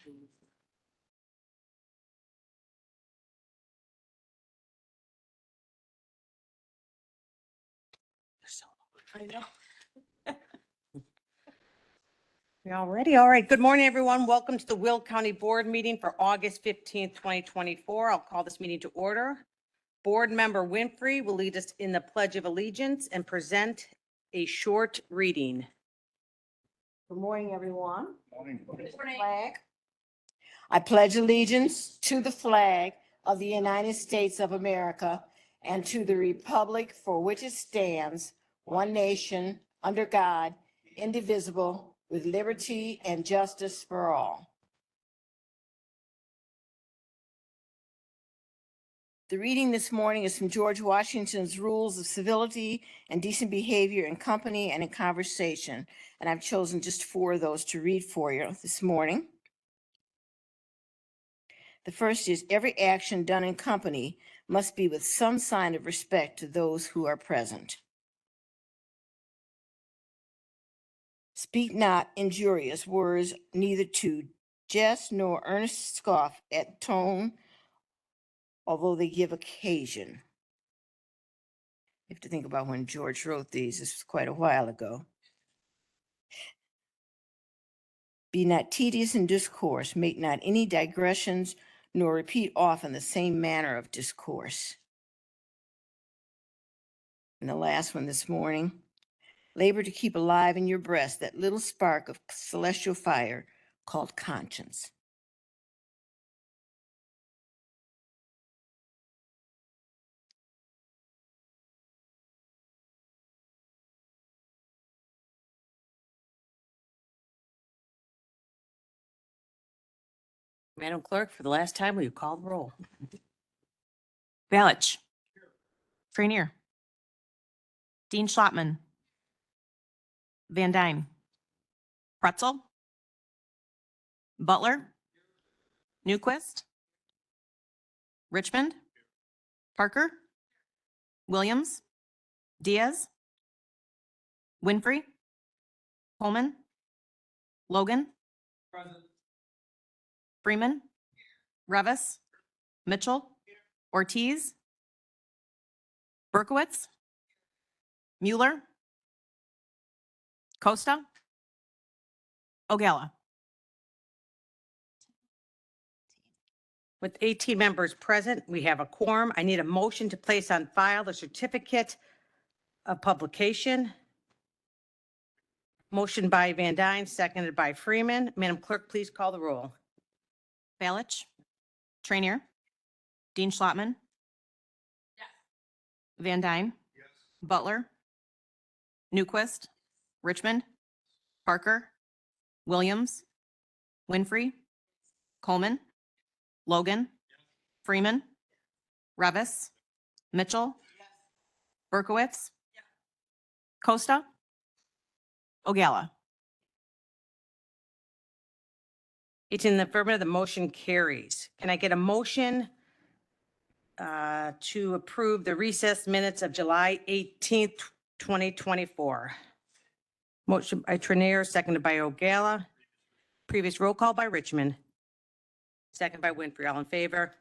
I know. We all ready? All right. Good morning, everyone. Welcome to the Will County Board meeting for August 15th, 2024. I'll call this meeting to order. Board Member Winfrey will lead us in the Pledge of Allegiance and present a short reading. Good morning, everyone. Flag. I pledge allegiance to the flag of the United States of America and to the republic for which it stands, one nation, under God, indivisible, with liberty and justice for all. The reading this morning is from George Washington's Rules of Civility and Decent Behavior in Company and in Conversation, and I've chosen just 4 of those to read for you this morning. The first is, every action done in company must be with some sign of respect to those who are present. Speak not injurious words, neither to jest nor earnest scoff at tone, although they give occasion. You have to think about when George wrote these. This was quite a while ago. Be not tedious in discourse, make not any digressions, nor repeat often the same manner of discourse. And the last one this morning, labor to keep alive in your breast that little spark of celestial fire called conscience. Madam Clerk, for the last time, will you call the roll? Balich. Frenier. Dean Schlottman. Van Dyne. Pretzel. Butler. Newquist. Richmond. Parker. Williams. Diaz. Winfrey. Coleman. Logan. Freeman. Revis. Mitchell. Ortiz. Berkowitz. Mueller. Costa. Ogala. With 18 members present, we have a quorum. I need a motion to place on file the certificate of publication. Motion by Van Dyne, seconded by Freeman. Madam Clerk, please call the roll. Balich. Trainier. Dean Schlottman. Van Dyne. Butler. Newquist. Richmond. Parker. Williams. Winfrey. Coleman. Logan. Freeman. Revis. Mitchell. Berkowitz. Costa. Ogala. It's in the affirmative. The motion carries. Can I get a motion to approve the recess minutes of July 18th, 2024? Motion by Trenier, seconded by Ogala. Previous roll call by Richmond. Second by Winfrey. All in favor?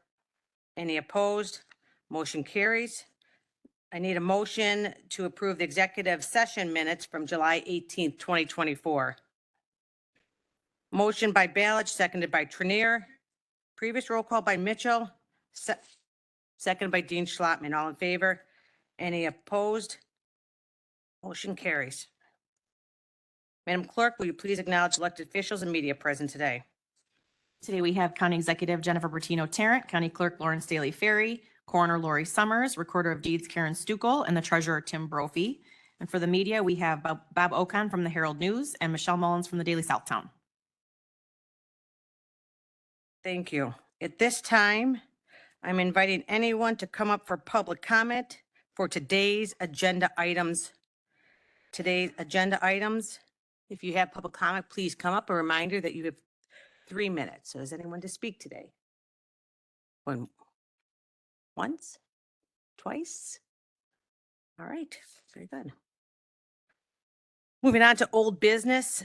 Any opposed? Motion carries. I need a motion to approve the executive session minutes from July 18th, 2024. Motion by Balich, seconded by Trenier. Previous roll call by Mitchell, seconded by Dean Schlottman. All in favor? Any opposed? Motion carries. Madam Clerk, will you please acknowledge elected officials and media present today? Today we have County Executive Jennifer Bertino Tarrant, County Clerk Lawrence Daly Ferry, Coroner Lori Summers, Recorder of Deeds Karen Stuckel, and the Treasurer Tim Brophy. And for the media, we have Bob Ocon from the Herald News and Michelle Mullins from the Daily Southtown. Thank you. At this time, I'm inviting anyone to come up for public comment for today's agenda items. If you have public comment, please come up. A reminder that you have 3 minutes. So is anyone to speak today? Once? Twice? All right, very good. Moving on to old business.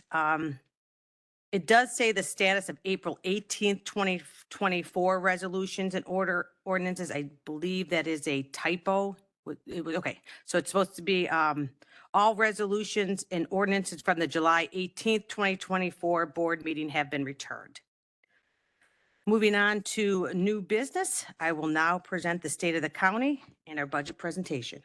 It does say the status of April 18th, 2024 resolutions and ordinances. I believe that is a typo. Okay, so it's supposed to be all resolutions and ordinances from the July 18th, 2024 board meeting have been returned. Moving on to new business, I will now present the state of the county and our budget presentation.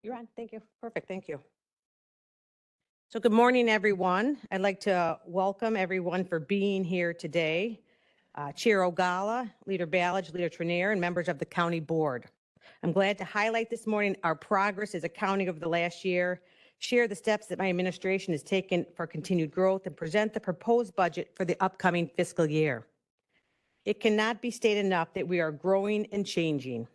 You're on. Thank you. Perfect. Thank you. So good morning, everyone. I'd like to welcome everyone for being here today. Chair Ogala, Leader Ballage, Leader Trenier, and members of the county board. I'm glad to highlight this morning our progress as a county over the last year, share the steps that my administration has taken for continued growth, and present the proposed budget for the upcoming fiscal year. It cannot be stated enough that we are growing and changing.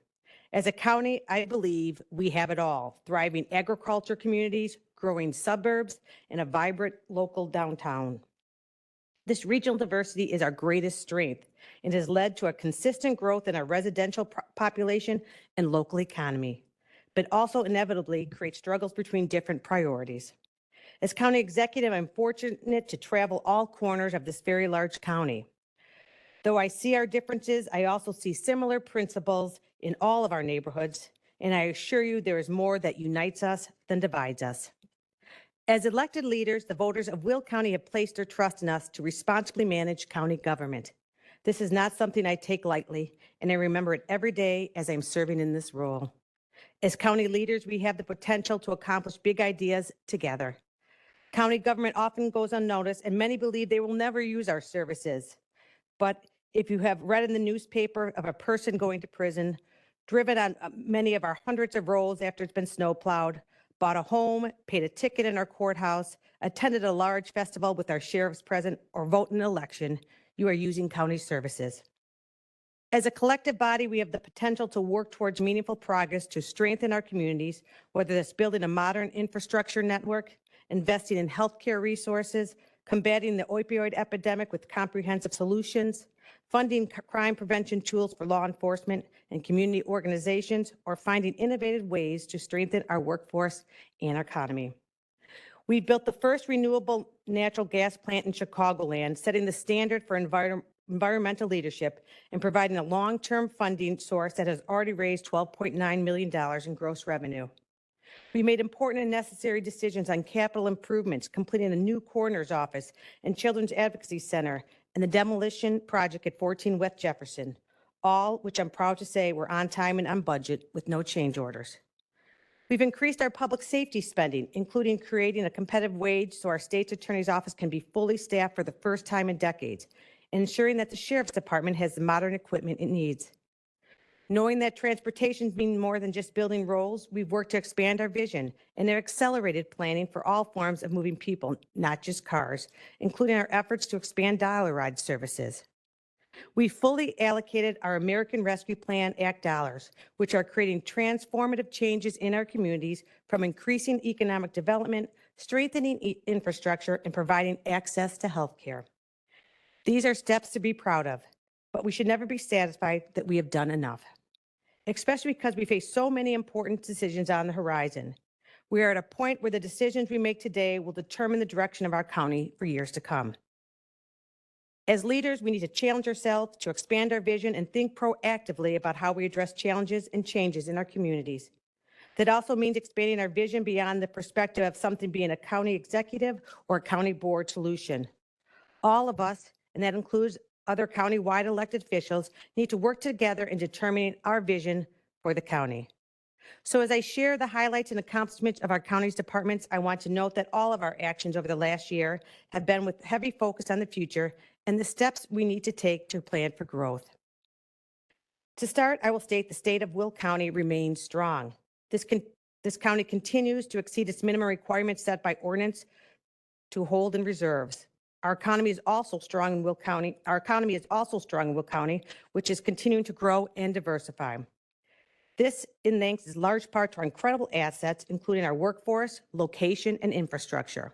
As a county, I believe we have it all: thriving agriculture communities, growing suburbs, and a vibrant local downtown. This regional diversity is our greatest strength and has led to a consistent growth in our residential population and local economy, but also inevitably creates struggles between different priorities. As county executive, I'm fortunate to travel all corners of this very large county. Though I see our differences, I also see similar principles in all of our neighborhoods, and I assure you there is more that unites us than divides us. As elected leaders, the voters of Will County have placed their trust in us to responsibly manage county government. This is not something I take lightly, and I remember it every day as I'm serving in this role. As county leaders, we have the potential to accomplish big ideas together. County government often goes unnoticed, and many believe they will never use our services. But if you have read in the newspaper of a person going to prison, driven on many of our hundreds of roads after it's been snowplowed, bought a home, paid a ticket in our courthouse, attended a large festival with our sheriffs present, or vote in an election, you are using county services. As a collective body, we have the potential to work towards meaningful progress to strengthen our communities, whether that's building a modern infrastructure network, investing in healthcare resources, combating the opioid epidemic with comprehensive solutions, funding crime prevention tools for law enforcement and community organizations, or finding innovative ways to strengthen our workforce and our economy. We built the first renewable natural gas plant in Chicagoland, setting the standard for environmental leadership and providing a long-term funding source that has already raised $12.9 million in gross revenue. We made important and necessary decisions on capital improvements, completing a new coroner's office and children's advocacy center, and the demolition project at 14 West Jefferson, all which I'm proud to say were on time and on budget with no change orders. We've increased our public safety spending, including creating a competitive wage so our state's attorney's office can be fully staffed for the first time in decades, and ensuring that the sheriff's department has the modern equipment it needs. Knowing that transportation means more than just building roads, we've worked to expand our vision and have accelerated planning for all forms of moving people, not just cars, including our efforts to expand dollar ride services. We fully allocated our American Rescue Plan Act dollars, which are creating transformative changes in our communities, from increasing economic development, strengthening infrastructure, and providing access to health care. These are steps to be proud of, but we should never be satisfied that we have done enough, especially because we face so many important decisions on the horizon. We are at a point where the decisions we make today will determine the direction of our county for years to come. As leaders, we need to challenge ourselves to expand our vision and think proactively about how we address challenges and changes in our communities. That also means expanding our vision beyond the perspective of something being a county executive or a county board solution. All of us, and that includes other county-wide elected officials, need to work together in determining our vision for the county. So as I share the highlights and accomplishments of our county's departments, I want to note that all of our actions over the last year have been with heavy focus on the future and the steps we need to take to plan for growth. To start, I will state the state of Will County remains strong. This county continues to exceed its minimum requirements set by ordinance to hold in reserves. Our economy is also strong in Will County. Which is continuing to grow and diversify. This in thanks is large part to our incredible assets, including our workforce, location, and infrastructure.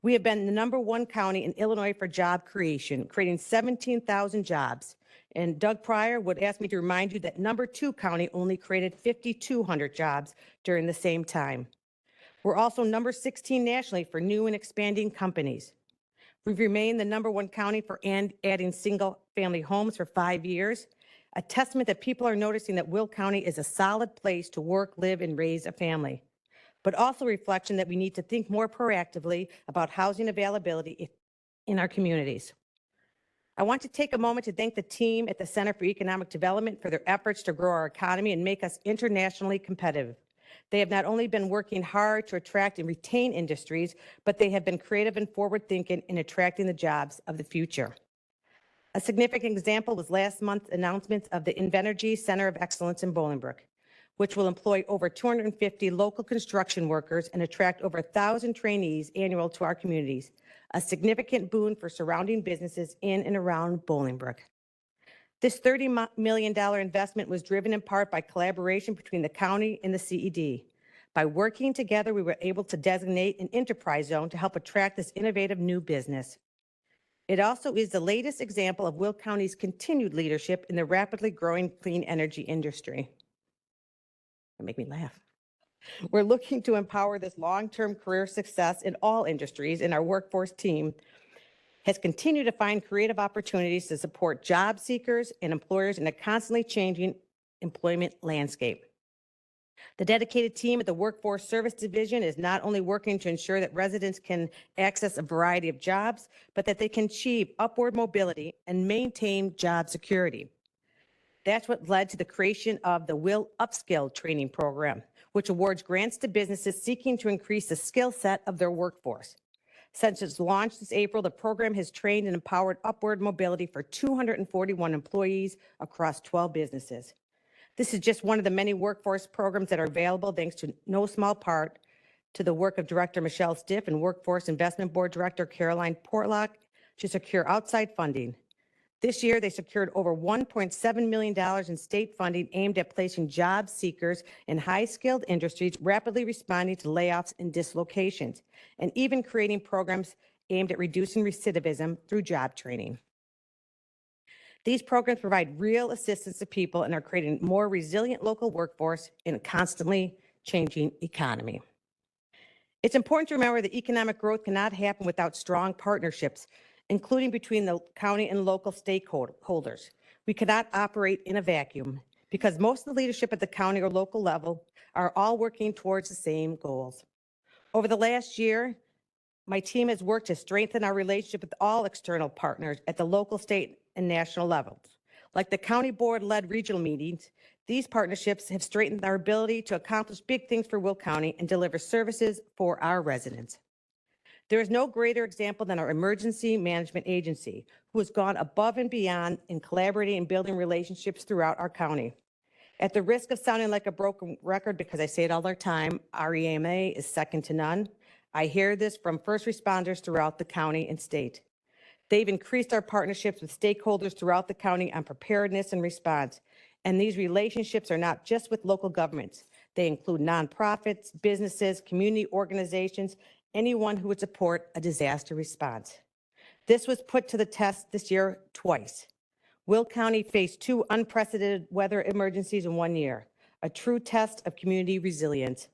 We have been the #1 county in Illinois for job creation, creating 17,000 jobs. And Doug Pryor would ask me to remind you that #2 county only created 5,200 jobs during the same time. We're also #16 nationally for new and expanding companies. We've remained the #1 county for adding single-family homes for 5 years, a testament that people are noticing that Will County is a solid place to work, live, and raise a family, but also a reflection that we need to think more proactively about housing availability in our communities. I want to take a moment to thank the team at the Center for Economic Development for their efforts to grow our economy and make us internationally competitive. They have not only been working hard to attract and retain industries, but they have been creative and forward-thinking in attracting the jobs of the future. A significant example was last month's announcement of the Invenergy Center of Excellence in Bolingbrook, which will employ over 250 local construction workers and attract over 1,000 trainees annual to our communities, a significant boon for surrounding businesses in and around Bolingbrook. This $30 million investment was driven in part by collaboration between the county and the CED. By working together, we were able to designate an enterprise zone to help attract this innovative new business. It also is the latest example of Will County's continued leadership in the rapidly growing clean energy industry. That make me laugh. We're looking to empower this long-term career success in all industries, and our workforce team has continued to find creative opportunities to support job seekers and employers in a constantly changing employment landscape. The dedicated team at the Workforce Service Division is not only working to ensure that residents can access a variety of jobs, but that they can achieve upward mobility and maintain job security. That's what led to the creation of the Will Upskill Training Program, which awards grants to businesses seeking to increase the skill set of their workforce. Since its launch this April, the program has trained and empowered upward mobility for 241 employees across 12 businesses. This is just one of the many workforce programs that are available, thanks to no small part to the work of Director Michelle Stiff and Workforce Investment Board Director Caroline Portlock to secure outside funding. This year, they secured over $1.7 million in state funding aimed at placing job seekers in high-skilled industries rapidly responding to layoffs and dislocations, and even creating programs aimed at reducing recidivism through job training. These programs provide real assistance to people and are creating a more resilient local workforce in a constantly changing economy. It's important to remember that economic growth cannot happen without strong partnerships, including between the county and local stakeholders. We cannot operate in a vacuum because most of the leadership at the county or local level are all working towards the same goals. Over the last year, my team has worked to strengthen our relationship with all external partners at the local, state, and national levels. Like the county board-led regional meetings, these partnerships have strengthened our ability to accomplish big things for Will County and deliver services for our residents. There is no greater example than our emergency management agency, who has gone above and beyond in collaborating and building relationships throughout our county. At the risk of sounding like a broken record, because I say it all the time, our EMA is second to none. I hear this from first responders throughout the county and state. They've increased our partnerships with stakeholders throughout the county on preparedness and response. And these relationships are not just with local governments. They include nonprofits, businesses, community organizations, anyone who would support a disaster response. This was put to the test this year twice. Will County faced 2 unprecedented weather emergencies in 1 year, a true test of community resilience.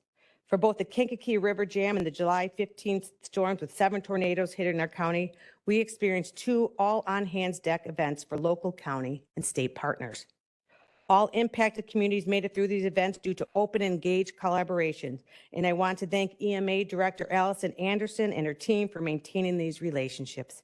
For both the Kankakee River Jam and the July 15th storms with 7 tornadoes hitting our county, we experienced 2 all-on-hands-deck events for local, county, and state partners. All impacted communities made it through these events due to open and engaged collaboration, and I want to thank EMA Director Allison Anderson and her team for maintaining these relationships.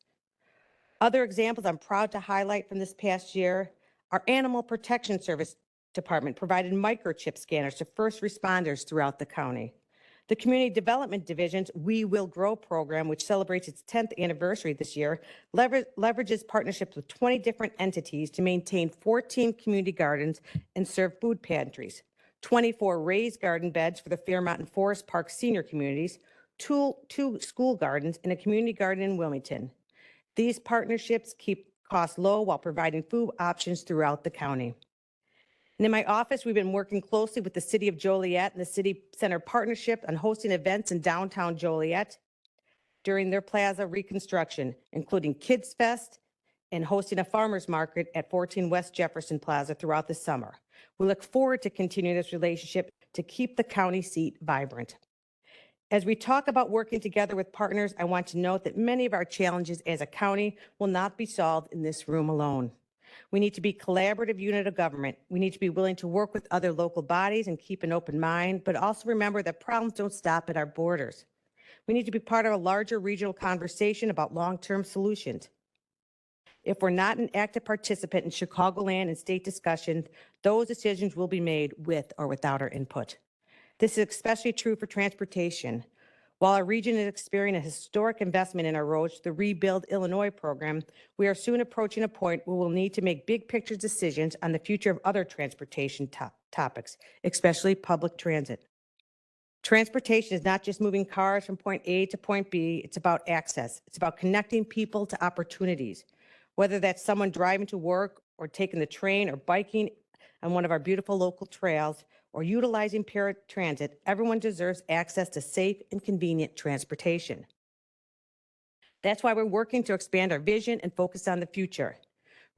Other examples I'm proud to highlight from this past year, our Animal Protection Service Department provided microchip scanners to first responders throughout the county. The Community Development Division's We Will Grow program, which celebrates its 10th anniversary this year, leverages partnerships with 20 different entities to maintain 14 community gardens and serve food pantries, 24 raised garden beds for the Fairmont and Forest Park senior communities, two school gardens, and a community garden in Wilmington. These partnerships keep costs low while providing food options throughout the county. And in my office, we've been working closely with the City of Joliet and the City Center Partnership on hosting events in downtown Joliet during their plaza reconstruction, including Kids Fest and hosting a farmers market at 14 West Jefferson Plaza throughout the summer. We look forward to continuing this relationship to keep the county seat vibrant. As we talk about working together with partners, I want to note that many of our challenges as a county will not be solved in this room alone. We need to be a collaborative unit of government. We need to be willing to work with other local bodies and keep an open mind, but also remember that problems don't stop at our borders. We need to be part of a larger regional conversation about long-term solutions. If we're not an active participant in Chicagoland and state discussions, those decisions will be made with or without our input. This is especially true for transportation. While our region is experiencing a historic investment in our roads, the Rebuild Illinois program, we are soon approaching a point where we'll need to make big picture decisions on the future of other transportation topics, especially public transit. Transportation is not just moving cars from point A to point B, it's about access. It's about connecting people to opportunities, whether that's someone driving to work or taking the train or biking on one of our beautiful local trails or utilizing paratransit. Everyone deserves access to safe and convenient transportation. That's why we're working to expand our vision and focus on the future.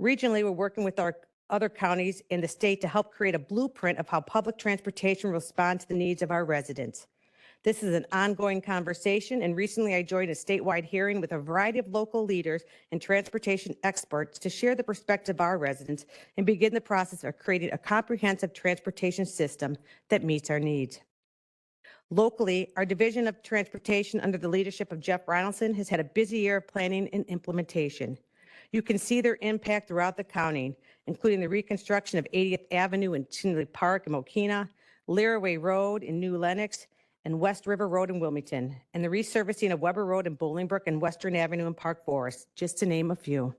Regionally, we're working with our other counties in the state to help create a blueprint of how public transportation will respond to the needs of our residents. This is an ongoing conversation, and recently I joined a statewide hearing with a variety of local leaders and transportation experts to share the perspective of our residents and begin the process of creating a comprehensive transportation system that meets our needs. Locally, our Division of Transportation under the leadership of Jeff Ronaldson has had a busy year of planning and implementation. You can see their impact throughout the county, including the reconstruction of 80th Avenue in Tinley Park in Mokina, Learaway Road in New Lenox, and West River Road in Wilmington, and the resurfacing of Weber Road in Bolingbrook and Western Avenue in Park Forest, just to name a few.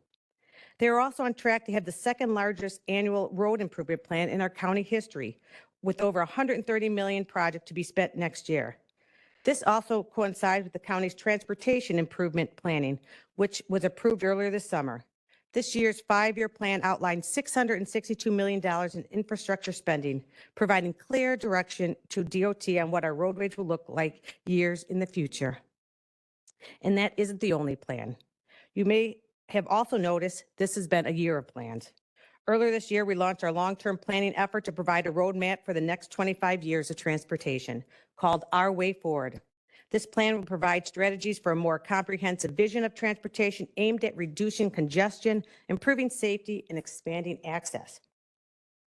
They are also on track to have the second largest annual road improvement plan in our county history, with over $130 million project to be spent next year. This also coincides with the county's transportation improvement planning, which was approved earlier this summer. This year's 5-year plan outlined $662 million in infrastructure spending, providing clear direction to DOT on what our roadways will look like years in the future. And that isn't the only plan. You may have also noticed this has been a year of plans. Earlier this year, we launched our long-term planning effort to provide a roadmap for the next 25 years of transportation, called Our Way Forward. This plan will provide strategies for a more comprehensive vision of transportation aimed at reducing congestion, improving safety, and expanding access.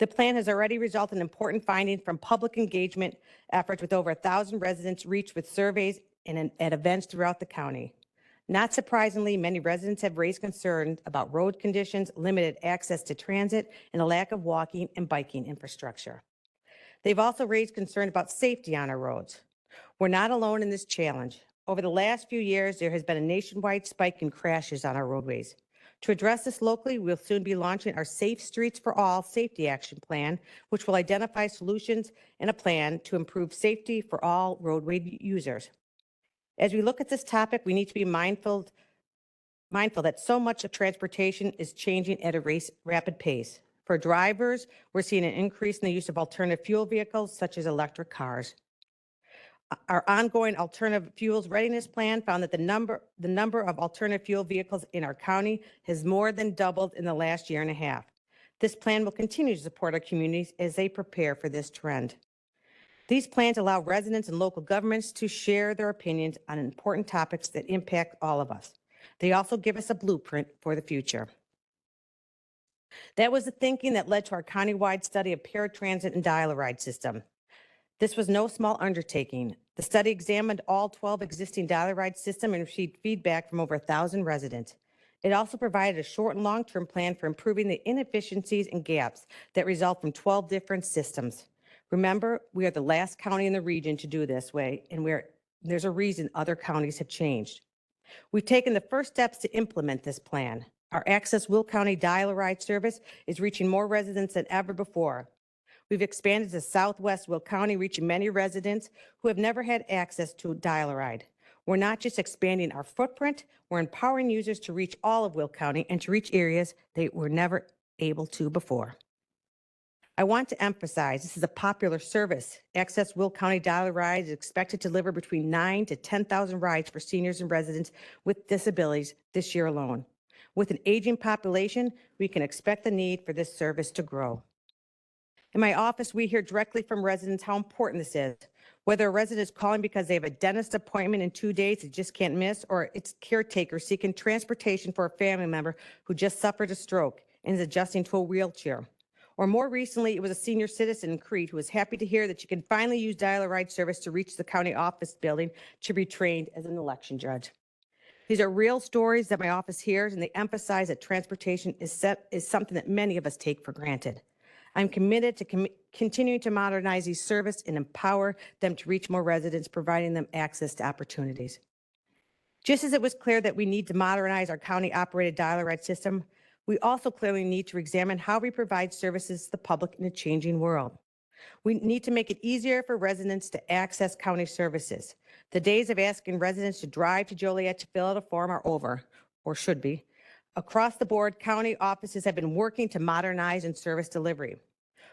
The plan has already resulted in important findings from public engagement efforts, with over 1,000 residents reached with surveys and at events throughout the county. Not surprisingly, many residents have raised concerns about road conditions, limited access to transit, and a lack of walking and biking infrastructure. They've also raised concern about safety on our roads. We're not alone in this challenge. Over the last few years, there has been a nationwide spike in crashes on our roadways. To address this locally, we'll soon be launching our Safe Streets for All Safety Action Plan, which will identify solutions and a plan to improve safety for all roadway users. As we look at this topic, we need to be mindful that so much of transportation is changing at a rapid pace. For drivers, we're seeing an increase in the use of alternative fuel vehicles, such as electric cars. Our ongoing alternative fuels readiness plan found that the number of alternative fuel vehicles in our county has more than doubled in the last year and a half. This plan will continue to support our communities as they prepare for this trend. These plans allow residents and local governments to share their opinions on important topics that impact all of us. They also give us a blueprint for the future. That was the thinking that led to our countywide study of paratransit and dial-a-ride system. This was no small undertaking. The study examined all 12 existing dial-a-ride systems and received feedback from over 1,000 residents. It also provided a short and long-term plan for improving the inefficiencies and gaps that result from 12 different systems. Remember, we are the last county in the region to do this way, and there's a reason other counties have changed. We've taken the first steps to implement this plan. Our Access Will County dial-a-ride service is reaching more residents than ever before. We've expanded to Southwest Will County, reaching many residents who have never had access to dial-a-ride. We're not just expanding our footprint, we're empowering users to reach all of Will County and to reach areas they were never able to before. I want to emphasize this is a popular service. Access Will County Dollar Ride is expected to deliver between 9,000 to 10,000 rides for seniors and residents with disabilities this year alone. With an aging population, we can expect the need for this service to grow. In my office, we hear directly from residents how important this is. Whether a resident is calling because they have a dentist appointment in 2 days they just can't miss, or it's caretakers seeking transportation for a family member who just suffered a stroke and is adjusting to a wheelchair. Or more recently, it was a senior citizen in Crete who was happy to hear that you can finally use dial-a-ride service to reach the county office building to be trained as an election judge. These are real stories that my office hears, and they emphasize that transportation is something that many of us take for granted. I'm committed to continuing to modernize these services and empower them to reach more residents, providing them access to opportunities. Just as it was clear that we need to modernize our county-operated dial-a-ride system, we also clearly need to examine how we provide services to the public in a changing world. We need to make it easier for residents to access county services. The days of asking residents to drive to Joliet to fill out a form are over, or should be. Across the board, county offices have been working to modernize and service delivery.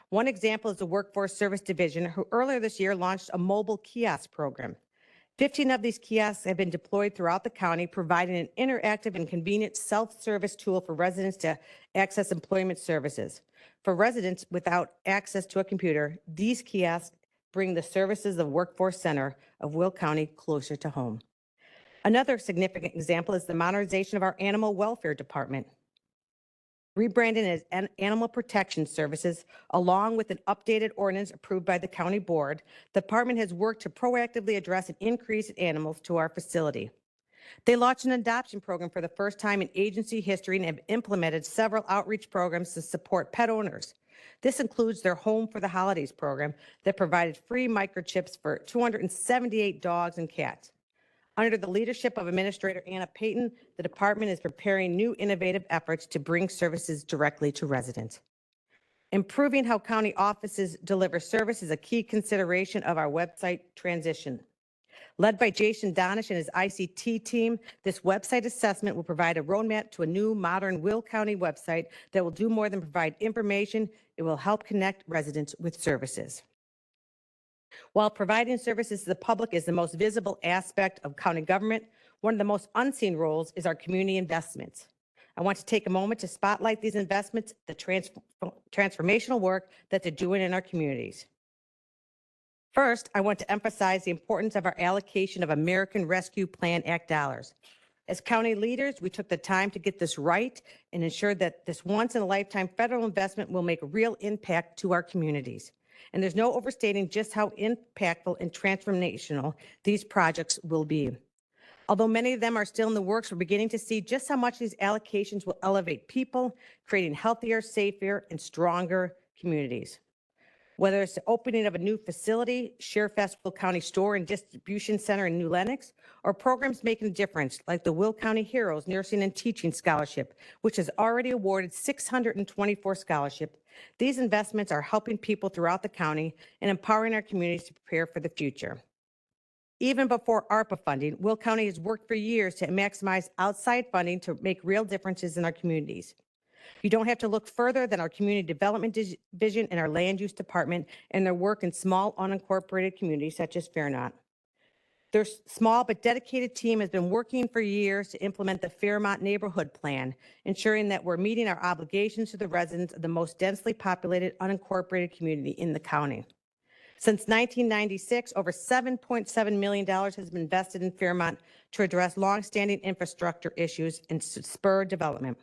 One example is the Workforce Service Division, who earlier this year launched a mobile kiosk program. 15 of these kiosks have been deployed throughout the county, providing an interactive and convenient self-service tool for residents to access employment services. For residents without access to a computer, these kiosks bring the services of Workforce Center of Will County closer to home. Another significant example is the modernization of our Animal Welfare Department. Rebranded as Animal Protection Services, along with an updated ordinance approved by the county board, the department has worked to proactively address an increase in animals to our facility. They launched an adoption program for the first time in agency history and have implemented several outreach programs to support pet owners. This includes their Home for the Holidays program that provided free microchips for 278 dogs and cats. Under the leadership of Administrator Anna Payton, the department is preparing new innovative efforts to bring services directly to residents. Improving how county offices deliver service is a key consideration of our website transition. Led by Jason Donish and his ICT team, this website assessment will provide a roadmap to a new modern Will County website that will do more than provide information. It will help connect residents with services. While providing services to the public is the most visible aspect of county government, one of the most unseen roles is our community investments. I want to take a moment to spotlight these investments, the transformational work that they're doing in our communities. First, I want to emphasize the importance of our allocation of American Rescue Plan Act dollars. As county leaders, we took the time to get this right and ensure that this once-in-a-lifetime federal investment will make a real impact to our communities. And there's no overstating just how impactful and transformational these projects will be. Although many of them are still in the works, we're beginning to see just how much these allocations will elevate people, creating healthier, safer, and stronger communities. Whether it's the opening of a new facility, ShareFest Will County Store and Distribution Center in New Lenox, or programs making a difference like the Will County Heroes Nursing and Teaching Scholarship, which has already awarded 624 scholarships. These investments are helping people throughout the county and empowering our communities to prepare for the future. Even before ARPA funding, Will County has worked for years to maximize outside funding to make real differences in our communities. You don't have to look further than our community development division and our land use department and their work in small unincorporated communities such as Fairmont. Their small but dedicated team has been working for years to implement the Fairmont Neighborhood Plan, ensuring that we're meeting our obligations to the residents of the most densely populated unincorporated community in the county. Since 1996, over $7.7 million has been invested in Fairmont to address longstanding infrastructure issues and spur development.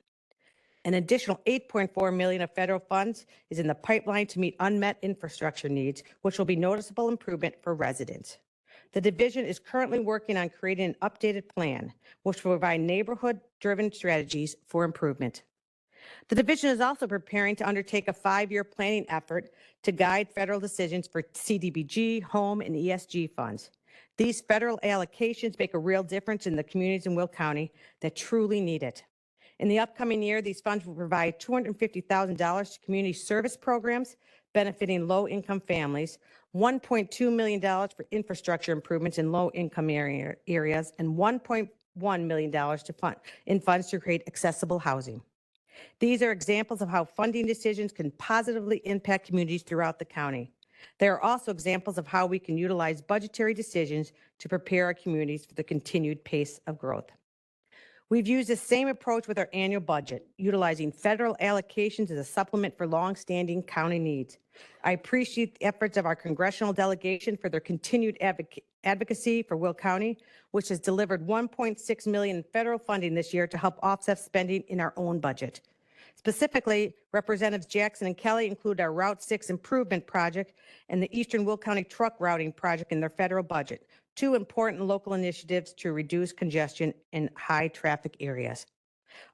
An additional $8.4 million of federal funds is in the pipeline to meet unmet infrastructure needs, which will be noticeable improvement for residents. The division is currently working on creating an updated plan, which will provide neighborhood-driven strategies for improvement. The division is also preparing to undertake a 5-year planning effort to guide federal decisions for CDBG, home, and ESG funds. These federal allocations make a real difference in the communities in Will County that truly need it. In the upcoming year, these funds will provide $250,000 to community service programs benefiting low-income families, $1.2 million for infrastructure improvements in low-income areas, and $1.1 million in funds to create accessible housing. These are examples of how funding decisions can positively impact communities throughout the county. They are also examples of how we can utilize budgetary decisions to prepare our communities for the continued pace of growth. We've used the same approach with our annual budget, utilizing federal allocations as a supplement for longstanding county needs. I appreciate the efforts of our congressional delegation for their continued advocacy for Will County, which has delivered $1.6 million in federal funding this year to help offset spending in our own budget. Specifically, Representatives Jackson and Kelly include our Route 6 improvement project and the Eastern Will County truck routing project in their federal budget, two important local initiatives to reduce congestion in high-traffic areas.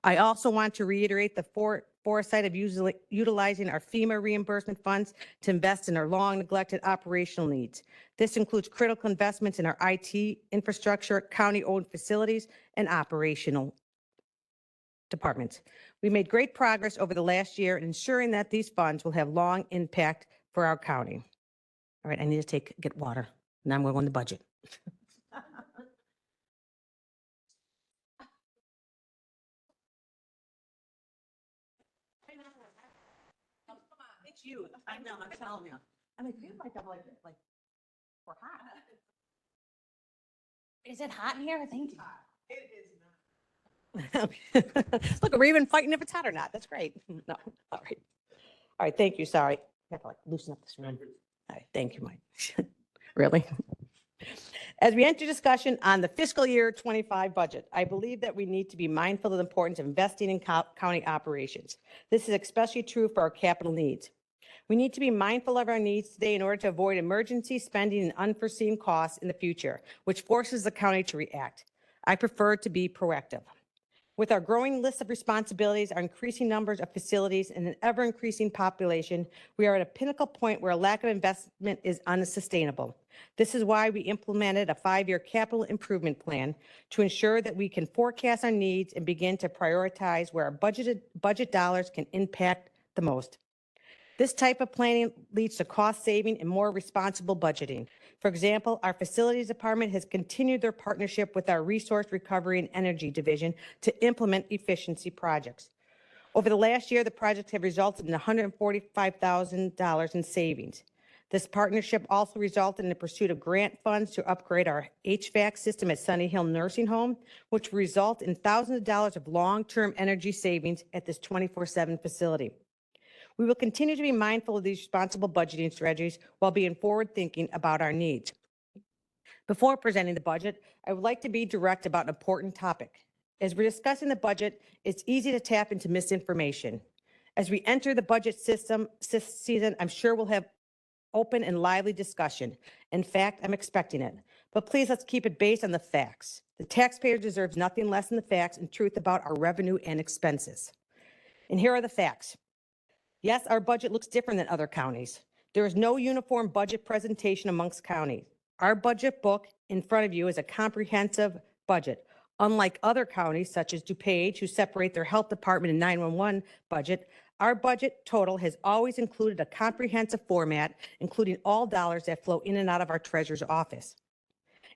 I also want to reiterate the foresight of utilizing our FEMA reimbursement funds to invest in our long-neglected operational needs. This includes critical investments in our IT infrastructure, county-owned facilities, and operational departments. We made great progress over the last year in ensuring that these funds will have long impact for our county. All right, I need to get water. Now I'm going on the budget. It's you. I know, I'm telling you. I'm like, you might have like, we're hot. Is it hot in here? Thank you. It is not. Look, we're even fighting if it's hot or not. That's great. No, all right. All right, thank you. Sorry. I have to like loosen up this room. All right, thank you, Mike. Really? As we enter discussion on the fiscal year 25 budget, I believe that we need to be mindful of the importance of investing in county operations. This is especially true for our capital needs. We need to be mindful of our needs today in order to avoid emergency spending and unforeseen costs in the future, which forces the county to react. I prefer to be proactive. With our growing list of responsibilities, our increasing numbers of facilities, and an ever-increasing population, we are at a pinnacle point where a lack of investment is unsustainable. This is why we implemented a 5-year capital improvement plan to ensure that we can forecast our needs and begin to prioritize where our budget dollars can impact the most. This type of planning leads to cost saving and more responsible budgeting. For example, our facilities department has continued their partnership with our Resource Recovery and Energy Division to implement efficiency projects. Over the last year, the projects have resulted in $145,000 in savings. This partnership also resulted in the pursuit of grant funds to upgrade our HVAC system at Sunny Hill Nursing Home, which will result in thousands of dollars of long-term energy savings at this 24/7 facility. We will continue to be mindful of these responsible budgeting strategies while being forward-thinking about our needs. Before presenting the budget, I would like to be direct about an important topic. As we're discussing the budget, it's easy to tap into misinformation. As we enter the budget season, I'm sure we'll have open and lively discussion. In fact, I'm expecting it. But please, let's keep it based on the facts. The taxpayer deserves nothing less than the facts and truth about our revenue and expenses. And here are the facts. Yes, our budget looks different than other counties. There is no uniform budget presentation amongst counties. Our budget book in front of you is a comprehensive budget. Unlike other counties, such as DuPage, who separate their health department and 911 budget, our budget total has always included a comprehensive format, including all dollars that flow in and out of our treasurer's office.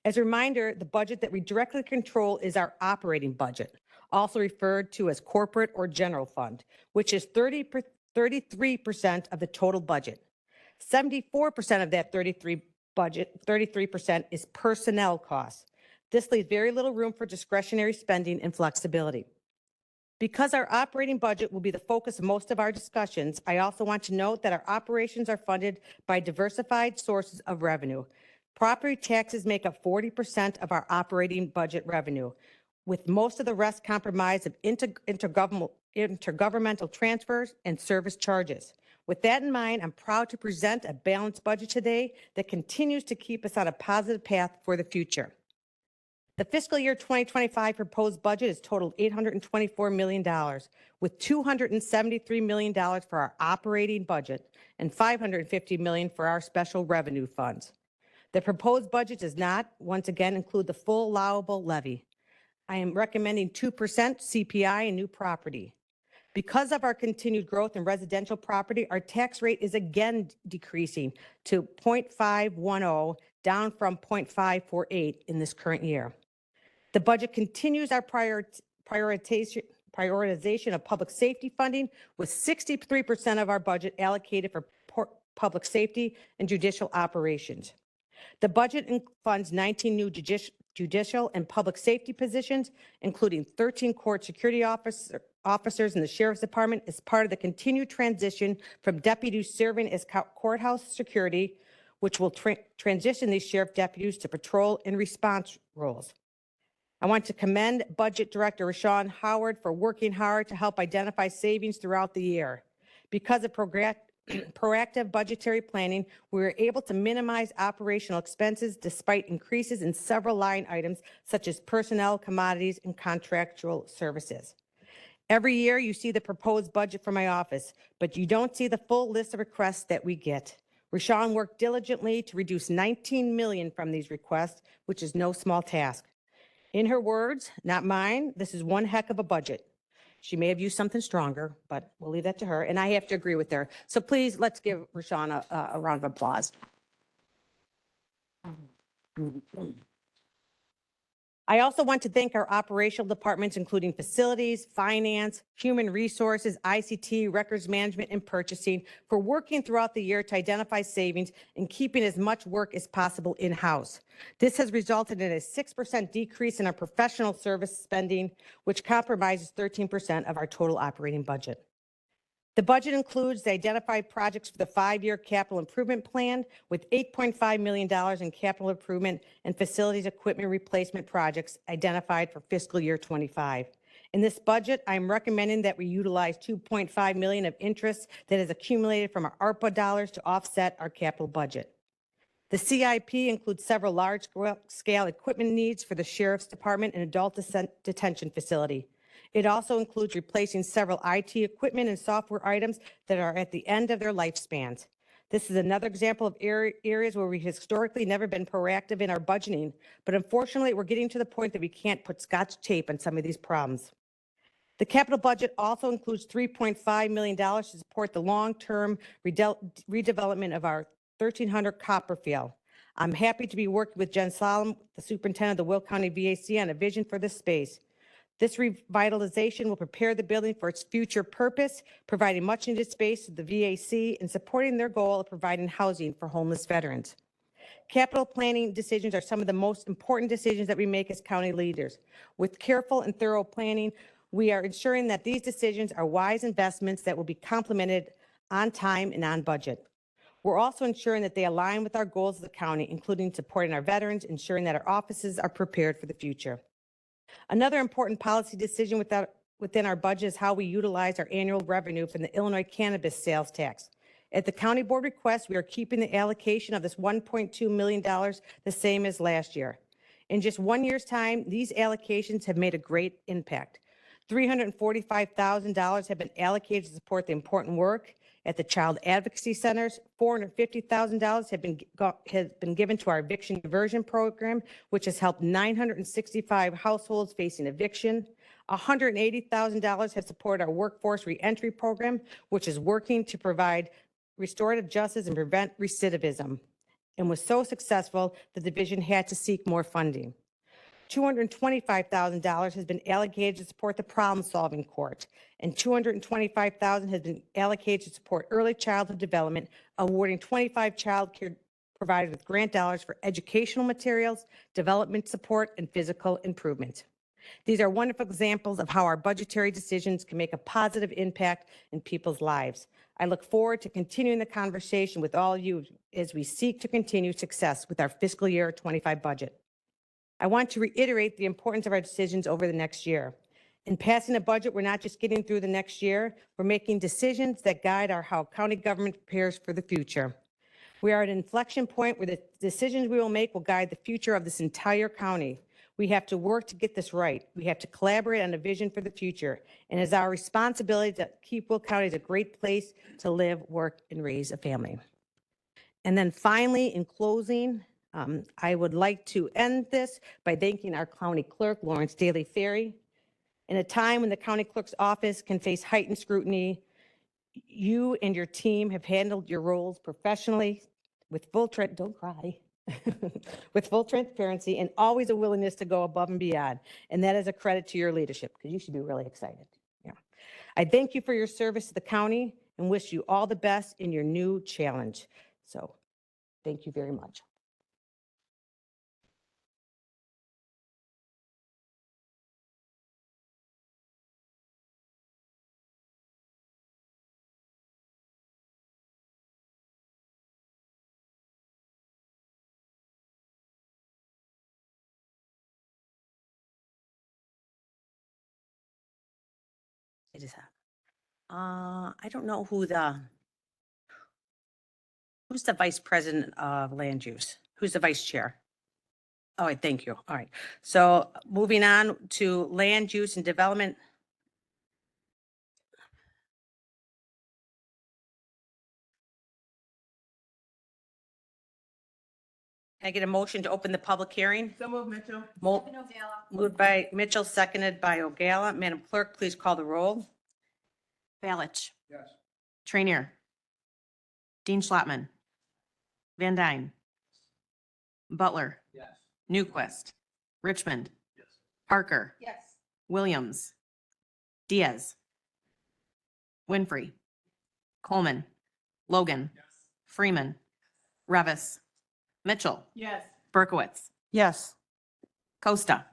As a reminder, the budget that we directly control is our operating budget, also referred to as corporate or general fund, which is 33% of the total budget. 74% of that 33% is personnel costs. This leaves very little room for discretionary spending and flexibility. Because our operating budget will be the focus of most of our discussions, I also want to note that our operations are funded by diversified sources of revenue. Property taxes make up 40% of our operating budget revenue, with most of the rest comprised of intergovernmental transfers and service charges. With that in mind, I'm proud to present a balanced budget today that continues to keep us on a positive path for the future. The fiscal year 2025 proposed budget is totaled $824 million, with $273 million for our operating budget and $550 million for our special revenue funds. The proposed budget does not, once again, include the full allowable levy. I am recommending 2% CPI and new property. Because of our continued growth in residential property, our tax rate is again decreasing to 0.510, down from 0.548 in this current year. The budget continues our prioritization prioritization of public safety funding, with 63% of our budget allocated for public safety and judicial operations. The budget funds 19 new judicial and public safety positions, including 13 court security officers in the Sheriff's Department, as part of the continued transition from deputies serving as courthouse security, which will transition these sheriff deputies to patrol and response roles. I want to commend Budget Director Rashawn Howard for working hard to help identify savings throughout the year. Because of proactive budgetary planning, we were able to minimize operational expenses despite increases in several line items such as personnel, commodities, and contractual services. Every year you see the proposed budget for my office, but you don't see the full list of requests that we get. Rashawn worked diligently to reduce $19 million from these requests, which is no small task. In her words, not mine, this is one heck of a budget. She may have used something stronger, but we'll leave that to her, and I have to agree with her. So please, let's give Rashawn a round of applause. I also want to thank our operational departments, including facilities, finance, human resources, ICT, records management, and purchasing, for working throughout the year to identify savings and keeping as much work as possible in-house. This has resulted in a 6% decrease in our professional service spending, which compromises 13% of our total operating budget. The budget includes the identified projects for the 5-year capital improvement plan, with $8.5 million in capital improvement and facilities equipment replacement projects identified for fiscal year 25. In this budget, I'm recommending that we utilize $2.5 million of interest that is accumulated from our ARPA dollars to offset our capital budget. The CIP includes several large-scale equipment needs for the Sheriff's Department and Adult Detention Facility. It also includes replacing several IT equipment and software items that are at the end of their lifespans. This is another example of areas where we've historically never been proactive in our budgeting, but unfortunately, we're getting to the point that we can't put Scotch tape on some of these problems. The capital budget also includes $3.5 million to support the long-term redevelopment of our 1300 Copperfield. I'm happy to be working with Jen Solomon, the superintendent of the Will County VAC, on a vision for this space. This revitalization will prepare the building for its future purpose, providing much needed space to the VAC and supporting their goal of providing housing for homeless veterans. Capital planning decisions are some of the most important decisions that we make as county leaders. With careful and thorough planning, we are ensuring that these decisions are wise investments that will be complemented on time and on budget. We're also ensuring that they align with our goals of the county, including supporting our veterans, ensuring that our offices are prepared for the future. Another important policy decision within our budget is how we utilize our annual revenue from the Illinois cannabis sales tax. At the county board request, we are keeping the allocation of this $1.2 million the same as last year. In just 1 year's time, these allocations have made a great impact. $345,000 have been allocated to support the important work at the child advocacy centers. $450,000 has been given to our eviction diversion program, which has helped 965 households facing eviction. $180,000 has supported our workforce reentry program, which is working to provide restorative justice and prevent recidivism, and was so successful the division had to seek more funding. $225,000 has been allocated to support the problem-solving court, and $225,000 has been allocated to support early childhood development, awarding 25 child care providers with grant dollars for educational materials, development support, and physical improvement. These are wonderful examples of how our budgetary decisions can make a positive impact in people's lives. I look forward to continuing the conversation with all of you as we seek to continue success with our fiscal year 25 budget. I want to reiterate the importance of our decisions over the next year. In passing a budget, we're not just getting through the next year, we're making decisions that guide how county government prepares for the future. We are at an inflection point where the decisions we will make will guide the future of this entire county. We have to work to get this right. We have to collaborate on a vision for the future. And it's our responsibility to keep Will County as a great place to live, work, and raise a family. And then finally, in closing, I would like to end this by thanking our county clerk, Lawrence Daly Ferry. In a time when the county clerk's office can face heightened scrutiny, you and your team have handled your roles professionally with full with full transparency and always a willingness to go above and beyond. And that is a credit to your leadership, because you should be really excited. I thank you for your service to the county and wish you all the best in your new challenge. So, thank you very much. It is. I don't know who's the vice president of land use? Who's the vice chair? All right, thank you. All right. So moving on to land use and development. Can I get a motion to open the public hearing? So move, Mitchell. Moved by Mitchell, seconded by Ogala. Madam Clerk, please call the roll. Balich. Yes. Trainier. Dean Schlattman. Van Dyne. Butler. Yes. Newquist. Richmond. Yes. Parker. Yes. Williams. Diaz. Winfrey. Coleman. Logan. Freeman. Revis. Mitchell. Yes. Berkowitz. Yes. Costa.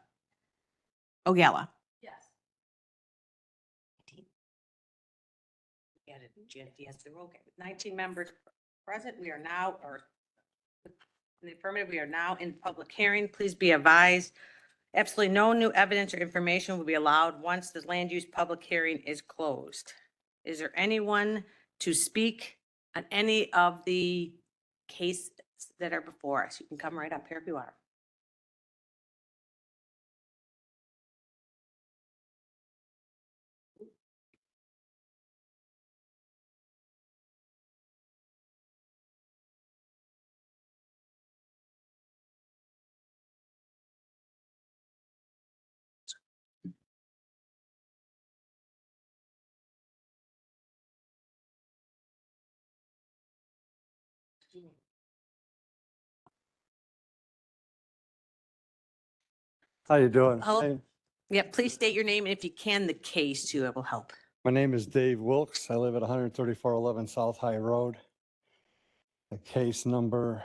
Ogala. Yes. Yes, okay. 19 members present. We are now, or in the affirmative, we are now in public hearing. Please be advised, absolutely no new evidence or information will be allowed once the land use public hearing is closed. Is there anyone to speak on any of the cases that are before us? You can come right up here if you are. How you doing? Hello. Hey, Yeah, please state your name and if you can, the case too, it will help. my name is Dave Wilkes. I live at 13411 South High Road. The case number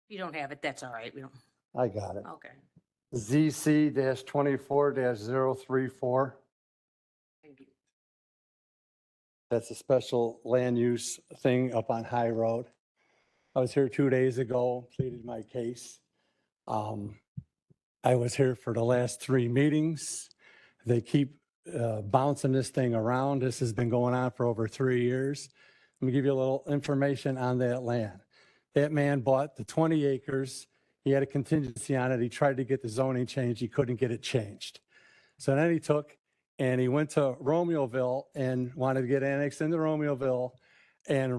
If you don't have it, that's all right. We don't, I got it. okay. ZC-24-034. Thank you. That's a special land use thing up on High Road. I was here 2 days ago, pleaded my case. I was here for the last 3 meetings. They keep bouncing this thing around. This has been going on for over 3 years. Let me give you a little information on that land. That man bought the 20 acres. He had a contingency on it. He tried to get the zoning changed. He couldn't get it changed. So then he took and he went to Romeoville and wanted to get annexed into Romeoville. And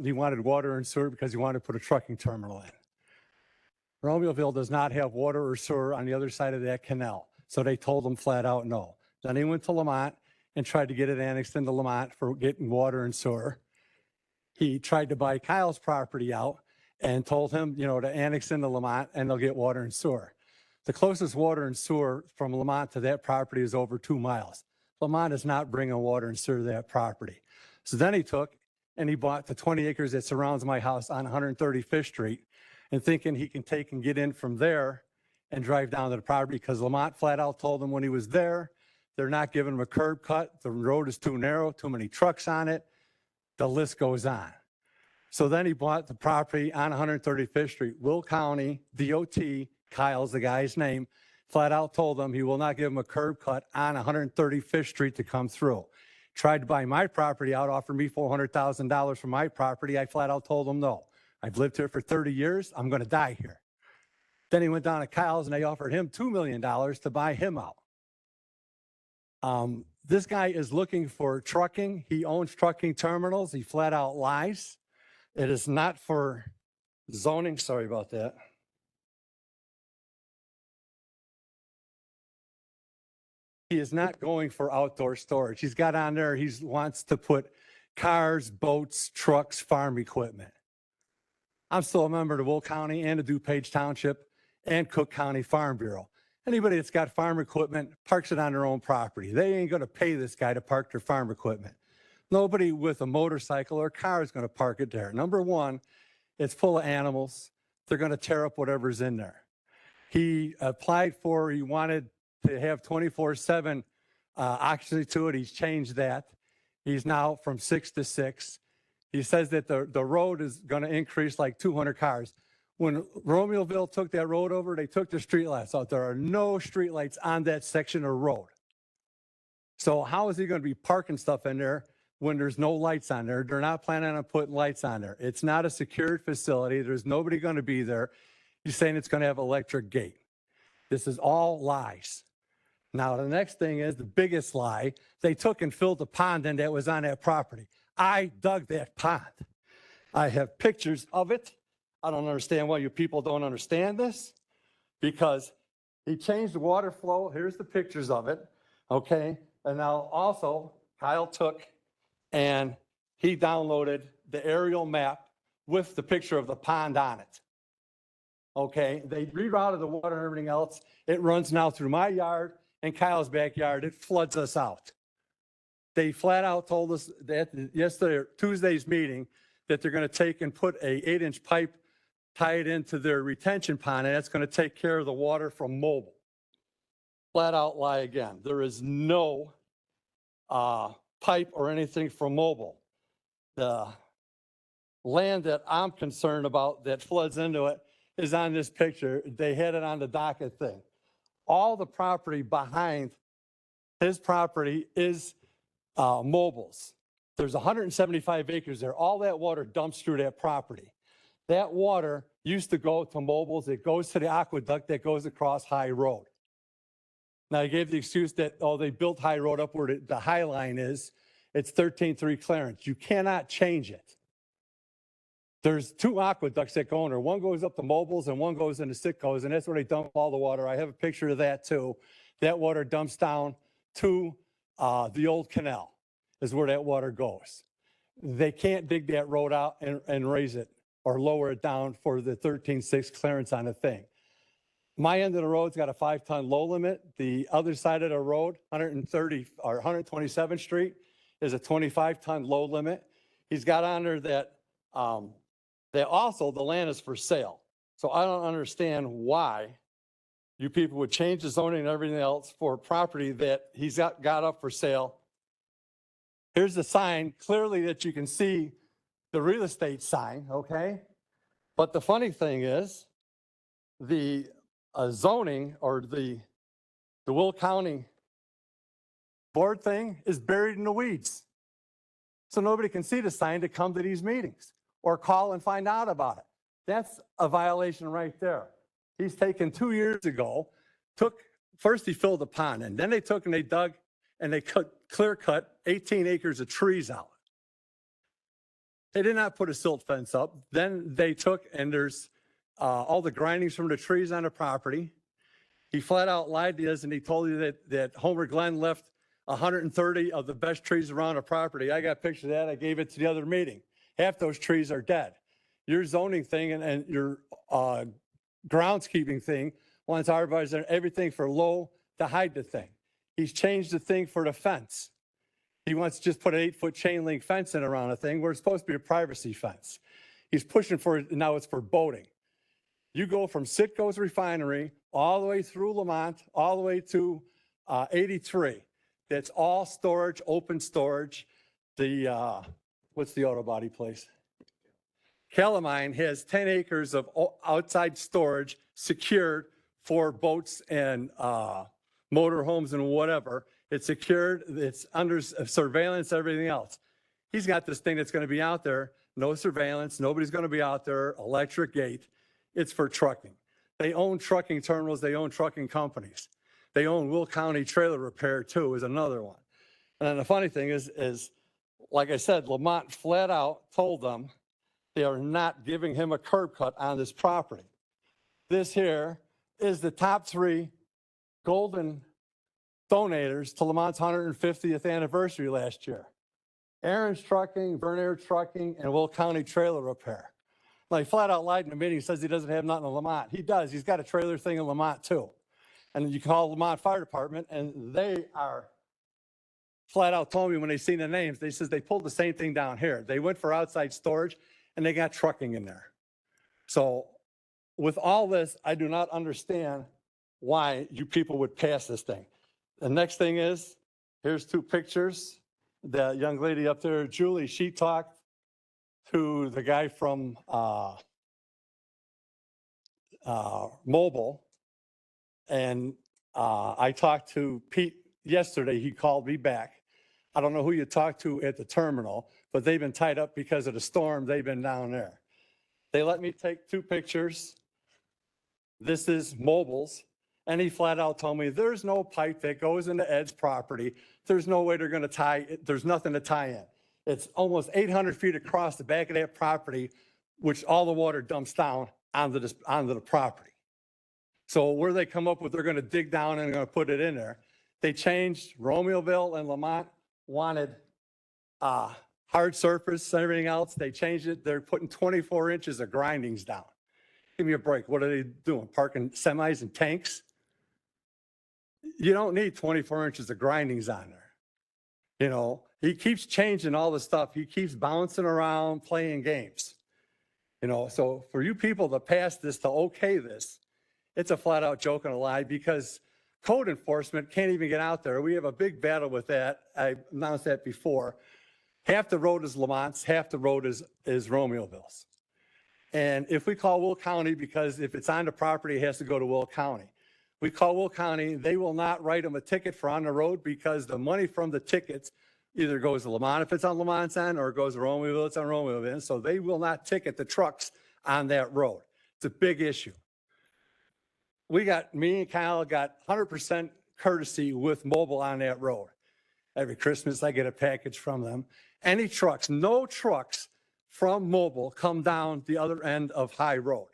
he wanted water and sewer because he wanted to put a trucking terminal in. Romeoville does not have water or sewer on the other side of that canal. So they told him flat out no. Then he went to Lamont and tried to get it annexed into Lamont for getting water and sewer. He tried to buy Kyle's property out and told him, to annex into Lamont and they'll get water and sewer. The closest water and sewer from Lamont to that property is over 2 miles. Lamont is not bringing water and sewer to that property. So then he took and he bought the 20 acres that surrounds my house on 135th Street and thinking he can take and get in from there and drive down to the property because Lamont flat out told him when he was there, they're not giving him a curb cut. The road is too narrow, too many trucks on it. The list goes on. So then he bought the property on 135th Street. Will County DOT, Kyle's the guy's name, flat out told him he will not give him a curb cut on 135th Street to come through. Tried to buy my property out, offered me $400,000 for my property. I flat out told him no. I've lived here for 30 years. I'm going to die here. Then he went down to Kyle's and they offered him $2 million to buy him out. This guy is looking for trucking. He owns trucking terminals. He flat out lies. It is not for zoning. Sorry about that. He is not going for outdoor storage. He's got on there, he wants to put cars, boats, trucks, farm equipment. I'm still a member of the Will County and the DuPage Township and Cook County Farm Bureau. Anybody that's got farm equipment parks it on their own property. They ain't going to pay this guy to park their farm equipment. Nobody with a motorcycle or car is going to park it there. Number one, it's full of animals. They're going to tear up whatever's in there. He wanted to have 24/7 occupancy to it. He's changed that. He's now from 6 to 6. He says that the road is going to increase like 200 cars. When Romeoville took that road over, they took the streetlights out. There are no streetlights on that section of road. So how is he going to be parking stuff in there when there's no lights on there? They're not planning on putting lights on there. It's not a secured facility. There's nobody going to be there. He's saying it's going to have electric gate. This is all lies. Now, the next thing is the biggest lie. They took and filled the pond in that was on that property. I dug that pond. I have pictures of it. I don't understand why you people don't understand this, because he changed the water flow. Here's the pictures of it. Okay. And now also Kyle took and he downloaded the aerial map with the picture of the pond on it. Okay. They rerouted the water and everything else. It runs now through my yard and Kyle's backyard. It floods us out. They flat out told us that yesterday, Tuesday's meeting, that they're going to take and put a 8-inch pipe, tie it into their retention pond, and that's going to take care of the water from Mobile. Flat out lie again. There is no pipe or anything from Mobile. The land that I'm concerned about that floods into it is on this picture. They had it on the docket thing. All the property behind his property is Mobile's. There's 175 acres there. All that water dumps through that property. That water used to go to Mobile's. It goes to the aqueduct that goes across High Road. Now, he gave the excuse that, oh, they built High Road up where the High Line is. It's 13.3 clearance. You cannot change it. There's 2 aqueducts that go in there. One goes up to Mobile's and one goes into Sitco's, and that's where they dump all the water. I have a picture of that too. That water dumps down to the old canal is where that water goes. They can't dig that road out and raise it or lower it down for the 13.6 clearance on the thing. My end of the road's got a 5-ton low limit. The other side of the road, 130 or 127th Street, is a 25-ton low limit. He's got on there that also the land is for sale. So I don't understand why you people would change the zoning and everything else for property that he's got up for sale. Here's the sign, clearly that you can see the real estate sign, okay? But the funny thing is, the zoning or the Will County board thing is buried in the weeds. So nobody can see the sign to come to these meetings or call and find out about it. That's a violation right there. He's taken 2 years ago, first he filled the pond and then they took and they dug and they clear cut 18 acres of trees out. They did not put a silt fence up. Then they took and there's all the grindings from the trees on the property. He flat out lied to us and he told you that Homer Glenn left 130 of the best trees around the property. I got pictures of that. I gave it to the other meeting. Half those trees are dead. Your zoning thing and your groundskeeping thing wants arborvitae and everything for low to hide the thing. He's changed the thing for the fence. He wants to just put an 8-foot chain link fence in around a thing where it's supposed to be a privacy fence. He's pushing for it, now it's for boating. You go from Sitco's refinery all the way through Lamont, all the way to 83. That's all storage, open storage. The, what's the auto body place? Calamine has 10 acres of outside storage secured for boats and motor homes and whatever. It's secured, it's under surveillance, everything else. He's got this thing that's going to be out there, no surveillance, nobody's going to be out there, electric gate. It's for trucking. They own trucking terminals, they own trucking companies. They own Will County Trailer Repair too, is another one. And then the funny thing is like I said, Lamont flat out told them they are not giving him a curb cut on this property. This here is the top 3 golden donators to Lamont's 150th anniversary last year. Aaron's Trucking, Bernier Trucking, and Will County Trailer Repair. Now, he flat out lied in the meeting, says he doesn't have nothing in Lamont. He does. He's got a trailer thing in Lamont too. And you call Lamont Fire Department, and they are flat out told me when they seen the names, they says they pulled the same thing down here. They went for outside storage, and they got trucking in there. So with all this, I do not understand why you people would pass this thing. The next thing is, here's two pictures. The young lady up there, Julie, she talked to the guy from Mobile. And I talked to Pete yesterday. He called me back. I don't know who you talked to at the terminal, but they've been tied up because of the storm. They've been down there. They let me take two pictures. This is Mobile's. And he flat out told me there's no pipe that goes into Ed's property. There's no way they're going to tie it. There's nothing to tie in. It's almost 800 feet across the back of that property, which all the water dumps down onto the property. So where they come up with, they're going to dig down and going to put it in there. They changed. Romeoville and Lamont wanted hard surface and everything else. They changed it. They're putting 24 inches of grindings down. Give me a break. What are they doing? Parking semis and tanks? You don't need 24 inches of grindings on there. You know, he keeps changing all the stuff. He keeps bouncing around, playing games. You know, so for you people to pass this, to okay this, it's a flat out joke and a lie, because code enforcement can't even get out there. We have a big battle with that. I announced that before. Half the road is Lamont's, half the road is Romeoville's. And if we call Will County, because if it's on the property, it has to go to Will County. We call Will County, they will not write them a ticket for on the road, because the money from the tickets either goes to Lamont if it's on Lamont's end, or it goes to Romeoville if it's on Romeoville end. So they will not ticket the trucks on that road. It's a big issue. Me and Kyle got 100% courtesy with Mobile on that road. Every Christmas, I get a package from them. Any trucks, no trucks from Mobile come down the other end of High Road.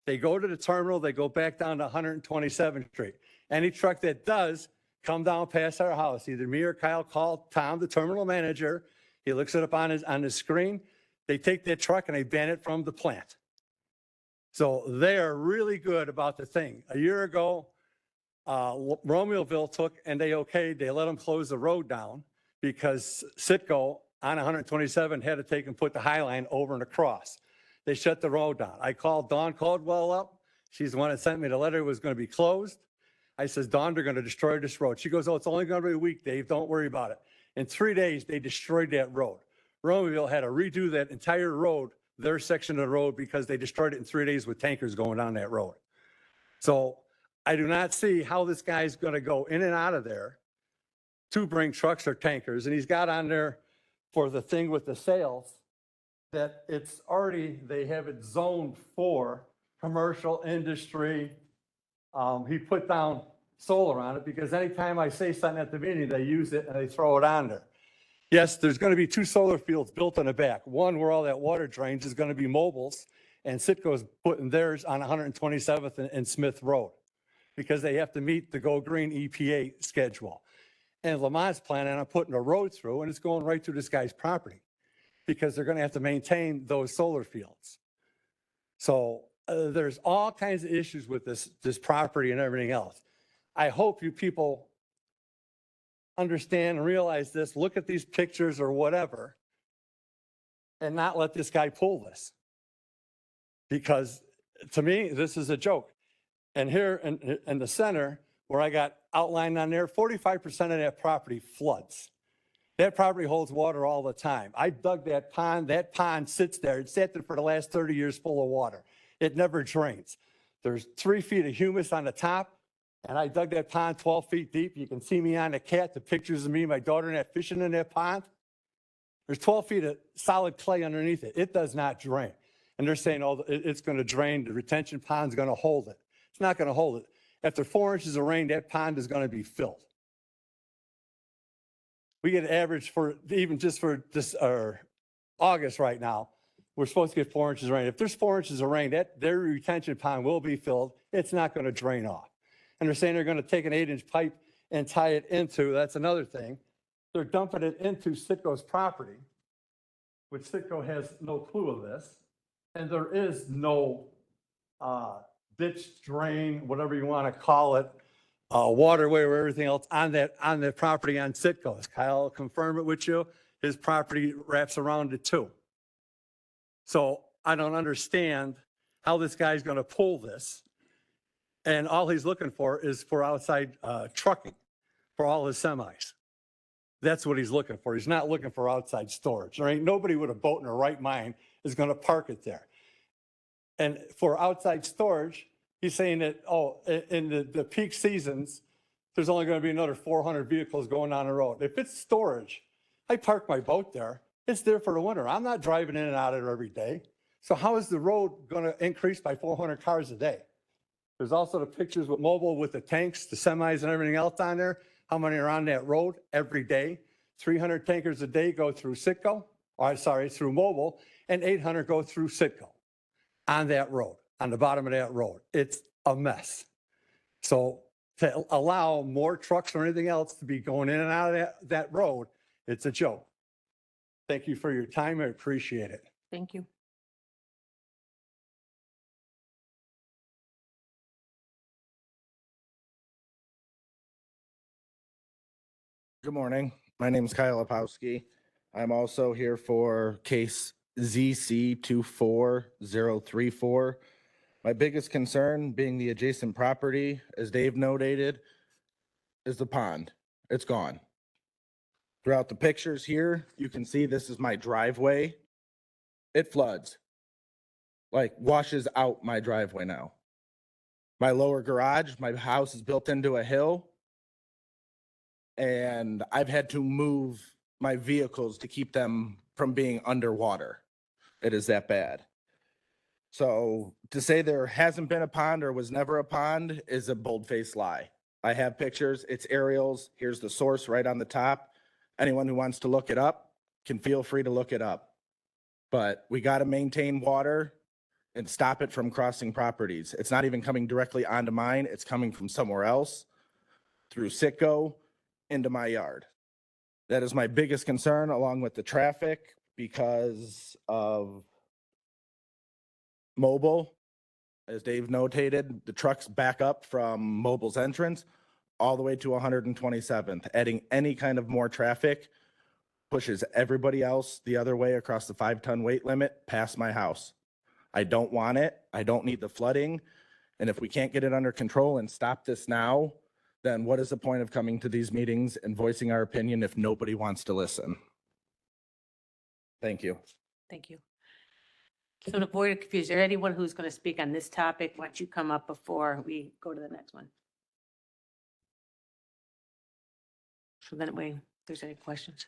They go to the terminal, they go back down to 127th Street. Any truck that does come down past our house, either me or Kyle call Tom, the terminal manager. He looks it up on his screen. They take that truck and they ban it from the plant. So they are really good about the thing. A year ago, Romeoville took and they let them close the road down because Citgo on 127 had to take and put the High Line over and across. They shut the road down. I called Dawn Caldwell up. She's the one that sent me the letter. It was going to be closed. I says, Dawn, they're going to destroy this road. She goes, oh, it's only going to be a week, Dave. Don't worry about it. In 3 days, they destroyed that road. Romeoville had to redo that entire road, their section of the road, because they destroyed it in 3 days with tankers going down that road. So I do not see how this guy's going to go in and out of there to bring trucks or tankers. And he's got on there for the thing with the sales that it's already, they have it zoned for commercial industry. He put down solar on it because anytime I say something at the meeting, they use it and they throw it on there. Yes, there's going to be 2 solar fields built in the back. One where all that water drains is going to be Mobile's, and Citgo's putting theirs on 127th and Smith Road because they have to meet the Go Green EPA schedule. And Lamont's planning on putting a road through, and it's going right through this guy's property because they're going to have to maintain those solar fields. So there's all kinds of issues with this property and everything else. I hope you people understand and realize this, look at these pictures or whatever, and not let this guy pull this. Because to me, this is a joke. And here in the center, where I got outlined on there, 45% of that property floods. That property holds water all the time. I dug that pond sits there. It sat there for the last 30 years full of water. It never drains. There's 3 feet of humus on the top, and I dug that pond 12 feet deep. You can see me on the cat, the pictures of me and my daughter and that fishing in that pond. There's 12 feet of solid clay underneath it. It does not drain. And they're saying, oh, it's going to drain. The retention pond's going to hold it. It's not going to hold it. After 4 inches of rain, that pond is going to be filled. We get an average for, even just for this August right now, we're supposed to get 4 inches of rain. If there's 4 inches of rain, their retention pond will be filled. It's not going to drain off. And they're saying they're going to take an 8-inch pipe and tie it into, that's another thing. They're dumping it into Citgo's property, which Citgo has no clue of this. And there is no ditch, drain, whatever you want to call it, waterway or everything else on that property on Citgo's. Kyle will confirm it with you. His property wraps around it too. So I don't understand how this guy's going to pull this. And all he's looking for is for outside trucking for all his semis. That's what he's looking for. He's not looking for outside storage. There ain't nobody with a boat in their right mind is going to park it there. And for outside storage, he's saying that, oh, in the peak seasons, there's only going to be another 400 vehicles going on the road. If it's storage, I park my boat there. It's there for the winter. I'm not driving in and out of it every day. So how is the road going to increase by 400 cars a day? There's also the pictures with mobile with the tanks, the semis and everything else on there. How many are on that road every day? 300 tankers a day go through Citgo, or sorry, through mobile, and 800 go through Citgo on that road, on the bottom of that road. It's a mess. So to allow more trucks or anything else to be going in and out of that road, it's a joke. Thank you for your time. I appreciate it. Thank you. Good morning. My name is Kyle Lepowski. I'm also here for case ZC 24034. My biggest concern being the adjacent property, as Dave notated, is the pond. It's gone. Throughout the pictures here, you can see this is my driveway. It floods, like washes out my driveway now. My lower garage, my house is built into a hill. And I've had to move my vehicles to keep them from being underwater. It is that bad. So to say there hasn't been a pond or was never a pond is a bold-faced lie. I have pictures, it's aerials. Here's the source right on the top. Anyone who wants to look it up can feel free to look it up. But we got to maintain water and stop it from crossing properties. It's not even coming directly onto mine. It's coming from somewhere else through Citgo into my yard. That is my biggest concern, along with the traffic, because of mobile. As Dave notated, the trucks back up from mobile's entrance all the way to 127th. Adding any kind of more traffic pushes everybody else the other way across the 5-ton weight limit past my house. I don't want it. I don't need the flooding. And if we can't get it under control and stop this now, then what is the point of coming to these meetings and voicing our opinion if nobody wants to listen? Thank you. Thank you. So to avoid confusion, is there anyone who's going to speak on this topic? Why don't you come up before we go to the next one? So then if there's any questions.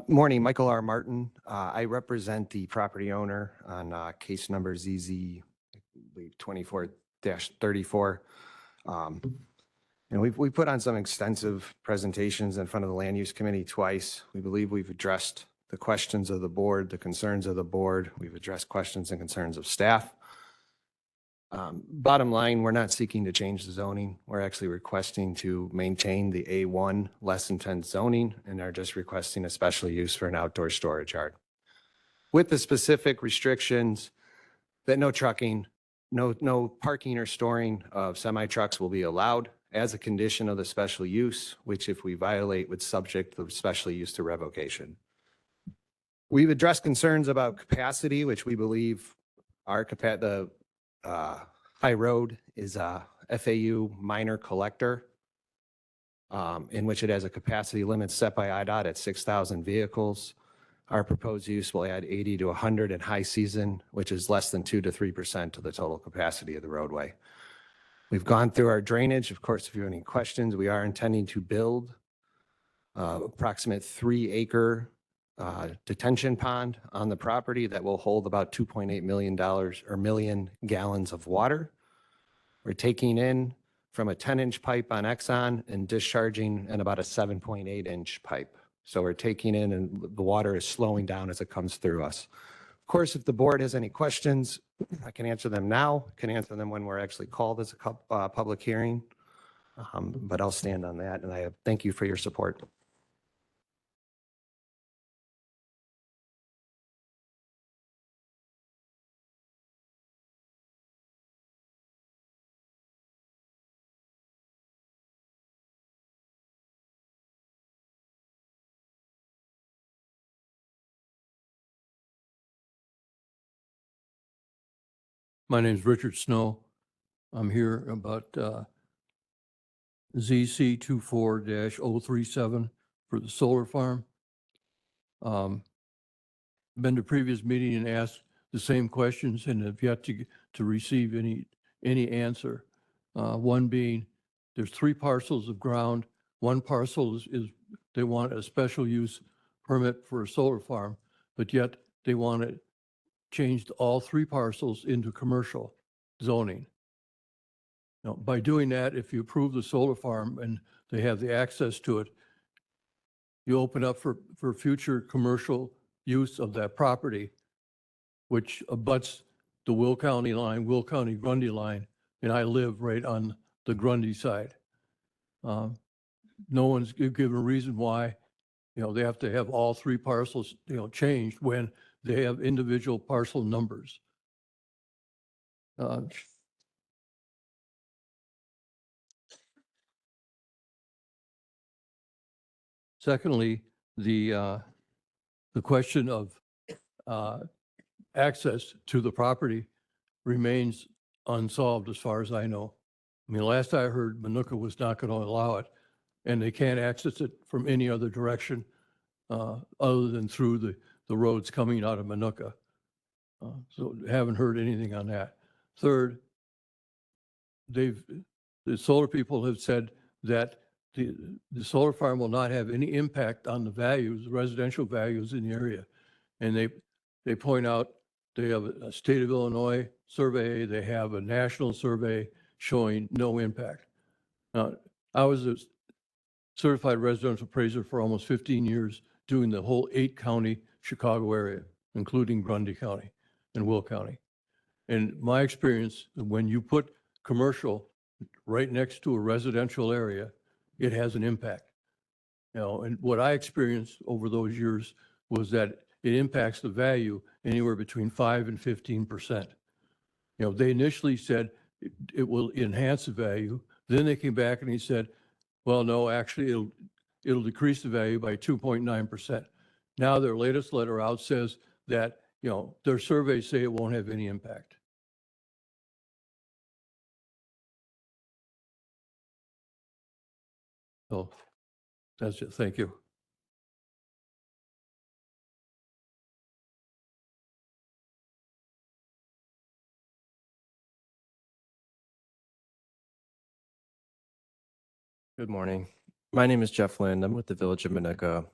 Morning, Michael R. Martin. I represent the property owner on case number ZZ, I believe 24-34. And we put on some extensive presentations in front of the Land Use Committee twice. We believe we've addressed the questions of the board, the concerns of the board. We've addressed questions and concerns of staff. Bottom line, we're not seeking to change the zoning. We're actually requesting to maintain the A1 less intense zoning and are just requesting a special use for an outdoor storage yard. With the specific restrictions that no trucking, no parking or storing of semi-trucks will be allowed as a condition of the special use, which if we violate would subject the special use to revocation. We've addressed concerns about capacity, which we believe High Road is a FAU minor collector in which it has a capacity limit set by IDOT at 6,000 vehicles. Our proposed use will add 80 to 100 in high season, which is less than 2 to 3% of the total capacity of the roadway. We've gone through our drainage. Of course, if you have any questions, we are intending to build approximate 3-acre detention pond on the property that will hold about $2.8 million or million gallons of water. We're taking in from a 10-inch pipe on Exxon and discharging in about a 7.8-inch pipe. So we're taking in and the water is slowing down as it comes through us. Of course, if the board has any questions, I can answer them now, can answer them when we're actually called as a public hearing. But I'll stand on that, and I thank you for your support. My name is Richard Snow. I'm here about ZC 24-037 for the solar farm. Been to previous meeting and asked the same questions and have yet to receive any answer. One being, there's 3 parcels of ground. One parcel is they want a special use permit for a solar farm, but yet they want it changed all 3 parcels into commercial zoning. Now, by doing that, if you approve the solar farm and they have the access to it, you open up for future commercial use of that property, which abuts the Will County line, Will County Grundy line, and I live right on the Grundy side. No one's given a reason why, they have to have all 3 parcels, changed when they have individual parcel numbers. Secondly, the question of access to the property remains unsolved as far as I know. I mean, last I heard, Manuka was not going to allow it, and they can't access it from any other direction other than through the roads coming out of Manuka. So haven't heard anything on that. Third, the solar people have said that the solar farm will not have any impact on the values, residential values in the area. And they point out they have a state of Illinois survey, they have a national survey showing no impact. Now, I was a certified residential appraiser for almost 15 years, doing the whole 8-county Chicago area, including Grundy County and Will County. And my experience, when you put commercial right next to a residential area, it has an impact. And what I experienced over those years was that it impacts the value anywhere between 5 and 15%. They initially said it will enhance the value. Then they came back and he said, well, no, actually it'll decrease the value by 2.9%. Now their latest letter out says that, their surveys say it won't have any impact. So that's it. Thank you. Good morning. My name is Jeff Lind. I'm with the Village of Manuka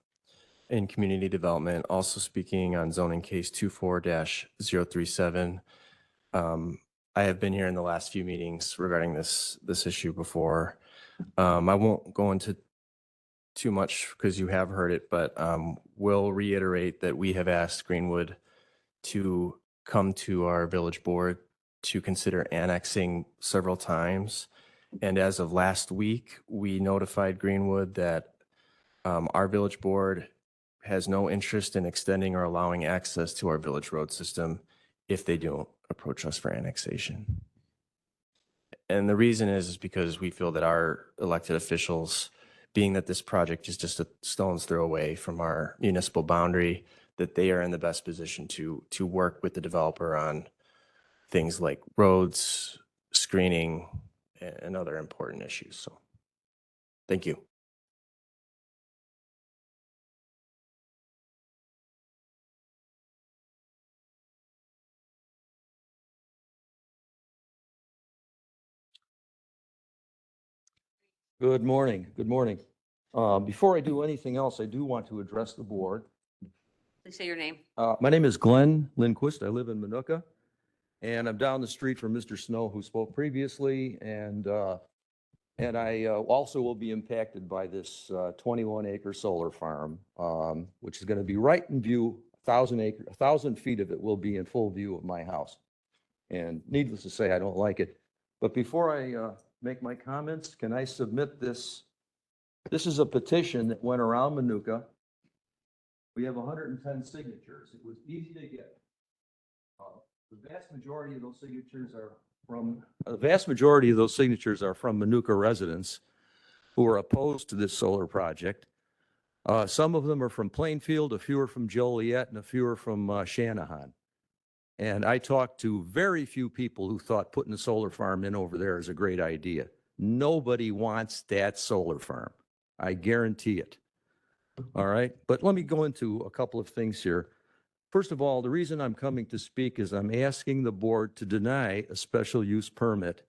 in Community Development, also speaking on zoning case 24-037. I have been here in the last few meetings regarding this issue before. I won't go into too much because you have heard it, but will reiterate that we have asked Greenwood to come to our village board to consider annexing several times. And as of last week, we notified Greenwood that our village board has no interest in extending or allowing access to our village road system if they do approach us for annexation. And the reason is because we feel that our elected officials, being that this project is just a stone's throw away from our municipal boundary, that they are in the best position to work with the developer on things like roads, screening, and other important issues. So, thank you. Good morning. Good morning. Before I do anything else, I do want to address the board. Please say your name. My name is Glenn Lindquist. I live in Manuka, and I'm down the street from Mr. Snow, who spoke previously, and And I also will be impacted by this 21-acre solar farm, which is going to be right in view, 1,000 feet of it will be in full view of my house. And needless to say, I don't like it. But before I make my comments, can I submit this? This is a petition that went around Manuka. We have 110 signatures. It was easy to get. The vast majority of those signatures are from Manuka residents who are opposed to this solar project. Some of them are from Plainfield, a few are from Joliet, and a few are from Shanahan. And I talked to very few people who thought putting a solar farm in over there is a great idea. Nobody wants that solar farm. I guarantee it. All right. But let me go into a couple of things here. First of all, the reason I'm coming to speak is I'm asking the board to deny a special use permit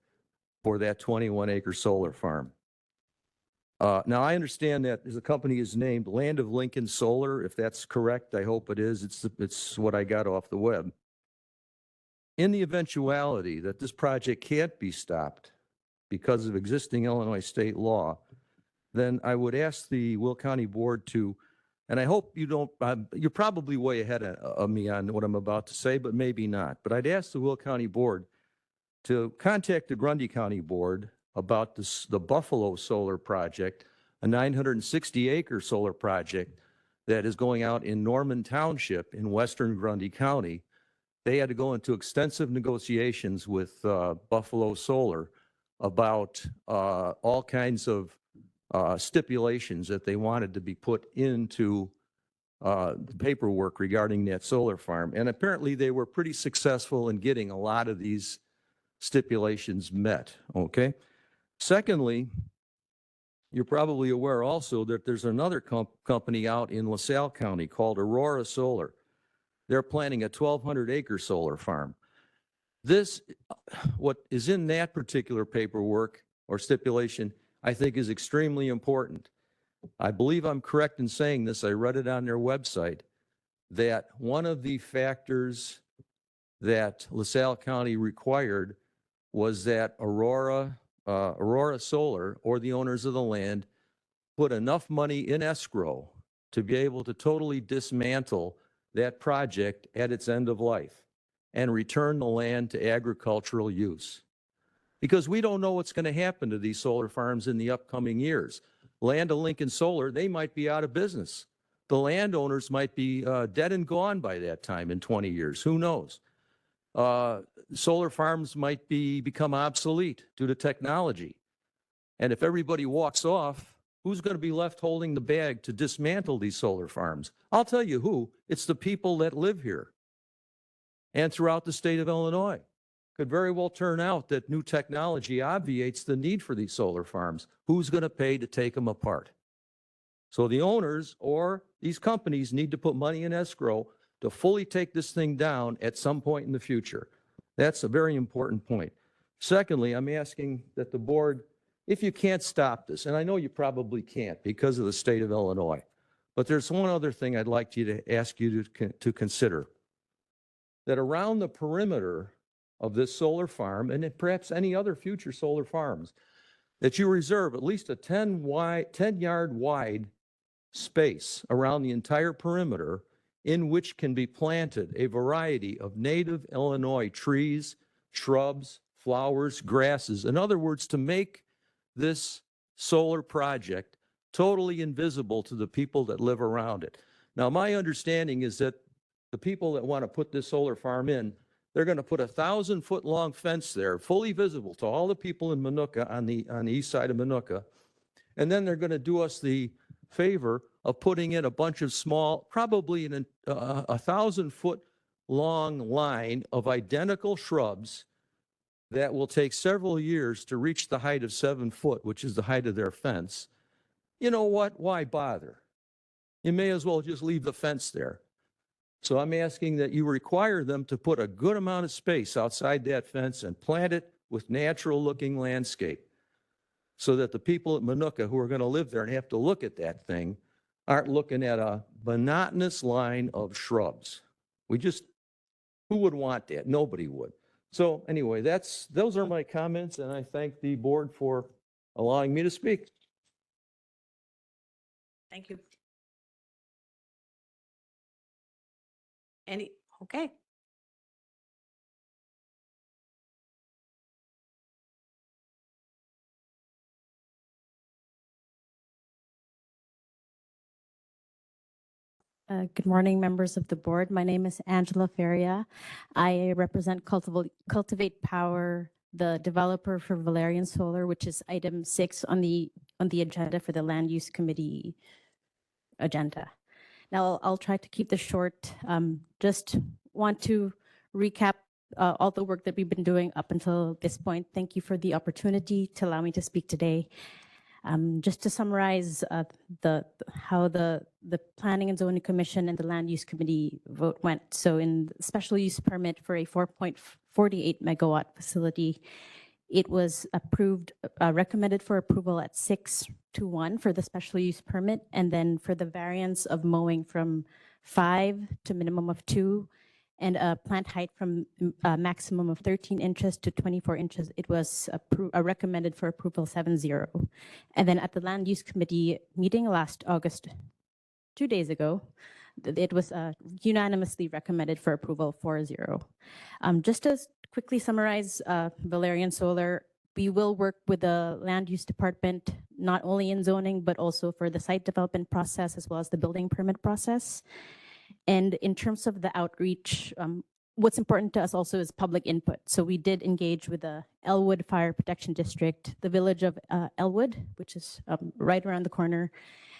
for that 21-acre solar farm. Now, I understand that the company is named Land of Lincoln Solar. If that's correct, I hope it is. It's what I got off the web. In the eventuality that this project can't be stopped because of existing Illinois state law, then I would ask the Will County Board to, and I hope you don't, you're probably way ahead of me on what I'm about to say, but maybe not. But I'd ask the Will County Board to contact the Grundy County Board about the Buffalo Solar Project, a 960-acre solar project that is going out in Norman Township in western Grundy County. They had to go into extensive negotiations with Buffalo Solar about all kinds of stipulations that they wanted to be put into the paperwork regarding that solar farm. And apparently they were pretty successful in getting a lot of these stipulations met, okay? Secondly, you're probably aware also that there's another company out in LaSalle County called Aurora Solar. They're planning a 1,200-acre solar farm. This, what is in that particular paperwork or stipulation, I think is extremely important. I believe I'm correct in saying this. I read it on their website, that one of the factors that LaSalle County required was that Aurora Solar, or the owners of the land, put enough money in escrow to be able to totally dismantle that project at its end of life and return the land to agricultural use. Because we don't know what's going to happen to these solar farms in the upcoming years. Land of Lincoln Solar, they might be out of business. The landowners might be dead and gone by that time in 20 years. Who knows? Solar farms might become obsolete due to technology. And if everybody walks off, who's going to be left holding the bag to dismantle these solar farms? I'll tell you who. It's the people that live here and throughout the state of Illinois. Could very well turn out that new technology obviates the need for these solar farms. Who's going to pay to take them apart? So the owners or these companies need to put money in escrow to fully take this thing down at some point in the future. That's a very important point. Secondly, I'm asking that the board, if you can't stop this, and I know you probably can't because of the state of Illinois, but there's one other thing I'd like to ask you to consider. That around the perimeter of this solar farm, and perhaps any other future solar farms, that you reserve at least a 10-yard wide space around the entire perimeter in which can be planted a variety of native Illinois trees, shrubs, flowers, grasses. In other words, to make this solar project totally invisible to the people that live around it. Now, my understanding is that the people that want to put this solar farm in, they're going to put a 1,000-foot-long fence there, fully visible to all the people in Manuka on the east side of Manuka. And then they're going to do us the favor of putting in a bunch of small, probably a 1,000-foot-long line of identical shrubs that will take several years to reach the height of 7 foot, which is the height of their fence. You know what? Why bother? You may as well just leave the fence there. So I'm asking that you require them to put a good amount of space outside that fence and plant it with natural-looking landscape so that the people at Manuka who are going to live there and have to look at that thing aren't looking at a monotonous line of shrubs. Who would want that? Nobody would. So anyway, those are my comments, and I thank the board for allowing me to speak. Thank you. Okay. Good morning, members of the board. My name is Angela Feria. I represent Cultivate Power, the developer for Valerian Solar, which is item 6 on the agenda for the Land Use Committee agenda. Now, I'll try to keep this short. Just want to recap all the work that we've been doing up until this point. Thank you for the opportunity to allow me to speak today. Just to summarize how the Planning and Zoning Commission and the Land Use Committee vote went. So in the special use permit for a 4.48 megawatt facility, it was approved, recommended for approval at 6-1 for the special use permit. And then for the variance of mowing from 5 to minimum of 2 and a plant height from a maximum of 13 inches to 24 inches, it was recommended for approval 7-0. And then at the Land Use Committee meeting last August, 2 days ago, it was unanimously recommended for approval 4-0. Just to quickly summarize Valerian Solar, we will work with the Land Use Department, not only in zoning, but also for the site development process as well as the building permit process. And in terms of the outreach, what's important to us also is public input. So we did engage with the Elwood Fire Protection District, the village of Elwood, which is right around the corner,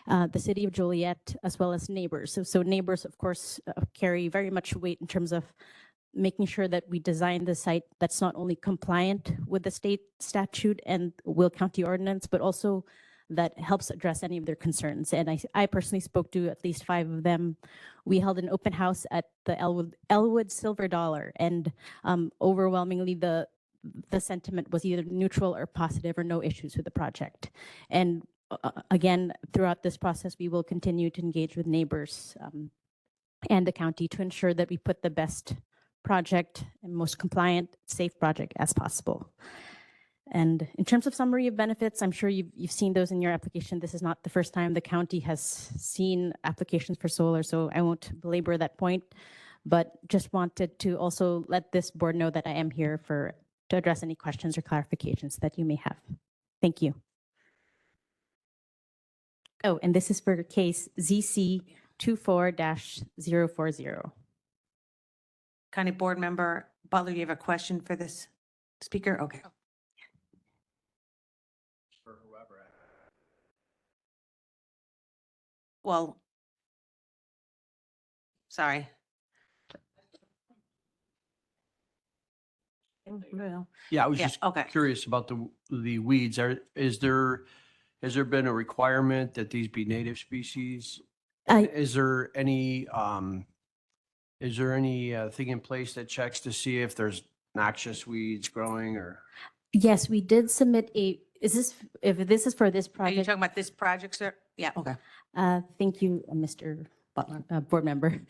the city of Joliet, as well as neighbors. So neighbors, of course, carry very much weight in terms of making sure that we design the site that's not only compliant with the state statute and Will County ordinance, but also that helps address any of their concerns. And I personally spoke to at least 5 of them. We held an open house at the Elwood Silver Dollar, and overwhelmingly the sentiment was either neutral or positive or no issues with the project. And again, throughout this process, we will continue to engage with neighbors and the county to ensure that we put the best project and most compliant, safe project as possible. And in terms of summary of benefits, I'm sure you've seen those in your application. This is not the first time the county has seen applications for solar, so I won't belabor that point, but just wanted to also let this board know that I am here to address any questions or clarifications that you may have. Thank you. Oh, and this is for case ZC 24-040. County Board Member Butler, you have a question for this speaker? Okay. For whoever. Well, sorry. Yeah, I was Yeah, just okay. curious about the weeds. Has there been a requirement that these be native species? Is there any thing in place that checks to see if there's noxious weeds growing or? Yes, we did submit if this is for this Are you project. talking about this project, sir? Yeah, okay. Thank you, Mr. Butler, board member.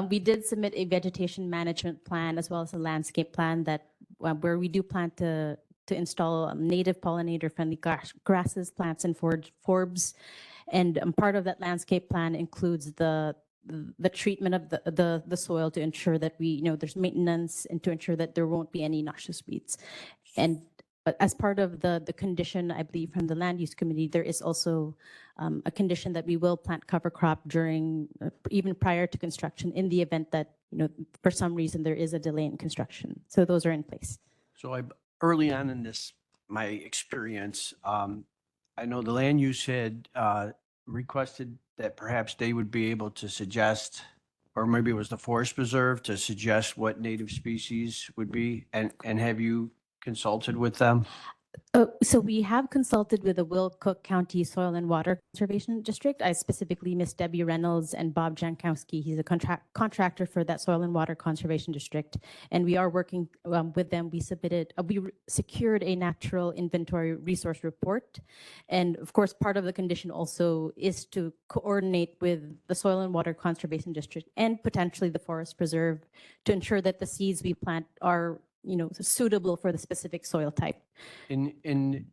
We did submit a vegetation management plan as well as a landscape plan that where we do plan to install native pollinator friendly grasses, plants, and forbs. And part of that landscape plan includes the treatment of the soil to ensure that there's maintenance and to ensure that there won't be any noxious weeds. And but as part of the condition, I believe, from the Land Use Committee, there is also a condition that we will plant cover crop during, even prior to construction, in the event that, for some reason there is a delay in construction. So those are in place. So early on in my experience, I know the land use had requested that perhaps they would be able to suggest, or maybe it was the Forest Preserve, to suggest what native species would be. And have you consulted with them? So we have consulted with the Will Cook County Soil and Water Conservation District. I specifically Miss Debbie Reynolds and Bob Jankowski. He's a contractor for that Soil and Water Conservation District. And we are working with them. We secured a natural inventory resource report. And of course, part of the condition also is to coordinate with the Soil and Water Conservation District and potentially the Forest Preserve to ensure that the seeds we plant are suitable for the specific soil type. In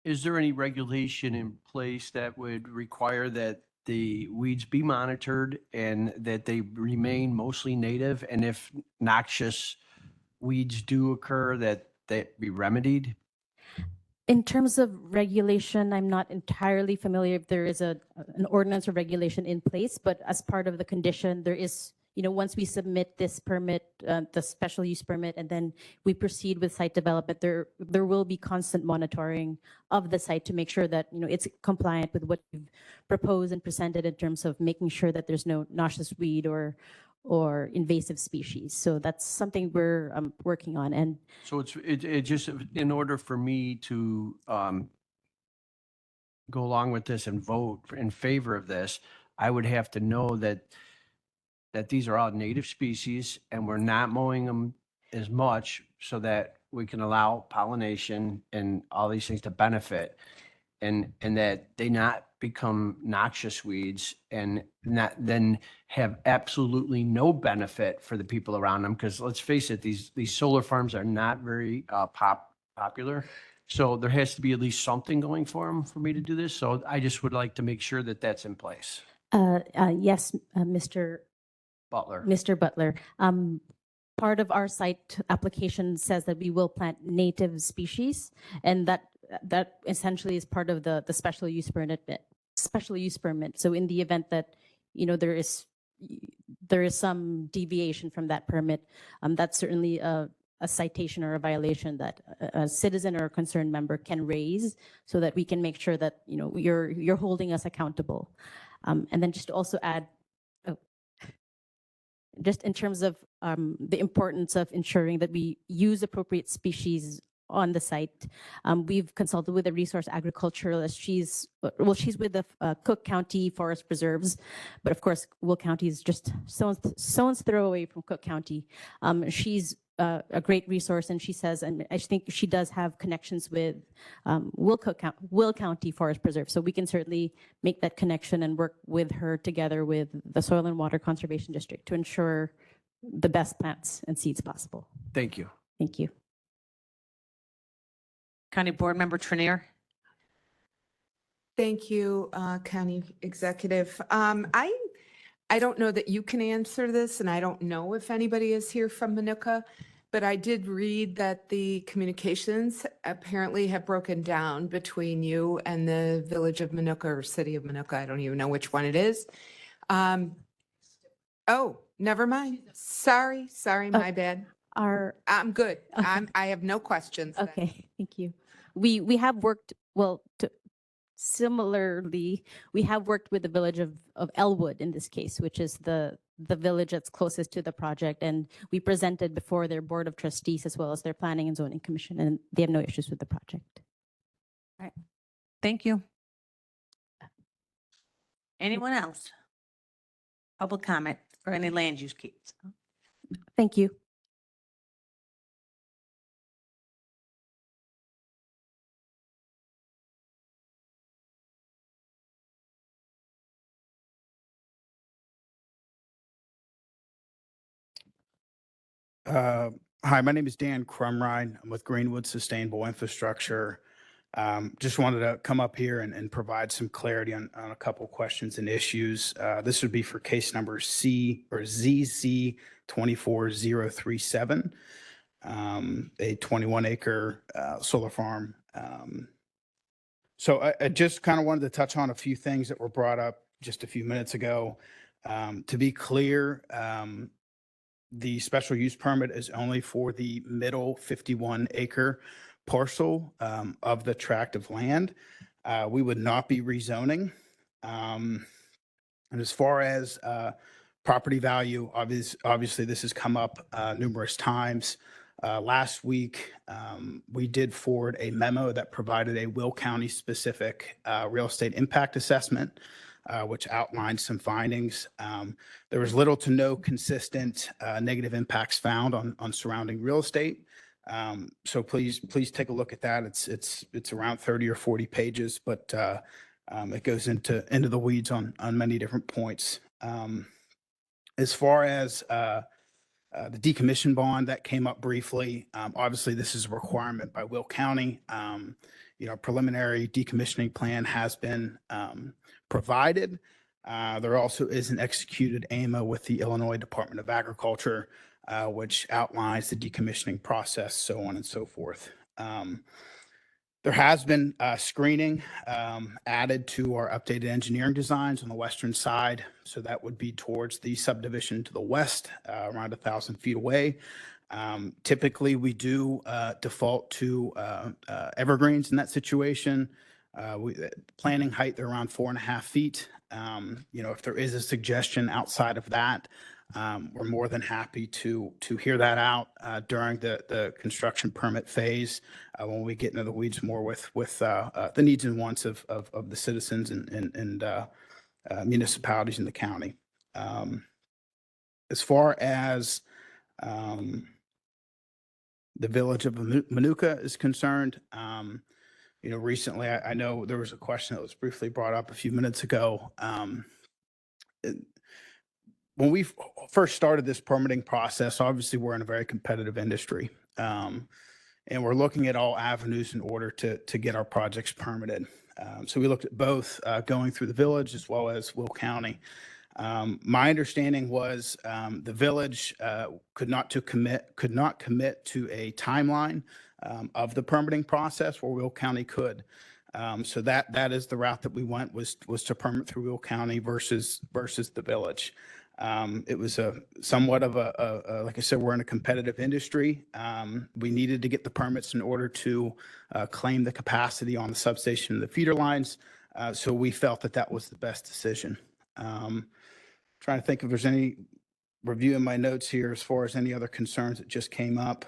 is there any regulation in place that would require that the weeds be monitored and that they remain mostly native? And if noxious weeds do occur, that be remedied? In terms of regulation, I'm not entirely familiar if there is an ordinance or regulation in place, but as part of the condition, there is, once we submit this permit, the special use permit, and then we proceed with site development, there will be constant monitoring of the site to make sure that, it's compliant with what you've proposed and presented in terms of making sure that there's no noxious weed or invasive species. So that's something we're working on. And So it just, in order for me to go along with this and vote in favor of this, I would have to know that these are all native species and we're not mowing them as much so that we can allow pollination and all these things to benefit, and that they not become noxious weeds and not then have absolutely no benefit for the people around them. Because let's face it, these solar farms are not very popular. So there has to be at least something going for them for me to do this. So I just would like to make sure that that's in place. yes, Mr. Butler. Butler. Part of our site application says that we will plant native species, and that essentially is part of the special use permit. So in the event that, there is some deviation from that permit, that's certainly a citation or a violation that a citizen or a concerned member can raise, so that we can make sure that, you're holding us accountable. And then just to also add, just in terms of the importance of ensuring that we use appropriate species on the site. We've consulted with a resource agriculturalist. She's with the Cook County Forest Preserves, but of course, Will County is just someone's throw away from Cook County. She's a great resource, and she says, and I think she does have connections with Will County Forest Preserve. So we can certainly make that connection and work with her together with the Soil and Water Conservation District to ensure the best plants and seeds possible. Thank you. Thank you. County Board Member Trenier. Thank you, County Executive. I don't know that you can answer this, and I don't know if anybody is here from Manuka, but I did read that the communications apparently have broken down between you and the Village of Manuka or City of Manuka. I don't even know which one it is. Oh, never mind. Sorry, my bad. I'm good. Okay. I have no questions. then. Okay, thank you. We have worked, similarly, we have worked with the village of Elwood in this case, which is the village that's closest to the project. And we presented before their Board of Trustees as well as their Planning and Zoning Commission, and they have no issues with the project. Thank you. Anyone else? Public comment or any land use cases? Thank you. Hi, my name is Dan Crumrine. I'm with Greenwood Sustainable Infrastructure. Just wanted to come up here and provide some clarity on a couple questions and issues. This would be for case number ZC 24037, a 21-acre solar farm. So I just kind of wanted to touch on a few things that were brought up just a few minutes ago. To be clear, the special use permit is only for the middle 51-acre parcel of the tract of land. We would not be rezoning. And as far as property value, obviously this has come up numerous times. Last week, we did forward a memo that provided a Will County specific real estate impact assessment, which outlined some findings. There was little to no consistent negative impacts found on surrounding real estate. So please take a look at that. It's around 30 or 40 pages, but it goes into the weeds on many different points. As far as The decommission bond that came up briefly. Obviously, this is a requirement by Will County. Preliminary decommissioning plan has been provided. There also is an executed AMA with the Illinois Department of Agriculture, which outlines the decommissioning process, so on and so forth. There has been screening added to our updated engineering designs on the western side. So that would be towards the subdivision to the west, around 1,000 feet away. Typically, we do default to evergreens in that situation. Planting height, they're around 4.5 feet. If there is a suggestion outside of that, we're more than happy to hear that out during the construction permit phase when we get into the weeds more with the needs and wants of the citizens and municipalities in the county. As far as the village of Manuka is concerned, recently I know there was a question that was briefly brought up a few minutes ago. When we first started this permitting process, obviously we're in a very competitive industry. And we're looking at all avenues in order to get our projects permitted. So we looked at both going through the village as well as Will County. My understanding was the village could not commit to a timeline of the permitting process where Will County could. So that is the route that we went was to permit through Will County versus the village. It was somewhat of like I said, we're in a competitive industry. We needed to get the permits in order to claim the capacity on the substation and the feeder lines. So we felt that was the best decision. Trying to think if there's any review in my notes here as far as any other concerns that just came up.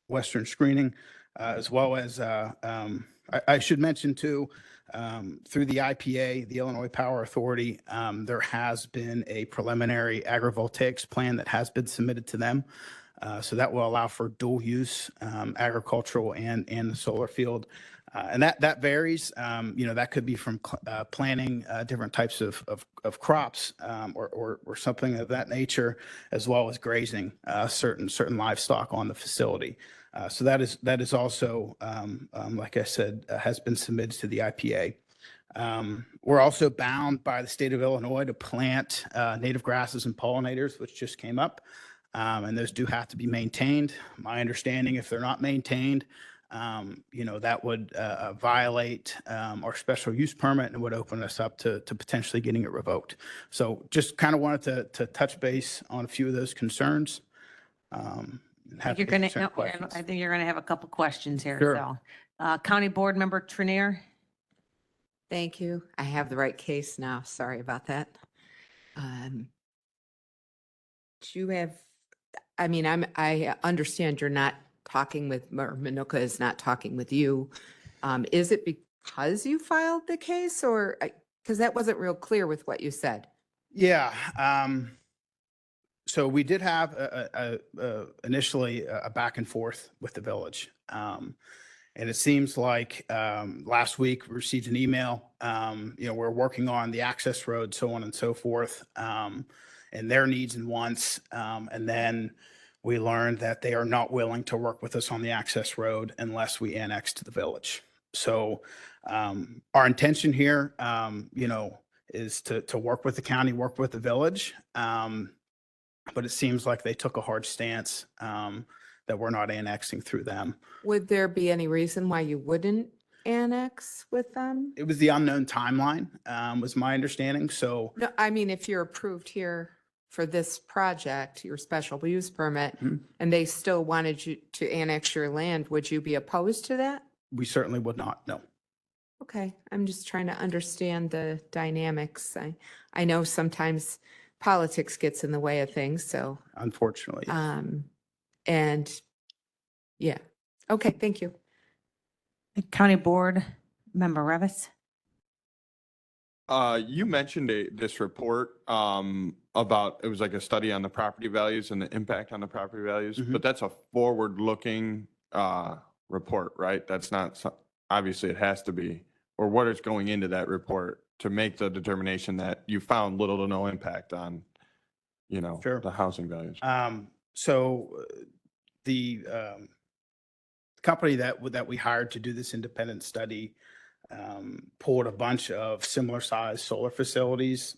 Western screening, as well as I should mention too, through the IPA, the Illinois Power Authority, there has been a preliminary agrivoltaics plan that has been submitted to them. So that will allow for dual use, agricultural and the solar field. And that varies. That could be from planting different types of crops or something of that nature, as well as grazing certain livestock on the facility. So that is also, like I said, has been submitted to the IPA. We're also bound by the state of Illinois to plant native grasses and pollinators, which just came up, and those do have to be maintained. My understanding, if they're not maintained, that would violate our special use permit and would open us up to potentially getting it revoked. So just kind of wanted to touch base on a few of those concerns. I think you're gonna have a couple questions here. Sure. So, County Board Member Trenier. Thank you. I have the right case now. Sorry about that. Do you have, I understand you're not talking with, or Manuka is not talking with you. Is it because you filed the case or, because that wasn't real clear with what you said? Yeah. So we did have initially a back and forth with the village. And it seems like last week we received an email. We're working on the access road, so on and so forth, and their needs and wants. And then we learned that they are not willing to work with us on the access road unless we annex to the village. So our intention here, is to work with the county, work with the village. But it seems like they took a hard stance that we're not annexing through them. Would there be any reason why you wouldn't annex with them? It was the unknown timeline, was my understanding. So No, if you're approved here for this project, your special use permit, and they still wanted you to annex your land, would you be opposed to that? we certainly would not, no. Okay, I'm just trying to understand the dynamics. I know sometimes politics gets in the way of things, so, Unfortunately. and yeah. Okay, thank you. County Board Member Revis. You mentioned this report about, it was like a study on the property values and the impact on the property values, but that's a forward-looking report, right? That's not, obviously it has to be, or what is going into that report to make the determination that you found little to no impact on, Sure. the housing values. The company that we hired to do this independent study pulled a bunch of similar sized solar facilities.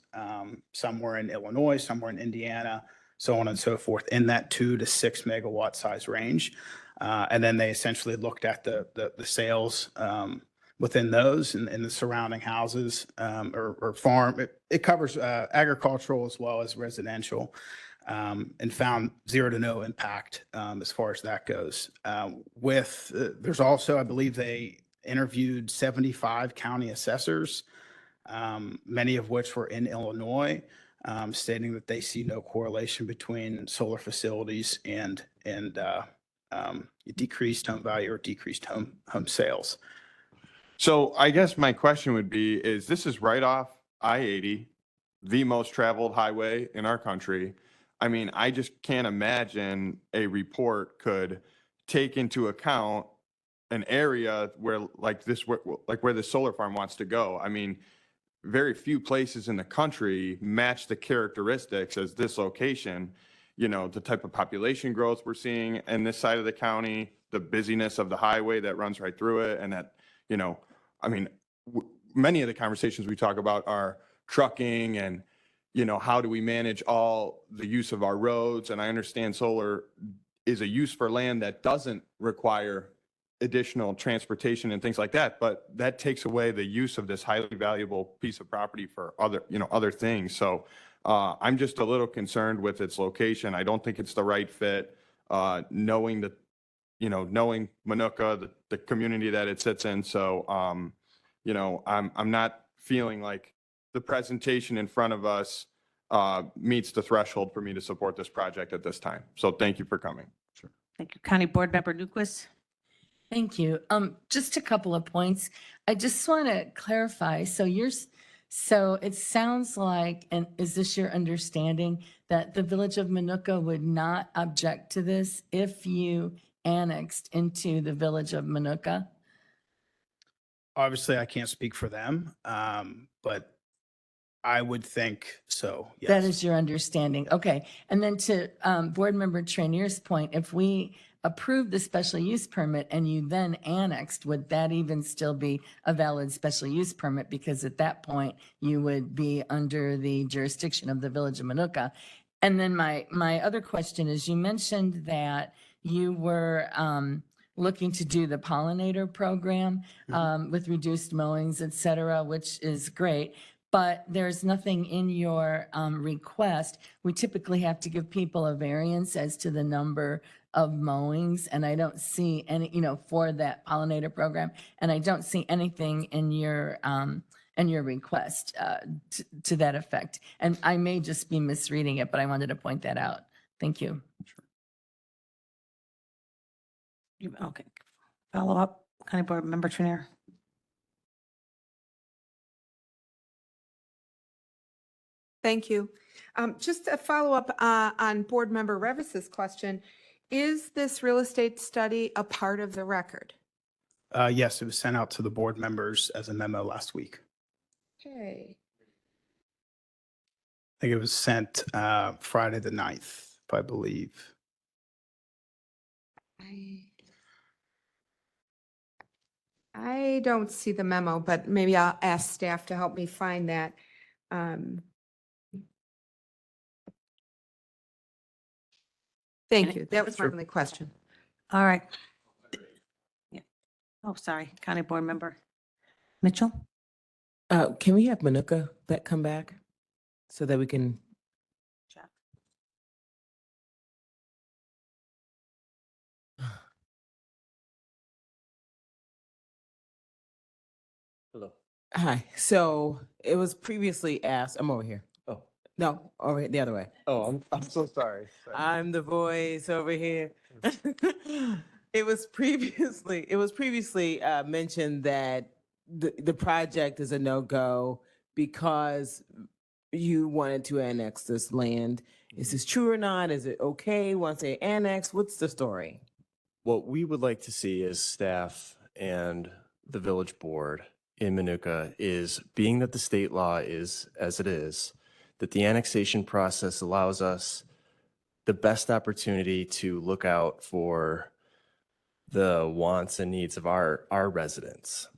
Some were in Illinois, some were in Indiana, so on and so forth, in that 2 to 6 megawatt size range. And then they essentially looked at the sales within those and the surrounding houses or farm. It covers agricultural as well as residential. And found zero to no impact as far as that goes. There's also, I believe they interviewed 75 county assessors, many of which were in Illinois, stating that they see no correlation between solar facilities and decreased home value or decreased home sales. So I guess my question would be, this is right off I-80, the most traveled highway in our country. I mean, I just can't imagine a report could take into account an area where like where the solar farm wants to go. I mean, very few places in the country match the characteristics as this location, the type of population growth we're seeing in this side of the county, the busyness of the highway that runs right through it. And that, I mean, many of the conversations we talk about are trucking and, how do we manage all the use of our roads? And I understand solar is a use for land that doesn't require additional transportation and things like that, but that takes away the use of this highly valuable piece of property for other things. So I'm just a little concerned with its location. I don't think it's the right fit. Knowing Manuka, the community that it sits in. So, I'm not feeling like the presentation in front of us meets the threshold for me to support this project at this time. So thank you for coming. Sure. Thank you. County Board Member Newquist. Thank you. Just a couple of points. I just want to clarify. So it sounds like, and is this your understanding, that the Village of Manuka would not object to this if you annexed into the Village of Manuka? Obviously, I can't speak for them, but I would think so, yes. That is your understanding. Okay. And then to Board Member Trainier's point, if we approve the special use permit and you then annexed, would that even still be a valid special use permit? Because at that point, you would be under the jurisdiction of the Village of Manuka. And then my other question is, you mentioned that you were looking to do the pollinator program with reduced mowings, et cetera, which is great. But there's nothing in your request. We typically have to give people a variance as to the number of mowings, and I don't see any, for that pollinator program. And I don't see anything in your request to that effect. And I may just be misreading it, but I wanted to point that out. Thank you. Okay. Follow up, County Board Member Trainier. Thank you. Just a follow-up on Board Member Revis's question. Is this real estate study a part of the record? Yes, it was sent out to the board members as a memo last week. Okay. I think it was sent Friday the 9th, if I believe. I don't see the memo, but maybe I'll ask staff to help me find that. Thank you. That was my only question. All right. Yeah. Oh, sorry. County Board Member Mitchell. Can we have Manuka come back so that we can? Hello. Hi. So it was previously asked, I'm over here. Oh. No, over here, the other way. Oh, I'm so sorry. I'm the voice over here. It was previously mentioned that the project is a no-go because you wanted to annex this land. Is this true or not? Is it okay once they annex? What's the story? What we would like to see as staff and the village board in Manuka is, being that the state law is as it is, that the annexation process allows us the best opportunity to look out for the wants and needs of our residents.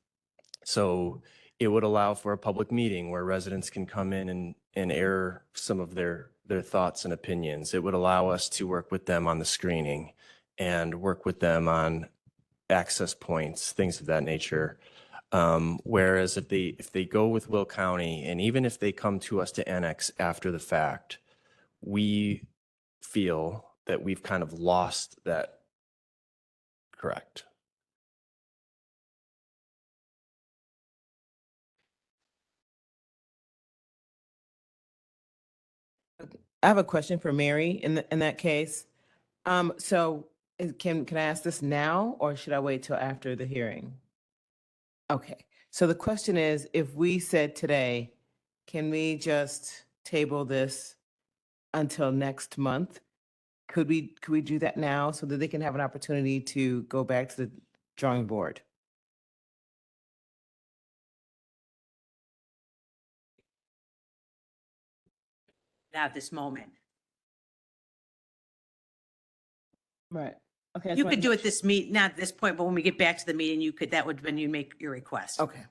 So it would allow for a public meeting where residents can come in and air some of their thoughts and opinions. It would allow us to work with them on the screening and work with them on access points, things of that nature. Whereas if they go with Will County, and even if they come to us to annex after the fact, we feel that we've kind of lost that. Correct. I have a question for Mary in that case. So can I ask this now or should I wait till after the hearing? Okay, so the question is, if we said today, can we just table this until next month? Could we do that now so that they can have an opportunity to go back to the drawing board? Not at this moment. Right. Okay. You could do it this not at this point, but when we get back to the meeting, you could, that would, when you make your request. Okay.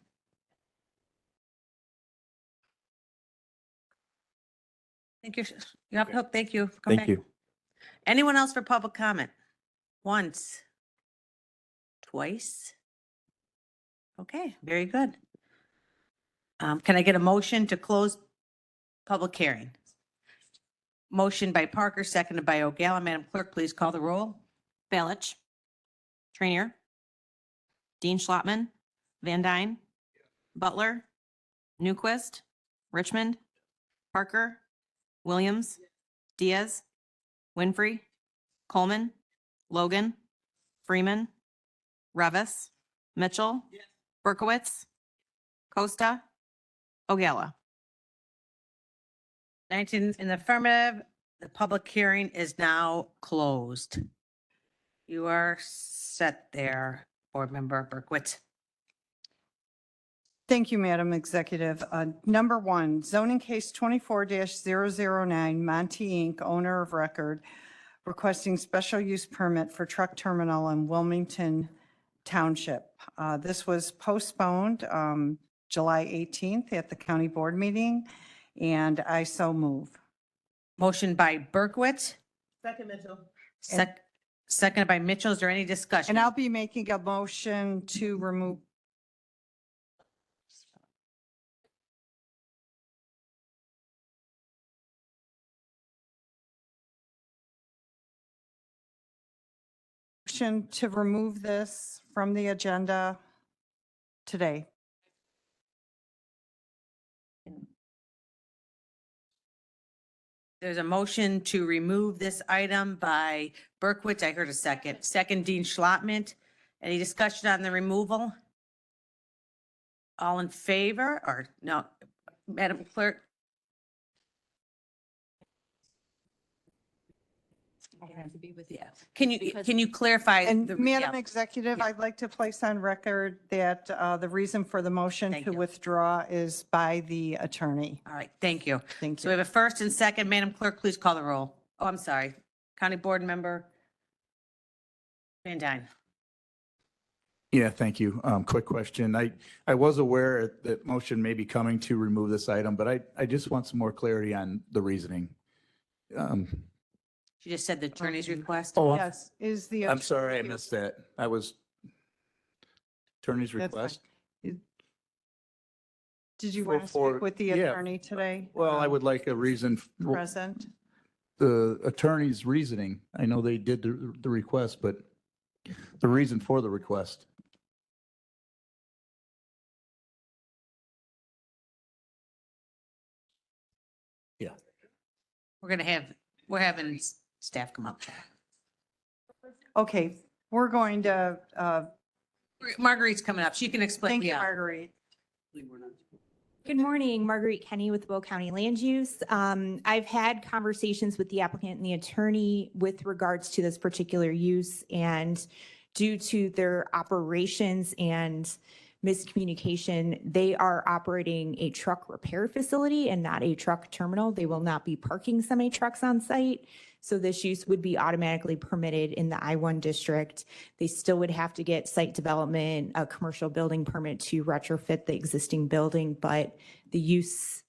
Thank you. You're off the hook. Thank you. Come Thank back. you. Anyone else for public comment? Once? Twice? Okay, very good. Can I get a motion to close public hearing? Motion by Parker, seconded by O'Gala. Madam Clerk, please call the roll. Balich. Trainier. Dean Schlottman. Van Dyne. Butler. Newquist. Richmond. Parker. Williams. Diaz. Winfrey. Coleman. Logan. Freeman. Revis. Mitchell. Berkowitz. Costa. O'Gala. 19 in the affirmative. The public hearing is now closed. You are set there, Board Member Berkowitz. Thank you, Madam Executive. Number one, zoning case 24-009, Monty Inc., owner of record, requesting special use permit for truck terminal in Wilmington Township. This was postponed July 18th at the county board meeting, and I so move. Motion by Berkowitz, Second, Mitchell. seconded by Mitchell. Is there any discussion? And I'll be making a motion to remove. Motion to remove this from the agenda today. There's a motion to remove this item by Berkowitz. I heard a second. Second, Dean Schlottman. Any discussion on the removal? All in favor or no? Madam Clerk? Can you clarify? And the- Madam yeah. Executive, I'd like to place on record that the reason for the motion Thank to you. withdraw is by the attorney. All right, thank you. Thank So we you. have a first and second. Madam Clerk, please call the roll. Oh, I'm sorry. County Board Member Van Dyne. Yeah, thank you. Quick question. I was aware that motion may be coming to remove this item, but I just want some more clarity on the reasoning. She just said the attorney's request. Oh, Yes, is the. I'm sorry, I missed that. I was attorney's That's fine. request. Did you For- want to for- speak with the yeah. attorney today? Well, I would like a reason, Present. the attorney's reasoning. I know they did the request, but the reason for the request. Yeah. We're having staff come up. Okay, we're going to, Marguerite's coming up. She can explain. thank you, yeah. Marguerite. Good morning, Marguerite Kenny with Will County Land Use. I've had conversations with the applicant and the attorney with regards to this particular use, and due to their operations and miscommunication. They are operating a truck repair facility and not a truck terminal. They will not be parking semi-trucks on site. So this use would be automatically permitted in the I-1 district. They still would have to get site development, a commercial building permit to retrofit the existing building, but the use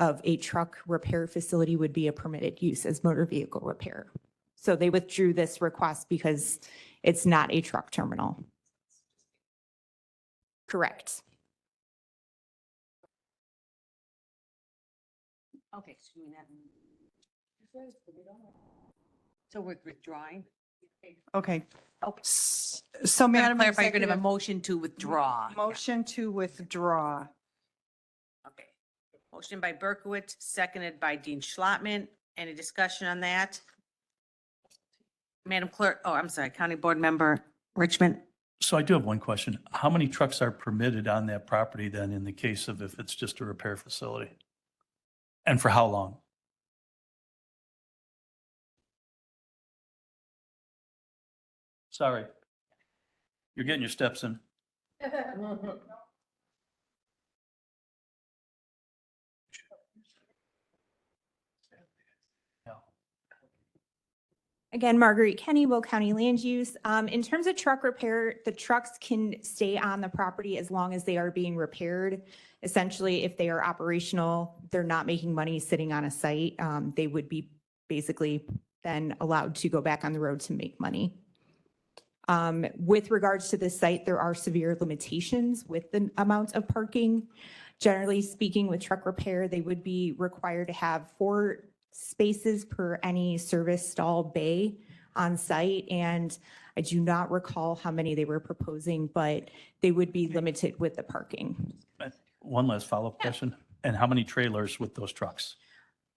of a truck repair facility would be a permitted use as motor vehicle repair. So they withdrew this request because it's not a truck terminal. Correct. Okay. So we're withdrawing? Okay. Okay. So Madam Madam Clarify, you're going to have a Executive, motion to withdraw. motion to withdraw. Okay. Motion by Berkowitz, seconded by Dean Schlottman. Any discussion on that? Madam Clerk, oh, I'm sorry, County Board Member Richmond. So I do have one question. How many trucks are permitted on that property then in the case of if it's just a repair facility? And for how long? Sorry. You're getting your steps in. Again, Marguerite Kenny, Will County Land Use. In terms of truck repair, the trucks can stay on the property as long as they are being repaired. Essentially, if they are operational, they're not making money sitting on a site. They would be basically then allowed to go back on the road to make money. With regards to this site, there are severe limitations with the amount of parking. Generally speaking, with truck repair, they would be required to have 4 spaces per any service stall bay on site. And I do not recall how many they were proposing, but they would be limited with the parking. One last follow-up question. And how many trailers with those trucks?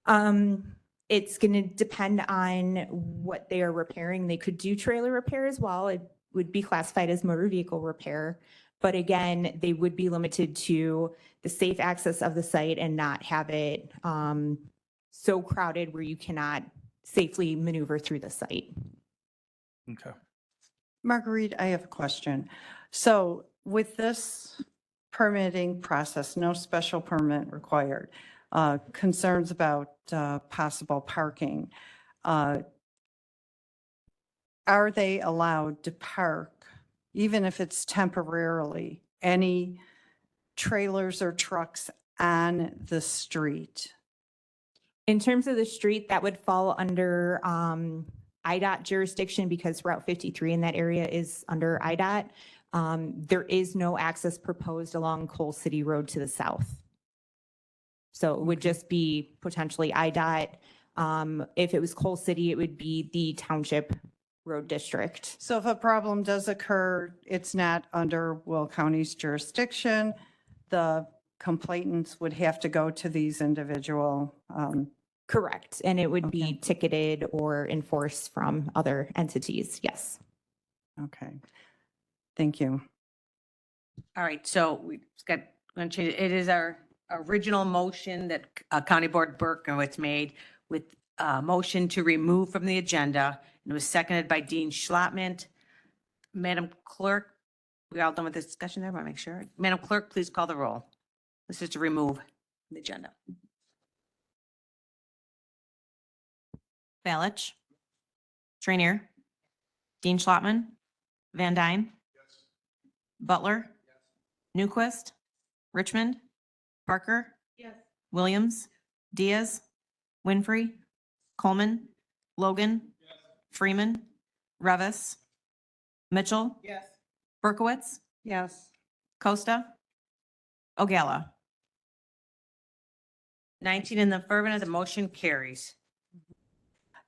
It's going to depend on what they are repairing. They could do trailer repair as well. It would be classified as motor vehicle repair. But again, they would be limited to the safe access of the site and not have it so crowded where you cannot safely maneuver through the site. Okay. Marguerite, I have a question. So with this permitting process, no special permit required, concerns about possible parking, are they allowed to park, even if it's temporarily, any trailers or trucks on the street? In terms of the street, that would fall under IDOT jurisdiction because Route 53 in that area is under IDOT. There is no access proposed along Coal City Road to the south. So it would just be potentially IDOT. If it was Coal City, it would be the township road district. So if a problem does occur, it's not under Will County's jurisdiction. The complainants would have to go to these individual. Correct. And it would be ticketed or enforced from other entities. Yes. Okay. Thank you. All right, so we've got, going to change it. It is our original motion that County Board Berkowitz made with motion to remove from the agenda. And it was seconded by Dean Schlottman. Madam Clerk, we all done with this discussion there? I want to make sure. Madam Clerk, please call the roll. This is to remove from the agenda. Balich. Trainier. Dean Schlottman. Van Dyne. Butler. Newquist. Richmond. Parker. Williams. Diaz. Winfrey. Coleman. Logan. Freeman. Revis. Mitchell. Berkowitz. Yes. Costa. Ogala. 19 in the affirmative, the motion carries.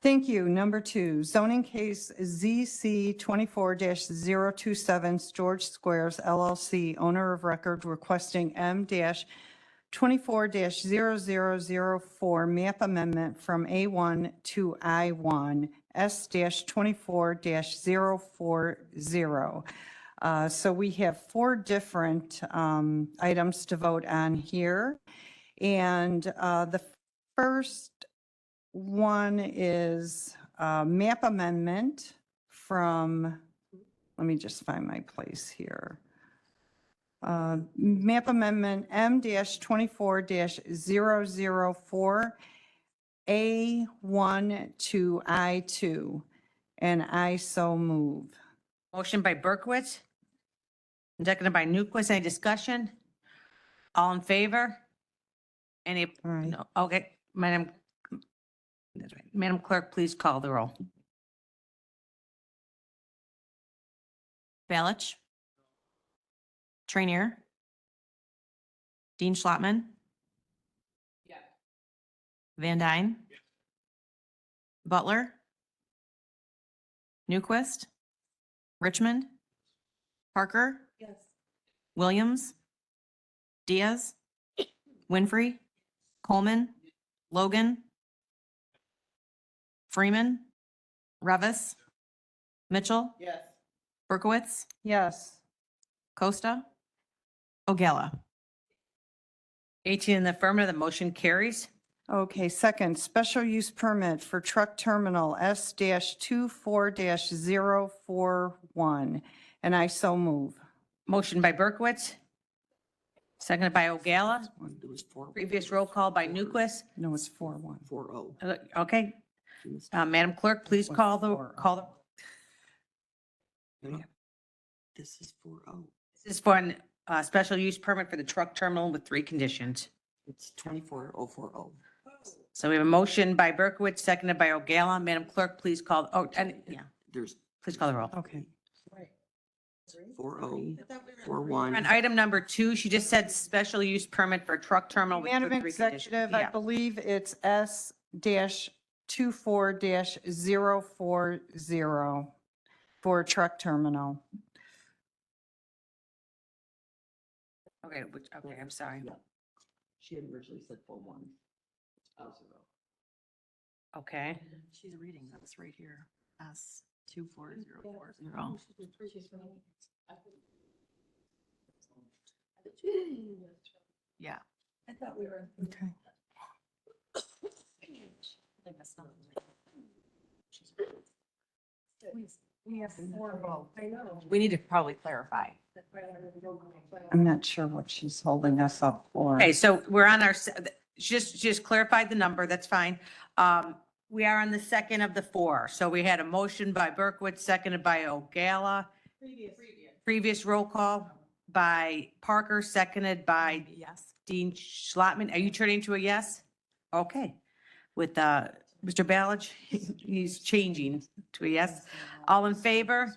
Thank you. Number 2, zoning case ZC 24-027 George Squares LLC, owner of record requesting M-24-0004 map amendment from A1 to I1 S-24-040. So we have 4 different items to vote on here. And the first one is map amendment from, let me just find my place here. Map Amendment M-24-004, A1 to I2, and I so move. Motion by Berkowitz, seconded by Newquist. Any discussion? All in favor? Any, Aye. no, okay, Madam, that's right. Madam Clerk, please call the roll. Balich. Trainier. Dean Schlottman. Van Dyne. Butler. Newquist. Richmond. Parker. Williams. Diaz. Winfrey. Coleman. Logan. Freeman. Revis. Mitchell. Yes. Berkowitz. Yes. Costa. Ogella. 18 in the affirmative, the motion carries. Okay, second, special use permit for truck terminal S-24-041, and I so move. Motion by Berkowitz, seconded by Ogalla. Previous roll call by Newquist. No, it's 4-1. Okay. Madam Clerk, please call the. This is 4-0. This is for a special use permit for the truck terminal with 3 conditions. It's 24-040. So we have a motion by Berkowitz, seconded by Ogalla. Madam Clerk, please call, There's please call the roll. Okay. 4-0, On item number 2, she just said special use permit for a truck terminal with Madam 3 conditions. Executive, I Yeah. believe it's S-24-040 for a truck terminal. Okay, I'm sorry. She had originally said 4-1. Okay. She's reading this right here. S 24040. Yeah. I thought we were. Okay. We have 4 votes. I know. We need to probably clarify. I'm not sure what she's holding us up for. Okay, so we're on our, just clarified the number, that's fine. We are on the second of the 4. So we had a motion by Berkowitz, seconded by Ogalla. Previous roll call by Parker, seconded by Yes. Dean Schlottman. Are you turning to a yes? Okay. With Mr. Ballage, he's changing to a yes. All in favor?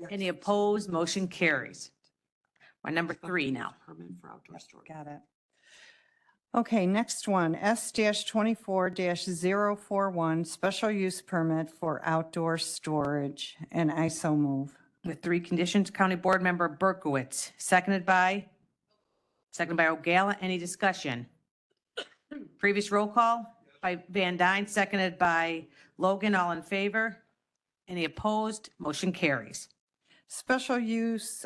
Any opposed? Motion carries. My number 3 now. Permit for outdoor storage. Got it. Okay, next one, S-24-041, special use permit for outdoor storage, and I so move. With 3 conditions, County Board Member Berkowitz, seconded by Ogalla. Any discussion? Previous roll call by Van Dyne, seconded by Logan. All in favor? Any opposed? Motion carries. Special use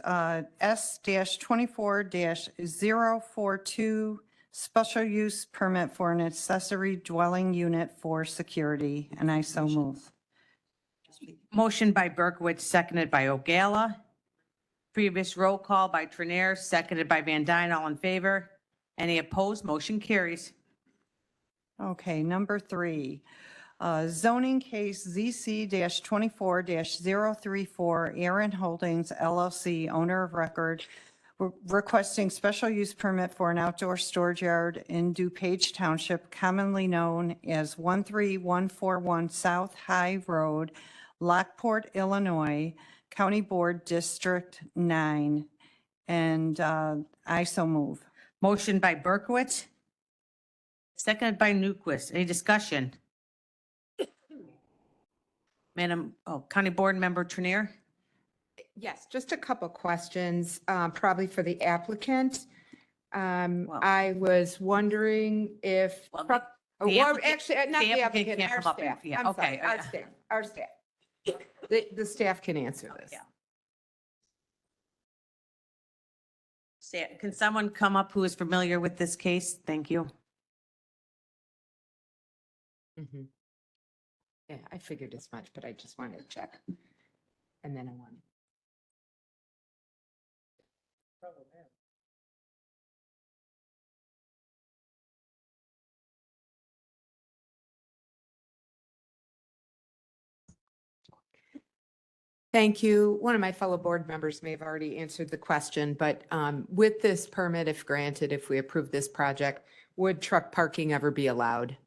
S-24-042, special use permit for an accessory dwelling unit for security, and I so move. Motion by Berkowitz, seconded by Ogalla. Previous roll call by Trenier, seconded by Van Dyne. All in favor? Any opposed? Motion carries. Okay, number 3, zoning case ZC-24-034, Aaron Holdings LLC, owner of record, requesting special use permit for an outdoor storage yard in DuPage Township, commonly known as 13141 South High Road, Lockport, Illinois, County Board District 9. And I so move. Motion by Berkowitz, seconded by Newquist. Any discussion? County Board Member Trenier? Yes, just a couple questions, probably for the applicant. I was wondering if, Well, truck- the or applicant- actually, not the the applicant applicant, can't our come up and- staff. yeah, I'm sorry, okay, our staff. The staff can answer this. Can someone come up who is familiar with this case? Thank you. Mhm. Yeah, I figured as much, but I just wanted to check. And then I wanted. Thank you. One of my fellow board members may have already answered the question, but with this permit, if granted, if we approve this project, would truck parking ever be allowed?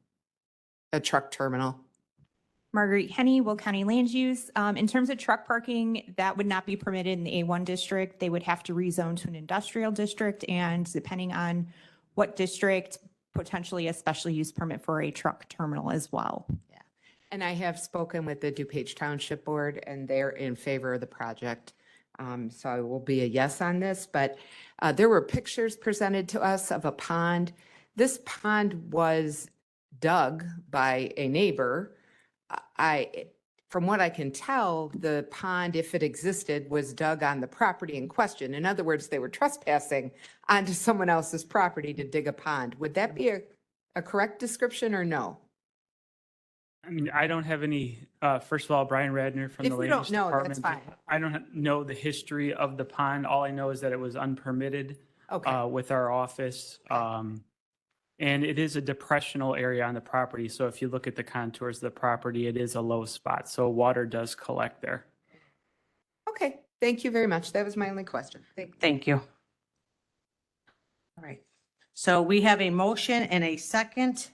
A truck terminal? Marguerite Henny, Will County Land Use. In terms of truck parking, that would not be permitted in the A1 district. They would have to rezone to an industrial district, and depending on what district, potentially a special use permit for a truck terminal as well. And I have spoken with the DuPage Township Board, and they're in favor of the project. So I will be a yes on this, but there were pictures presented to us of a pond. This pond was dug by a neighbor. From what I can tell, the pond, if it existed, was dug on the property in question. In other words, they were trespassing onto someone else's property to dig a pond. Would that be a correct description or no? I mean, I don't have any, first of all, Brian Radner from If the you Land don't Use know, Department. that's fine. I don't know the history of the pond. All I know is that it was unpermitted with our office. And it is a depressional area on the property. So if you look at the contours of the property, it is a low spot. So water does collect there. Okay, thank you very much. That was my only question. Thank you. All right. So we have a motion and a second.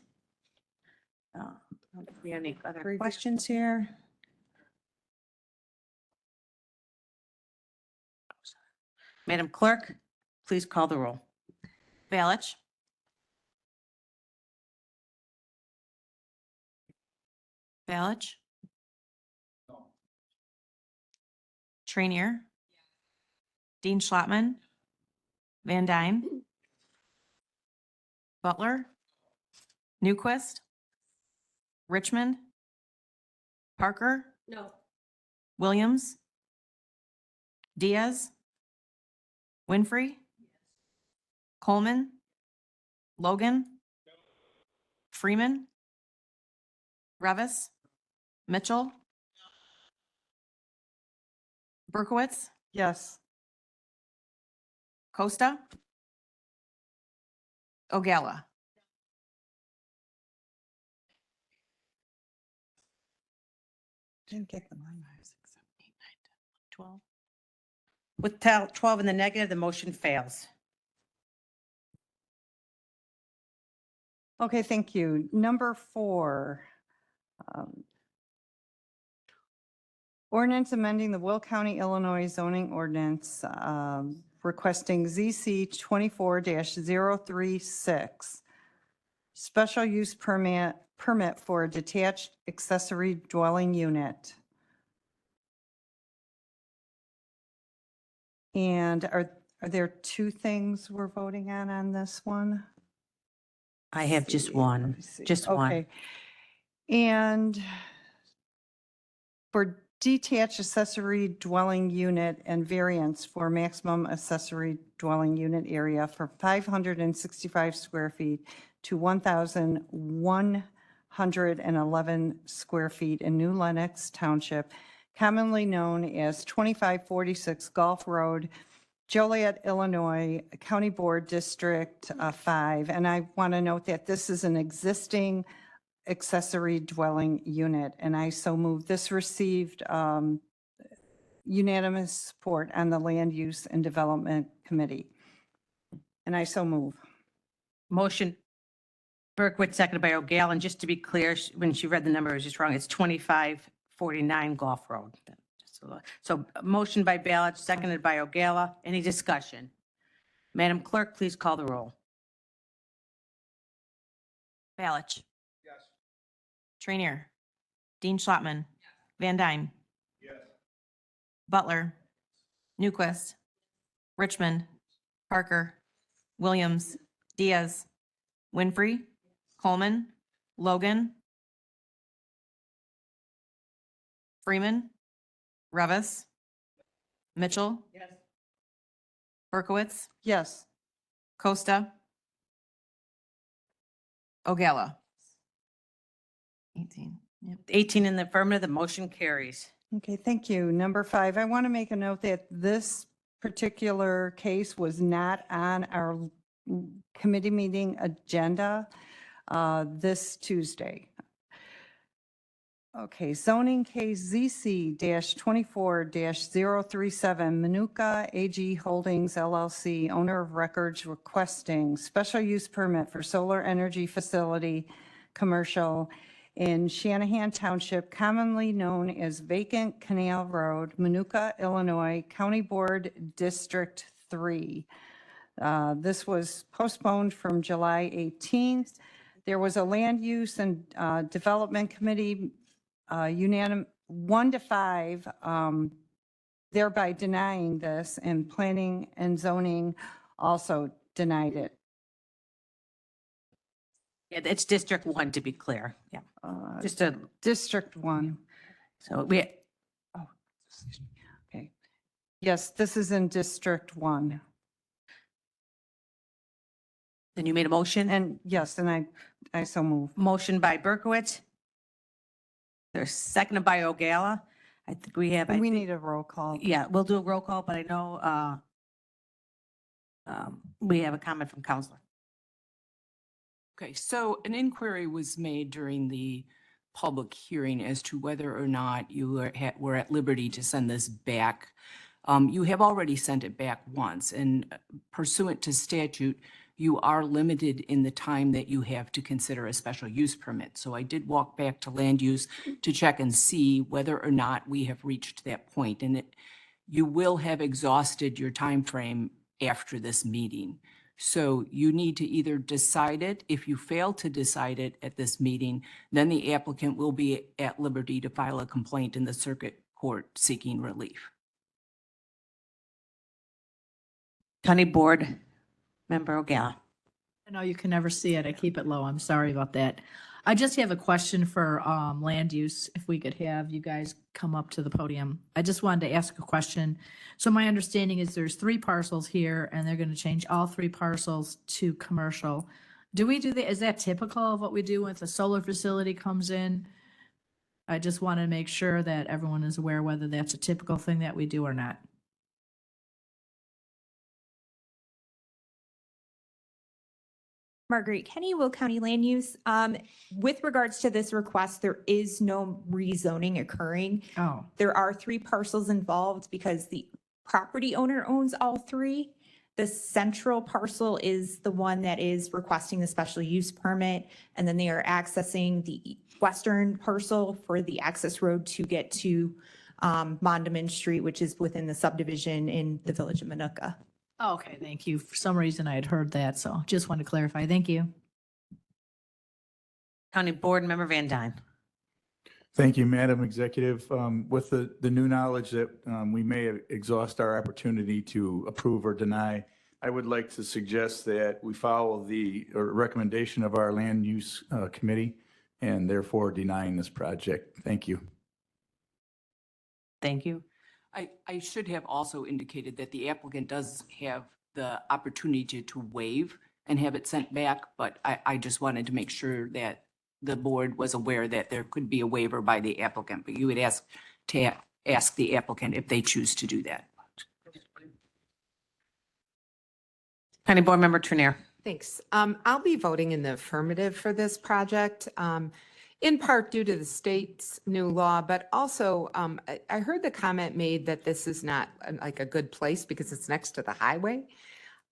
Do we have any other questions here? Madam Clerk, please call the roll. Balich. Balich. Trainier. Dean Schlottman. Van Dyne. Butler. Newquist. Richmond. Parker. No. Williams. Diaz. Winfrey. Coleman. Logan. Freeman. Revis. Mitchell. Berkowitz. Yes. Costa. Ogala. Didn't get them. 12. With 12 in the negative, the motion fails. Okay, thank you. Number 4. Ordinance amending the Will County, Illinois zoning ordinance requesting ZC 24-036. Special use permit for a detached accessory dwelling unit. And are there 2 things we're voting on this one? I have just one, just one. Okay. And for detached accessory dwelling unit and variance for maximum accessory dwelling unit area for 565 square feet to 1,111 square feet in New Lenox Township, commonly known as 2546 Gulf Road, Joliet, Illinois, County Board District 5. And I want to note that this is an existing accessory dwelling unit, and I so move. This received unanimous support on the Land Use and Development Committee. And I so move. Motion, Berkowitz, seconded by O'Gallagher. And just to be clear, when she read the number, it was just wrong. It's 2549 Gulf Road. So motion by Balich, seconded by O'Gallagher. Any discussion? Madam Clerk, please call the roll. Balich. Trainier. Dean Schlottman. Van Dyne. Butler. Newquist. Richmond. Parker. Williams. Diaz. Winfrey. Coleman. Logan. Freeman. Revis. Mitchell. Berkowitz. Yes. Costa. Ogala. 18. Yep. 18 in the affirmative, the motion carries. Okay, thank you. Number 5, I want to make a note that this particular case was not on our committee meeting agenda this Tuesday. Okay, zoning case ZC-24-037, Manuka AG Holdings LLC, owner of records requesting special use permit for solar energy facility, commercial in Shanahan Township, commonly known as Vacant Canal Road, Manuka, Illinois, County Board District 3. This was postponed from July 18th. There was a land use and development committee unanimous 1-5, thereby denying this, and planning and zoning also denied it. Yeah, it's District 1 to be clear. Yeah, just a, District 1. so we, Oh, excuse me. Okay. Yes, this is in District 1. then you made a motion? And yes, and I so move. Motion by Berkowitz. There's seconded by O'Gala. I think we have, We need a roll call. yeah, we'll do a roll call, but I know we have a comment from Counselor. Okay, so an inquiry was made during the public hearing as to whether or not you were at liberty to send this back. You have already sent it back once, and pursuant to statute, you are limited in the time that you have to consider a special use permit. So I did walk back to land use to check and see whether or not we have reached that point. And you will have exhausted your time frame after this meeting. So you need to either decide it. If you fail to decide it at this meeting, then the applicant will be at liberty to file a complaint in the circuit court seeking relief. County Board Member O'Gala. I know you can never see it. I keep it low. I'm sorry about that. I just have a question for land use, if we could have you guys come up to the podium. I just wanted to ask a question. So my understanding is there's 3 parcels here and they're going to change all 3 parcels to commercial. Do we do that? Is that typical of what we do when a solar facility comes in? I just want to make sure that everyone is aware whether that's a typical thing that we do or not. Marguerite Kenny, Will County Land Use. With regards to this request, there is no rezoning occurring. Oh. There are 3 parcels involved because the property owner owns all 3. The central parcel is the one that is requesting the special use permit, and then they are accessing the western parcel for the access road to get to Mondamin Street, which is within the subdivision in the village of Manuka. Oh, okay, thank you. For some reason I had heard that, so just wanted to clarify. Thank you. County Board Member Van Dyne. Thank you, Madam Executive. With the new knowledge that we may exhaust our opportunity to approve or deny, I would like to suggest that we follow the recommendation of our Land Use Committee and therefore denying this project. Thank you. Thank you. I should have also indicated that the applicant does have the opportunity to waive and have it sent back, but I just wanted to make sure that the board was aware that there could be a waiver by the applicant, but you would ask the applicant if they choose to do that. County Board Member Trenier. Thanks. I'll be voting in the affirmative for this project, in part due to the state's new law, but also I heard the comment made that this is not like a good place because it's next to the highway.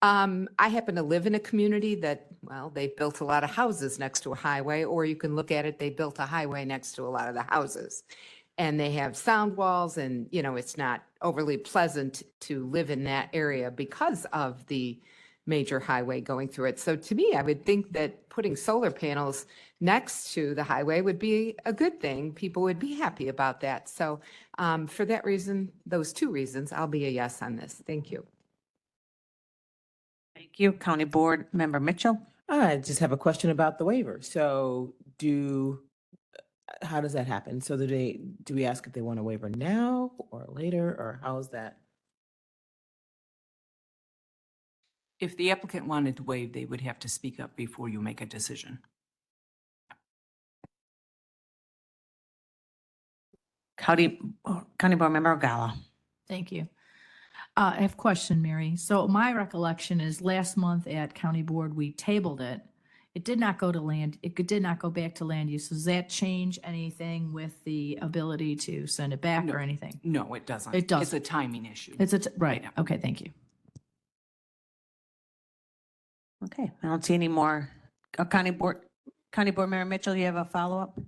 I happen to live in a community that, well, they built a lot of houses next to a highway, or you can look at it, they built a highway next to a lot of the houses. And they have sound walls and, you know, it's not overly pleasant to live in that area because of the major highway going through it. So to me, I would think that putting solar panels next to the highway would be a good thing. People would be happy about that. So for that reason, those 2 reasons, I'll be a yes on this. Thank you. Thank you. County Board Member Mitchell. I just have a question about the waiver. So how does that happen? So do we ask if they want a waiver now or later, or how is that? If the applicant wanted to waive, they would have to speak up before you make a decision. County Board Member O'Gala. Thank you. I have a question, Mary. So my recollection is last month at County Board, we tabled it It did not go to land, did not go back to land use. Does that change anything with the ability to send it back or anything? No, it doesn't. It doesn't. It's a timing issue. Right, okay, thank you. Okay, I don't see any more. County Board Member Mitchell, you have a follow-up?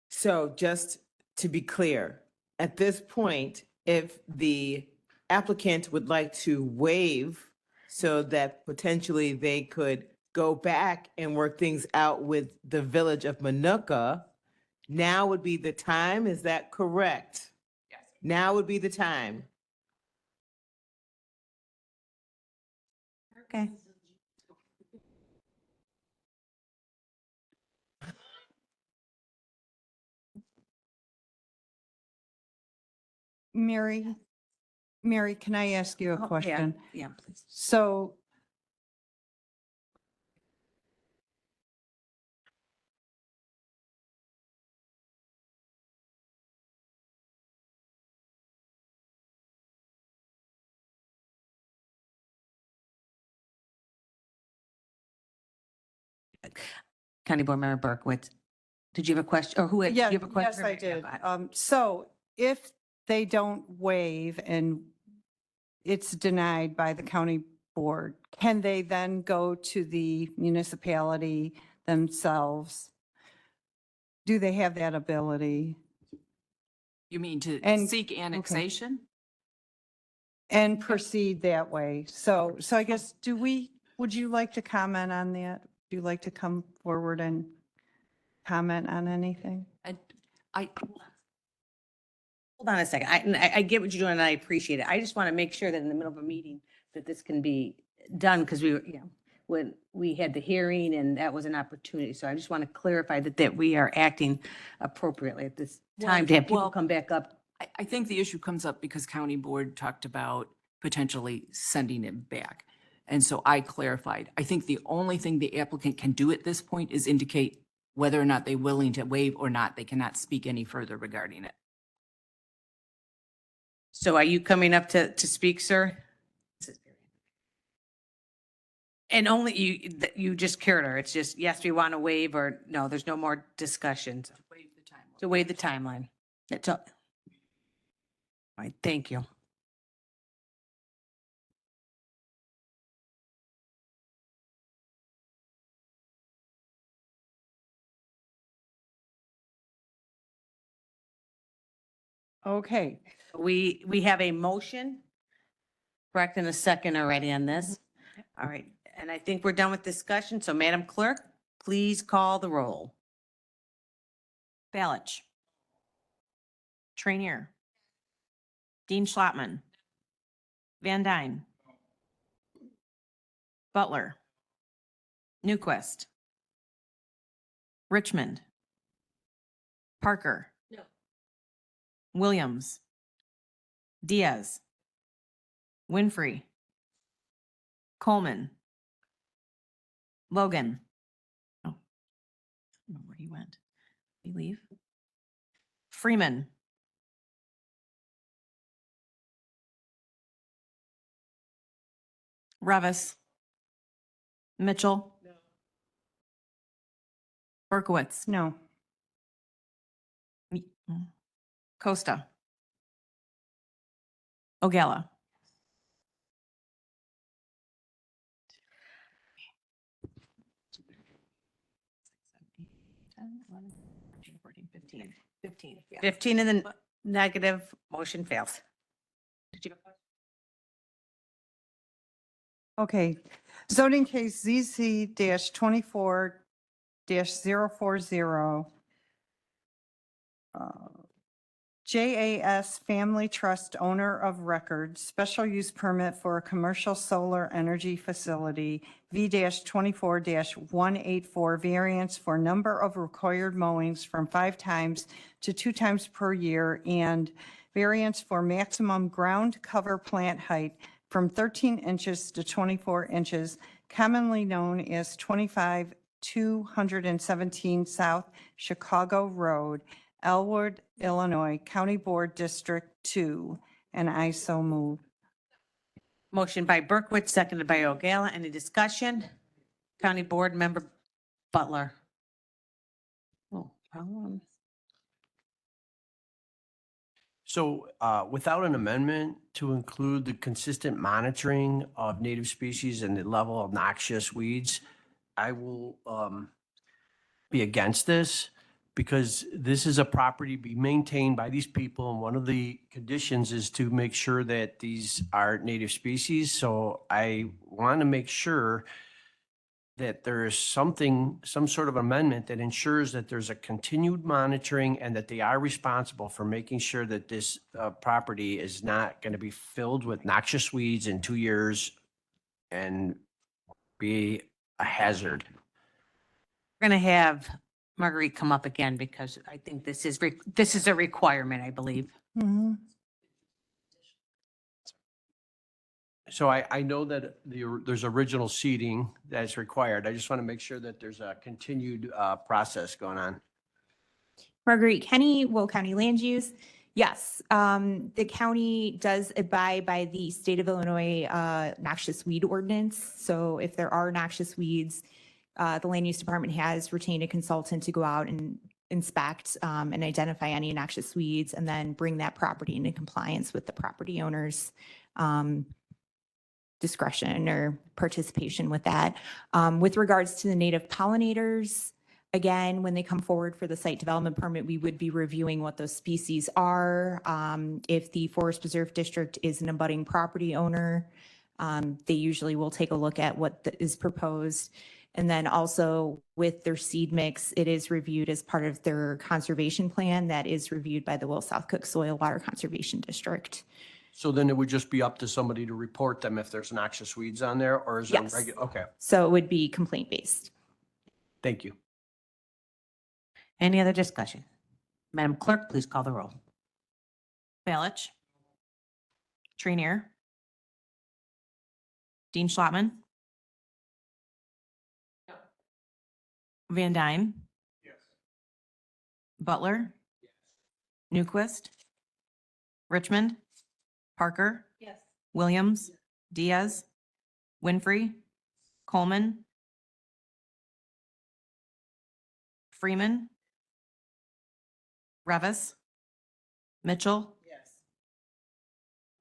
So just to be clear, at this point, if the applicant would like to waive so that potentially they could go back and work things out with the village of Manuka, now would be the time, is that correct? Yes. Now would be the time. Okay. Mary, can I ask you a Oh, yeah, question? Yeah, please. So County Board Member Berkowitz, did you have a question, or who, do you yeah, have a question? yes, I Yeah, did. go ahead. So if they don't waive and it's denied by the county board, can they then go to the municipality themselves? Do they have that ability You mean to And- seek annexation? and proceed that way? So I guess, would you like to comment on that? Would you like to come forward and comment on anything? I, Hold on a second. I get what you're doing and I appreciate it. I just want to make sure that in the middle of a meeting that this can be done because we were, when we had the hearing and that was an opportunity. So I just want to clarify that we are acting appropriately at this time to have people Well- come back up. I think the issue comes up because county board talked about potentially sending it back. And so I clarified. I think the only thing the applicant can do at this point is indicate whether or not they're willing to waive or not. They cannot speak any further regarding it. So are you coming up to speak, sir? And only you just cured her. It's just, yes, we want to waive or no, there's no more discussions. To waive the timeline. That's all. All right, thank you. Okay, We have a motion, correct, and a second already on this. All right, and I think we're done with discussion. So Madam Clerk, please call the roll. Balich. Trainier. Dean Schlattman. Van Dyne. Butler. Newquist. Richmond. Parker. No. Williams. Diaz. Winfrey. Coleman. Logan. Oh, I don't know where he went. Did he leave? Freeman. Revis. Mitchell. Berkowitz. no. Costa. Ogala. $15. 15 in the negative, motion fails. Did you have a question? Okay, zoning case ZC-24-040. JAS Family Trust Owner of Record, special use permit for a commercial solar energy facility, V-24-184, variance for number of required mowings from 5 times to 2 times per year, and variance for maximum ground cover plant height from 13 inches to 24 inches, commonly known as 25217 South Chicago Road, Elwood, Illinois, County Board District 2, and I so move. Motion by Berkowitz, seconded by Ogala. Any discussion? County Board Member Butler. Oh, So without an amendment to include the consistent monitoring of native species and the level of noxious weeds, I will be against this because this is a property be maintained by these people. And one of the conditions is to make sure that these are native species. So I want to make sure that there is something, some sort of amendment that ensures that there's a continued monitoring and that they are responsible for making sure that this property is not going to be filled with noxious weeds in 2 years and be a hazard. We're going to have Marguerite come up again because I think this is a requirement, I believe. So I know that there's original seating that's required. I just want to make sure that there's a continued process going on. Marguerite Kenny, Will County Land Use. Yes, the county does abide by the state of Illinois noxious weed ordinance. So if there are noxious weeds, the land use department has retained a consultant to go out and inspect and identify any noxious weeds and then bring that property into compliance with the property owner's discretion or participation with that. With regards to the native pollinators, again, when they come forward for the site development permit, we would be reviewing what those species are. If the Forest Preserve District is an abutting property owner, they usually will take a look at what is proposed. And then also with their seed mix, it is reviewed as part of their conservation plan that is reviewed by the Will South Cook Soil Water Conservation District. So then it would just be up to somebody to report them if there's noxious weeds on there, or is it Yes. regular? Okay, So it would be complaint based. thank you. Any other discussion? Madam Clerk, please call the roll. Balich. Trainier. Dean Schlottman. Van Dyne. Butler. Newquist. Richmond. Parker. Yes. Williams. Diaz. Winfrey. Coleman. Freeman. Revis. Mitchell. Yes.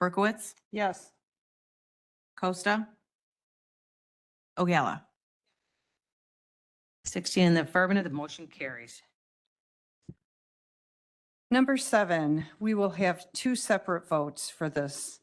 Berkowitz. Yes. Costa. Ogala. 16 in the affirmative, the motion carries. Number 7, we will have 2 separate votes for this.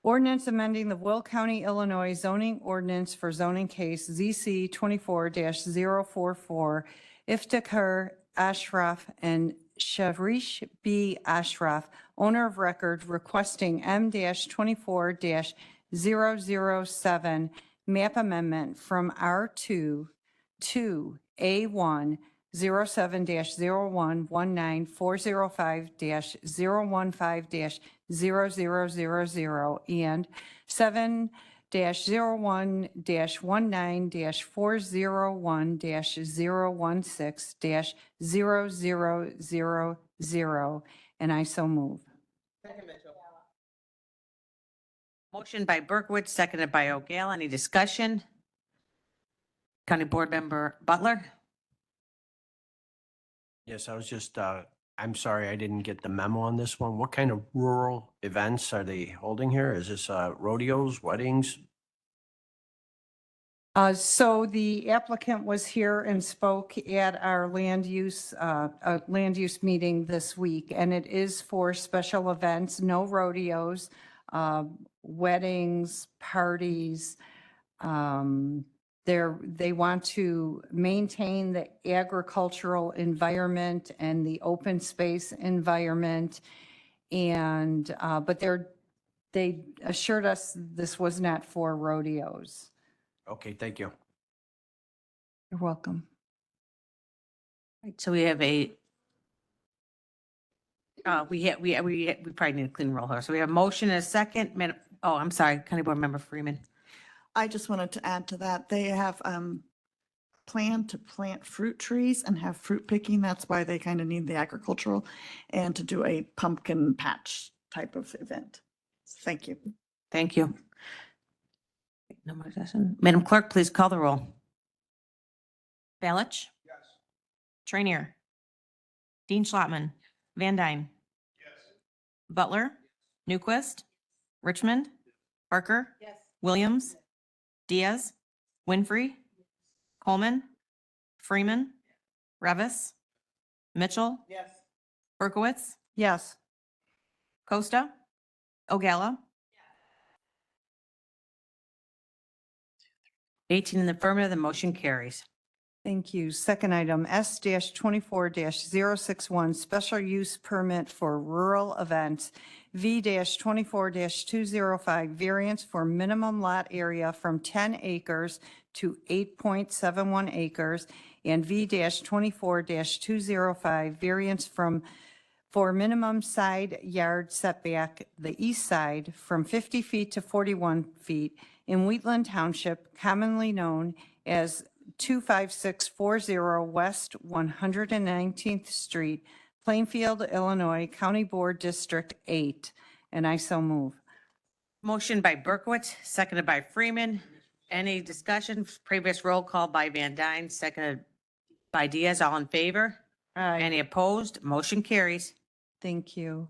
Ordinance amending the Will County, Illinois zoning ordinance for zoning case ZC 24-044, Iftikhar Ashraf and Shavrish B. Ashraf, owner of record, requesting M-24-007 map amendment from R2 to A1 07-01-19405-015-000 and 7-01-401-016-0000, and I so move. Motion by Berkowitz, seconded by O'Gala. Any discussion? County Board Member Butler? Yes, I was just, I'm sorry, I didn't get the memo on this one. What kind of rural events are they holding here? Is this rodeos, weddings? So the applicant was here and spoke at our land use meeting this week, and it is for special events, no rodeos, weddings, parties. They want to maintain the agricultural environment and the open space environment. And, but they assured us this was not for rodeos. Okay, thank you. You're welcome. Right, so we have we probably need a clean roll here. So we have a motion and a second. Oh, I'm sorry, County Board Member Freeman. I just wanted to add to that. They have planned to plant fruit trees and have fruit picking. That's why they kind of need the agricultural and to do a pumpkin patch type of event. Thank you. Thank you. No more discussion. Madam Clerk, please call the roll. Balich. Trainier. Dean Schlotman. Van Dyne. Butler. Newquist. Richmond. Parker. Williams. Diaz. Winfrey. Coleman. Freeman. Revis. Mitchell. Berkowitz. Yes. Costa. Ogala. 18 in the affirmative, the motion carries. Thank you. Second item, S-24-061, special use permit for rural events, V-24-205, variance for minimum lot area from 10 acres to 8.71 acres, and V-24-205, variance for minimum side yard setback, the east side, from 50 feet to 41 feet in Wheatland Township, commonly known as 25640 West 119th Street, Plainfield, Illinois, County Board District 8. And I so move. Motion by Berkowitz, seconded by Freeman. Any discussion? Previous roll call by Van Dyne, seconded by Diaz. All in favor? Any opposed? Motion carries. Thank you.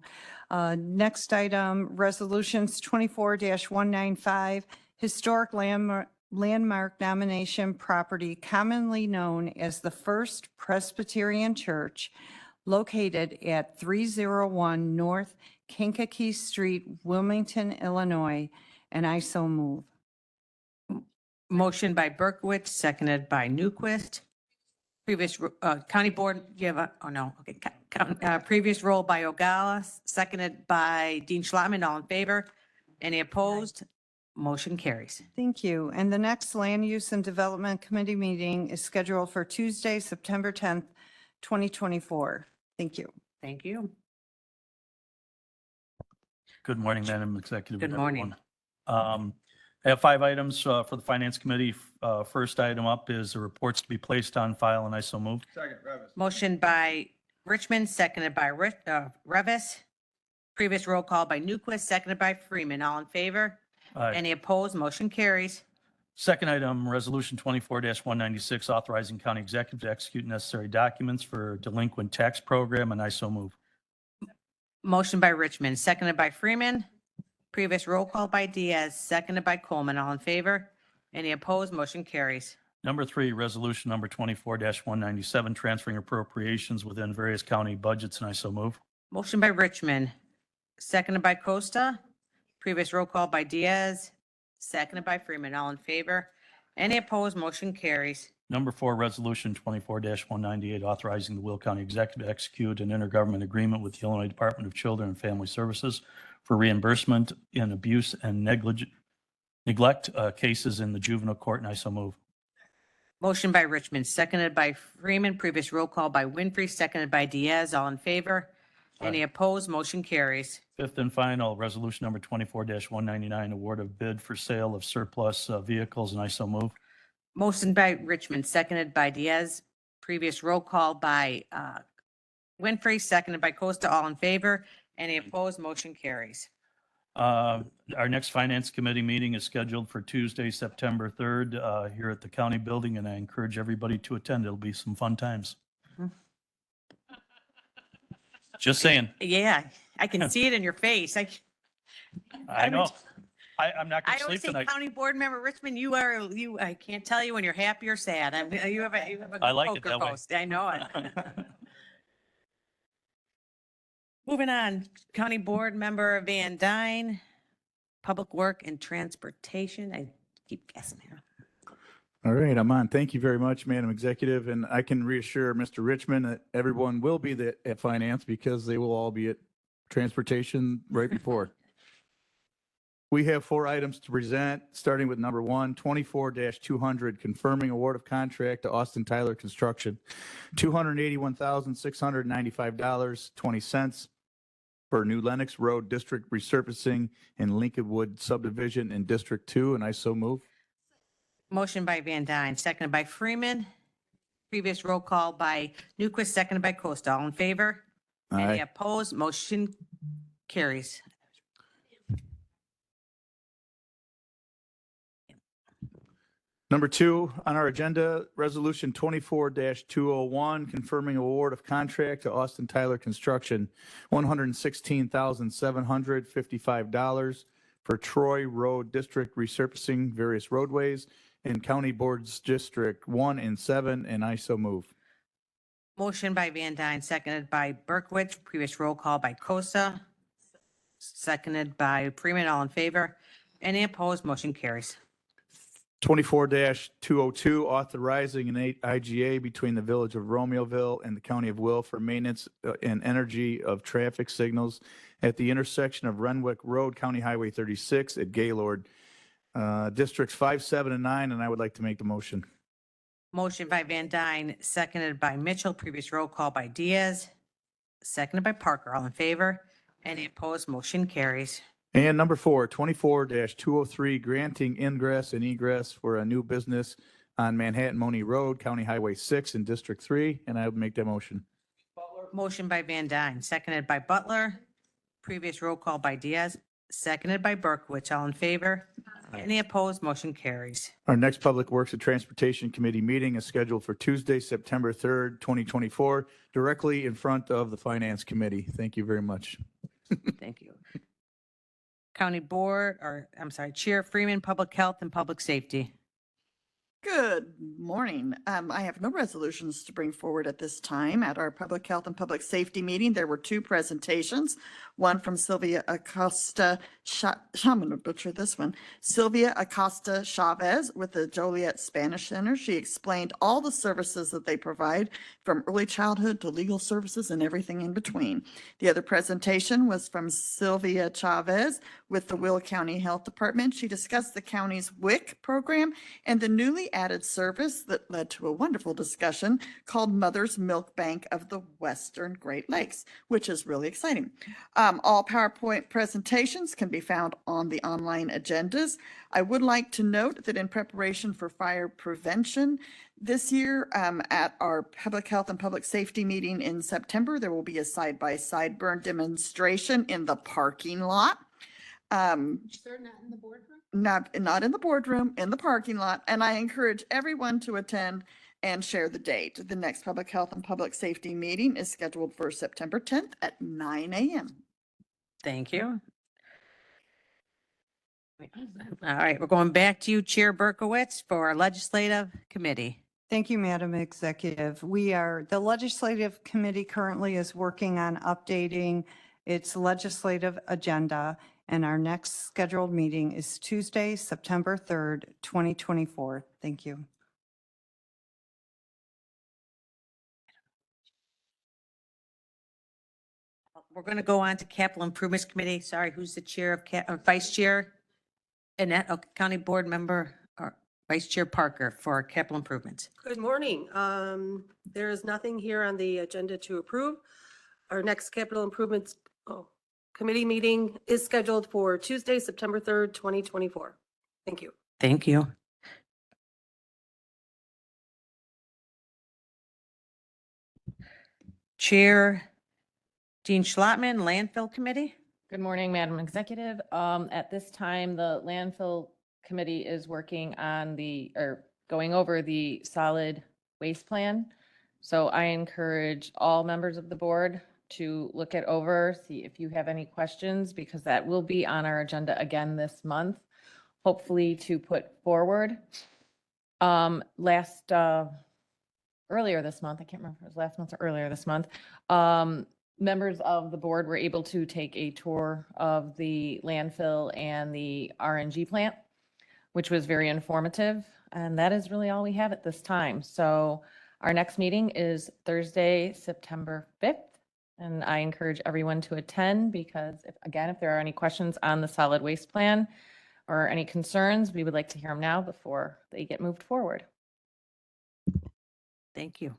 Next item, resolutions 24-195, historic landmark nomination property commonly known as the First Presbyterian Church located at 301 North Kankakee Street, Wilmington, Illinois, and I so move. Motion by Berkowitz, seconded by Newquist. Previous, county board, you have a, oh no, okay. Previous roll by Ogala, seconded by Dean Schlotman. All in favor? Any opposed? Motion carries. Thank you. And the next Land Use and Development Committee meeting is scheduled for Tuesday, September 10th, 2024. Thank you. Thank you. Good morning, Madam Executive. Good and morning. everyone. I have 5 items for the Finance Committee. First item up is the reports to be placed on file, and I so move. Motion by Richmond, seconded by Revis. Previous roll call by Newquist, seconded by Freeman. All in favor? Aye. Any opposed? Motion carries. Second item, Resolution 24-196, authorizing county executive to execute necessary documents for delinquent tax program, and I so move. Motion by Richmond, seconded by Freeman. Previous roll call by Diaz, seconded by Coleman. All in favor? Any opposed? Motion carries. Number 3, resolution number 24-197, transferring appropriations within various county budgets, and I so move. Motion by Richmond, seconded by Costa. Previous roll call by Diaz, seconded by Freeman. All in favor? Any opposed? Motion carries. Number 4, resolution 24-198, authorizing the Will County Executive to execute an intergovernment agreement with the Illinois Department of Children and Family Services for reimbursement in abuse and neglect cases in the juvenile court, and I so move. Motion by Richmond, seconded by Freeman. Previous roll call by Winfrey, seconded by Diaz. All in favor? Any opposed? Motion carries. Fifth and final, resolution number 24-199, award of bid for sale of surplus vehicles, and I so move. Motion by Richmond, seconded by Diaz. Previous roll call by Winfrey, seconded by Costa. All in favor? Any opposed? Motion carries. Our next Finance Committee meeting is scheduled for Tuesday, September 3rd, here at the county building, and I encourage everybody to attend. It'll be some fun times. Just saying. Yeah, I can see it in your face. I know. I'm not going I to always sleep say, tonight. County Board Member Richmond, I can't tell you when you're happy or sad. You have a I like it poker that way. post. I know it. Moving on, County Board Member Van Dyne, Public Work and Transportation. I keep guessing here. All right, I'm on. Thank you very much, Madam Executive. And I can reassure Mr. Richmond that everyone will be at Finance because they will all be at Transportation right before. We have 4 items to present, starting with number 1, 24-200, confirming award of contract to Austin Tyler Construction, $281,695.20 for New Lenox Road District resurfacing in Lincolnwood subdivision in District 2, and I so move. Motion by Van Dyne, seconded by Freeman. Previous roll call by Newquist, seconded by Costa. All in favor? Any Aye. opposed? Motion carries. Number 2 on our agenda, Resolution 24-201, confirming award of contract to Austin Tyler Construction, $116,755 for Troy Road District resurfacing various roadways in County Boards District 1 and 7, and I so move. Motion by Van Dyne, seconded by Berkowitz. Previous roll call by Costa. Seconded by Freeman. All in favor? Any opposed? Motion carries. 24-202, authorizing an IGA between the Village of Romeoville and the County of Will for maintenance and energy of traffic signals at the intersection of Renwick Road, County Highway 36 at Gaylord, Districts 5, 7, and 9, and I would like to make the motion. Motion by Van Dyne, seconded by Mitchell. Previous roll call by Diaz. Seconded by Parker. All in favor? Any opposed? Motion carries. And number 4, 24-203, granting ingress and egress for a new business on Manhattan Money Road, County Highway 6 in District 3, and I would make that motion. Motion by Van Dyne, seconded by Butler. Previous roll call by Diaz, seconded by Berkowitz. All in favor? Any opposed? Motion carries. Our next Public Works and Transportation Committee meeting is scheduled for Tuesday, September 3rd, 2024, directly in front of the Finance Committee. Thank you very much. Thank you. County Board, Chair Freeman, Public Health and Public Safety. Good morning. I have no resolutions to bring forward at this time. At our Public Health and Public Safety meeting, there were 2 presentations. One from Sylvia Acosta, I'm going to butcher this one, Sylvia Acosta Chavez with the Joliet Spanish Center. She explained all the services that they provide, from early childhood to legal services and everything in between. The other presentation was from Sylvia Chavez with the Will County Health Department. She discussed the county's WIC program and the newly added service that led to a wonderful discussion called Mother's Milk Bank of the Western Great Lakes, which is really exciting. All PowerPoint presentations can be found on the online agendas. I would like to note that in preparation for fire prevention this year, at our Public Health and Public Safety meeting in September, there will be a side-by-side burn demonstration in the parking lot. They're not in the boardroom? Not in the boardroom, in the parking lot, and I encourage everyone to attend and share the date. The next Public Health and Public Safety meeting is scheduled for September 10th at 9 a.m. Thank you. All right, we're going back to you, Chair Berkowitz, for our Legislative Committee. Thank you, Madam Executive. The Legislative Committee currently is working on updating its legislative agenda, and our next scheduled meeting is Tuesday, September 3rd, 2024. Thank you. We're going to go on to Capital Improvements Committee. Sorry, who's the chair of Vice Chair? Annette, County Board Member, or Vice Chair Parker for Capital Improvements. Good morning. There is nothing here on the agenda to approve. Our next Capital Improvements Committee meeting is scheduled for Tuesday, September 3rd, 2024. Thank you. Thank you. Chair Jean Schlottman, Landfill Committee. Good morning, Madam Executive. At this time, the landfill committee is working on going over the solid waste plan. So I encourage all members of the board to look it over, see if you have any questions, because that will be on our agenda again this month, hopefully to put forward. Earlier this month, I can't remember if it was last month or earlier this month, members of the board were able to take a tour of the landfill and the RNG plant, which was very informative. And that is really all we have at this time. So our next meeting is Thursday, September 5th. And I encourage everyone to attend because if there are any questions on the solid waste plan or any concerns, we would like to hear them now before they get moved forward. Thank you.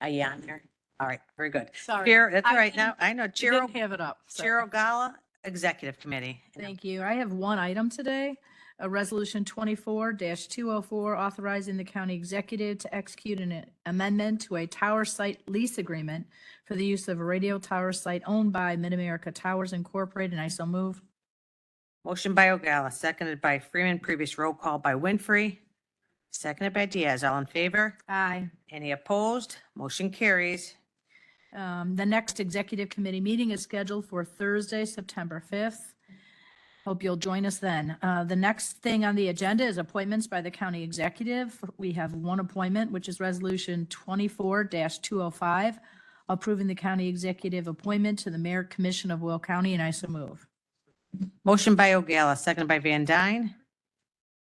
Are you on there? All right, very good. Sorry. Chair, that's I all right didn't- now. I know I Chair, didn't have it up. Chair Sorry. Ogalla, Executive Committee. Thank you. I have one item today, a resolution 24-204 authorizing the county executive to execute an amendment to a tower site lease agreement for the use of a radio tower site owned by Mid-America Towers Incorporated, and I so move. Motion by O'Gala, seconded by Freeman. Previous roll call by Winfrey, seconded by Diaz. All in favor? Aye. Any opposed? Motion carries. The next executive committee meeting is scheduled for Thursday, September 5th. Hope you'll join us then. The next thing on the agenda is appointments by the county executive. We have one appointment, which is Resolution 24-205, approving the county executive appointment to the Mayor Commission of Will County, and I so move. Motion by O'Gala, seconded by Van Dyne.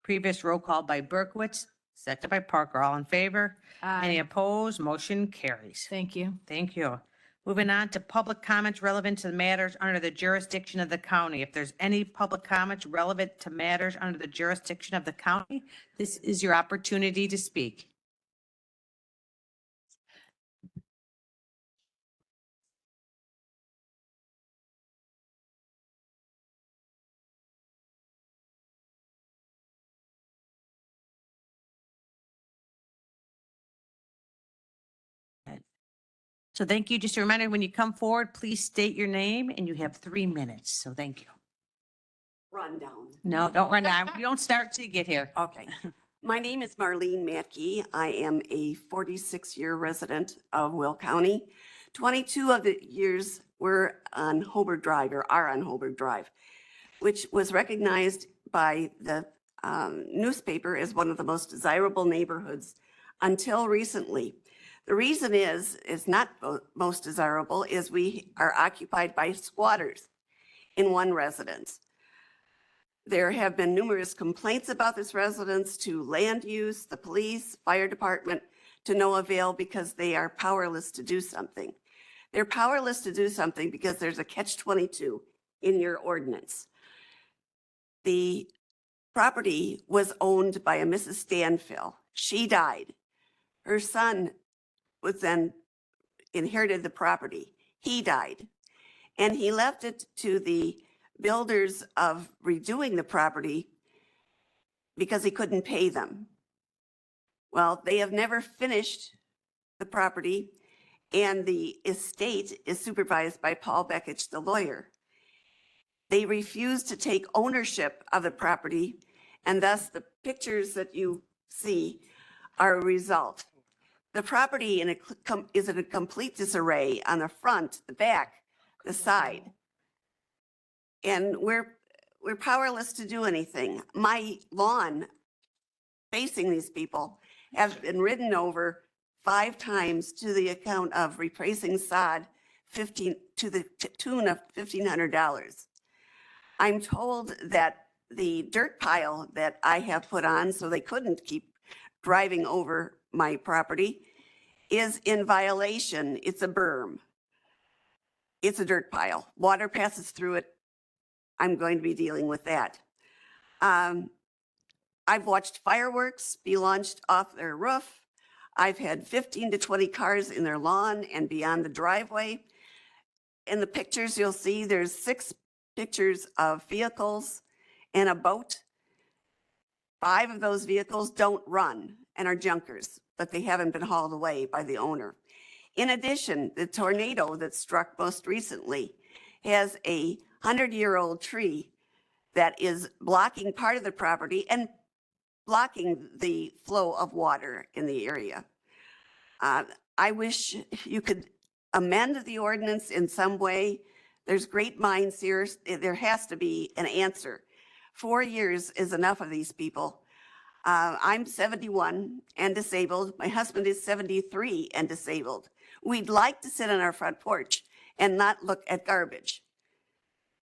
Previous roll call by Berkowitz, seconded by Parker. All in favor? Any opposed? Motion carries. Thank you. Thank you. Moving on to public comments relevant to the matters under the jurisdiction of the county. If there's any public comments relevant to matters under the jurisdiction of the county, this is your opportunity to speak. So thank you. Just a reminder, when you come forward, please state your name and you have 3 minutes. So thank you. Rundown. No, don't run down. You don't start till you get here. Okay. My name is Marlene Matkey. I am a 46-year resident of Will County. 22 of the years were on Hoberg Drive, or are on Hoberg Drive, which was recognized by the newspaper as one of the most desirable neighborhoods until recently. The reason is not most desirable, is we are occupied by squatters in one residence. There have been numerous complaints about this residence to land use, the police, fire department, to no avail because they are powerless to do something. They're powerless to do something because there's a catch-22 in your ordinance. The property was owned by a Mrs. Stanfill. She died. Her son was then inherited the property. He died. And he left it to the builders of redoing the property because he couldn't pay them. Well, they have never finished the property, and the estate is supervised by Paul Beckich, the lawyer. They refuse to take ownership of the property, and thus the pictures that you see are a result. The property is in a complete disarray on the front, the back, the side. And we're powerless to do anything. My lawn facing these people has been ridden over 5 times to the account of replacing sod to the tune of $1,500. I'm told that the dirt pile that I have put on so they couldn't keep driving over my property is in violation. It's a berm. It's a dirt pile. Water passes through it. I'm going to be dealing with that. I've watched fireworks be launched off their roof. I've had 15 to 20 cars in their lawn and beyond the driveway. In the pictures you'll see there's 6 pictures of vehicles and a boat. 5 of those vehicles don't run and are junkers, but they haven't been hauled away by the owner. In addition, the tornado that struck most recently has a 100-year-old tree that is blocking part of the property and blocking the flow of water in the area. I wish you could amend the ordinance in some way. There's great minds here. There has to be an answer. 4 years is enough of these people. I'm 71 and disabled. My husband is 73 and disabled. We'd like to sit on our front porch and not look at garbage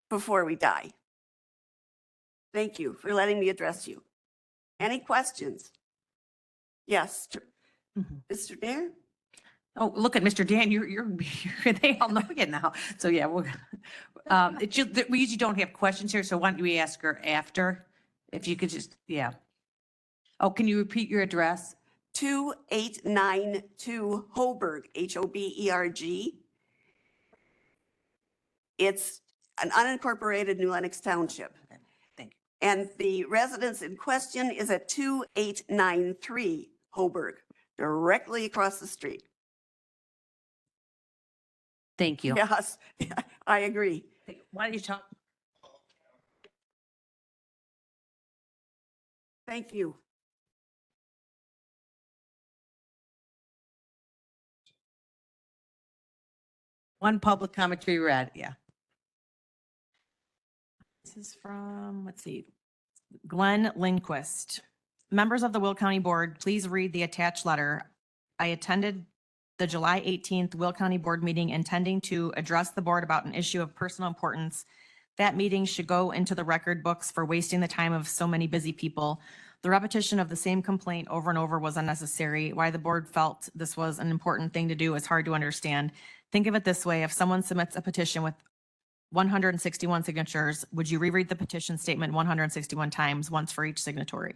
before we die. Thank you for letting me address you. Any questions? Yes, Mr. Dare? Oh, look at Mr. Dan, you're they all know you now. So yeah, we usually don't have questions here, so why don't we ask her after? If you could just, yeah. Oh, can you repeat your address? 2892 Hoberg, Hoberg. It's an unincorporated New Lenox Township. Thank you. And the residence in question is at 2893 Hoberg, directly across the street. Thank you. Yes, I agree. Why don't you talk? Thank you. One public comment to be read, yeah. This is from, let's see, Glenn Lindquist. Members of the Will County Board, please read the attached letter. I attended the July 18th Will County Board meeting intending to address the board about an issue of personal importance. That meeting should go into the record books for wasting the time of so many busy people. The repetition of the same complaint over and over was unnecessary. Why the board felt this was an important thing to do is hard to understand. Think of it this way. If someone submits a petition with 161 signatures, would you reread the petition statement 161 times, once for each signatory?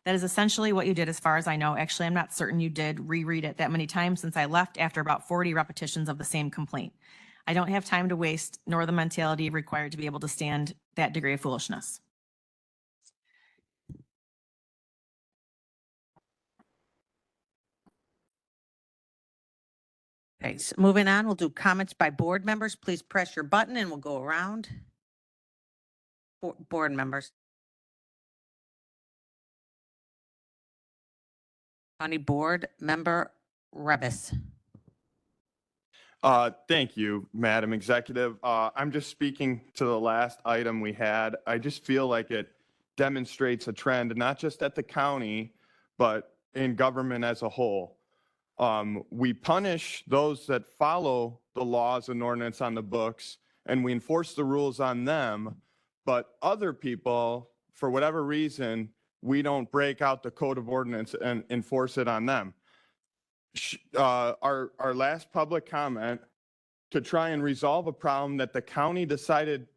That is essentially what you did as far as I know. Actually, I'm not certain you did reread it that many times since I left after about 40 repetitions of the same complaint. I don't have time to waste, nor the mentality required to be able to stand that degree of foolishness. Okay, so moving on, we'll do comments by board members. Please press your button and we'll go around. Board members. County Board Member Rebus. Thank you, Madam Executive. I'm just speaking to the last item we had. I just feel like it demonstrates a trend, not just at the county, but in government as a whole. We punish those that follow the laws and ordinance on the books, and we enforce the rules on them. But other people, for whatever reason, we don't break out the code of ordinance and enforce it on them. Our last public comment to try and resolve a problem that the county decided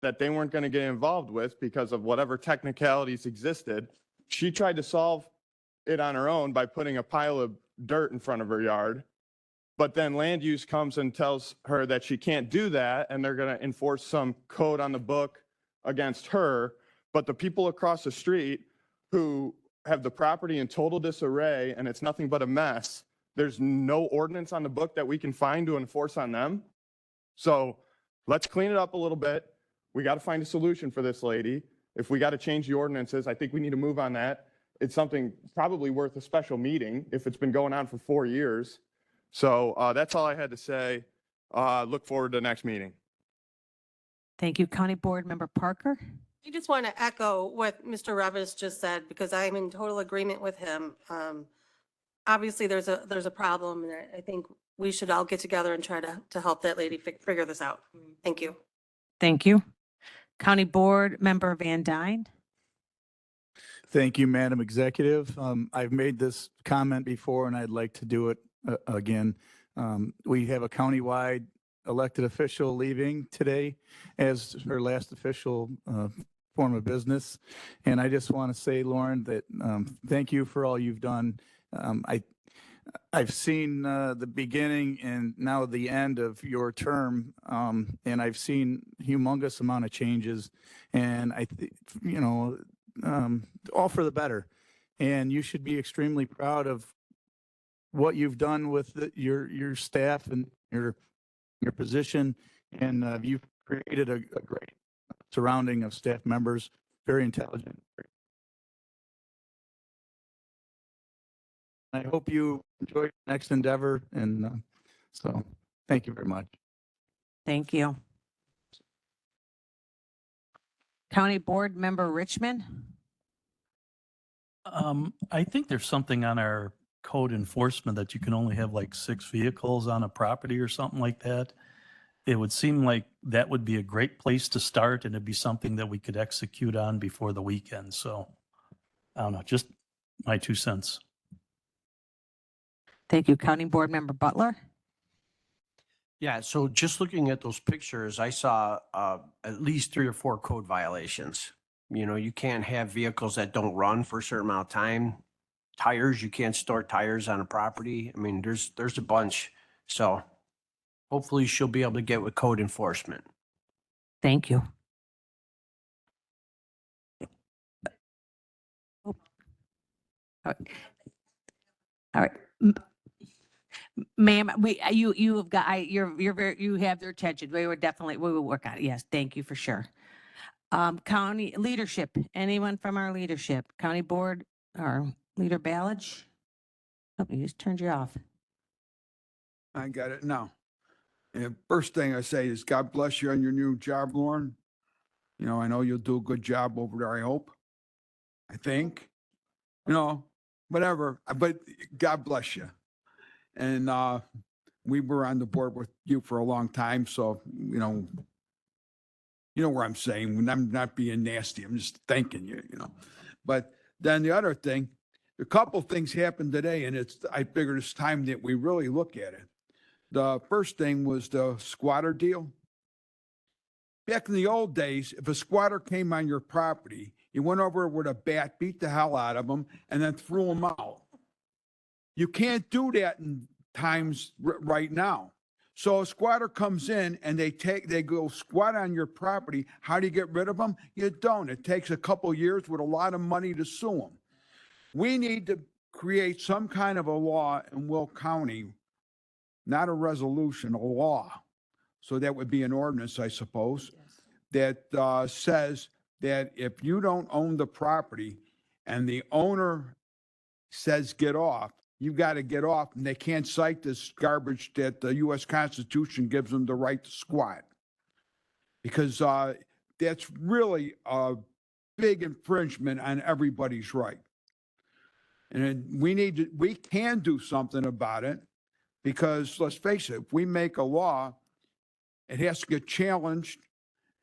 that they weren't going to get involved with because of whatever technicalities existed. She tried to solve it on her own by putting a pile of dirt in front of her yard. But then land use comes and tells her that she can't do that, and they're going to enforce some code on the book against her. But the people across the street who have the property in total disarray and it's nothing but a mess, there's no ordinance on the book that we can find to enforce on them. So let's clean it up a little bit. We got to find a solution for this lady. If we got to change the ordinances, I think we need to move on that. It's something probably worth a special meeting if it's been going on for 4 years. So that's all I had to say. Look forward to the next meeting. Thank you. County Board Member Parker. I just want to echo what Mr. Revis just said, because I'm in total agreement with him. Obviously, there's a problem, and I think we should all get together and try to help that lady figure this out. Thank you. Thank you. County Board Member Van Dyne. Thank you, Madam Executive. I've made this comment before and I'd like to do it again. We have a countywide elected official leaving today as her last official form of business. And I just want to say, Lauren, that thank you for all you've done. I've seen the beginning and now the end of your term, and I've seen humongous amount of changes, and all for the better. And you should be extremely proud of what you've done with your staff and your position, and you've created a great surrounding of staff members, very intelligent. I hope you enjoy your next endeavor, and so thank you very much. Thank you. County Board Member Richmond. I think there's something on our code enforcement that you can only have like 6 vehicles on a property or something like that. It would seem like that would be a great place to start, and it'd be something that we could execute on before the weekend. So I don't know, just my 2 cents. Thank you. County Board Member Butler. Yeah, so just looking at those pictures, I saw at least 3 or 4 code violations. You know, you can't have vehicles that don't run for a certain amount of time. Tires, you can't store tires on a property. I mean, there's a bunch. So hopefully she'll be able to get with code enforcement. Thank you. All right. Ma'am, you have got, you have their attention. We will work on it. Yes, thank you for sure. County leadership, anyone from our leadership, county board, or Leader Ballage? Oh, you just turned you off. I got it now. And first thing I say is God bless you on your new job, Lauren. You know, I know you'll do a good job over there, I hope. I think. You know, whatever, but God bless you. And we were on the board with you for a long time, so you know where I'm saying. When I'm not being nasty, I'm just thanking you, you know. But then the other thing, a couple things happened today, and I figured it's time that we really look at it. The first thing was the squatter deal. Back in the old days, if a squatter came on your property, you went over with a bat, beat the hell out of them, and then threw them out. You can't do that in times right now. So a squatter comes in and they go squat on your property. How do you get rid of them? You don't. It takes a couple years with a lot of money to sue them. We need to create some kind of a law in Will County, not a resolution, a law. So that would be an ordinance, I suppose, that says that if you don't own the property and the owner says get off, you got to get off, and they can't cite this garbage that the U.S. Constitution gives them the right to squat. Because that's really a big infringement on everybody's right. And we can do something about it, because let's face it, if we make a law, it has to get challenged,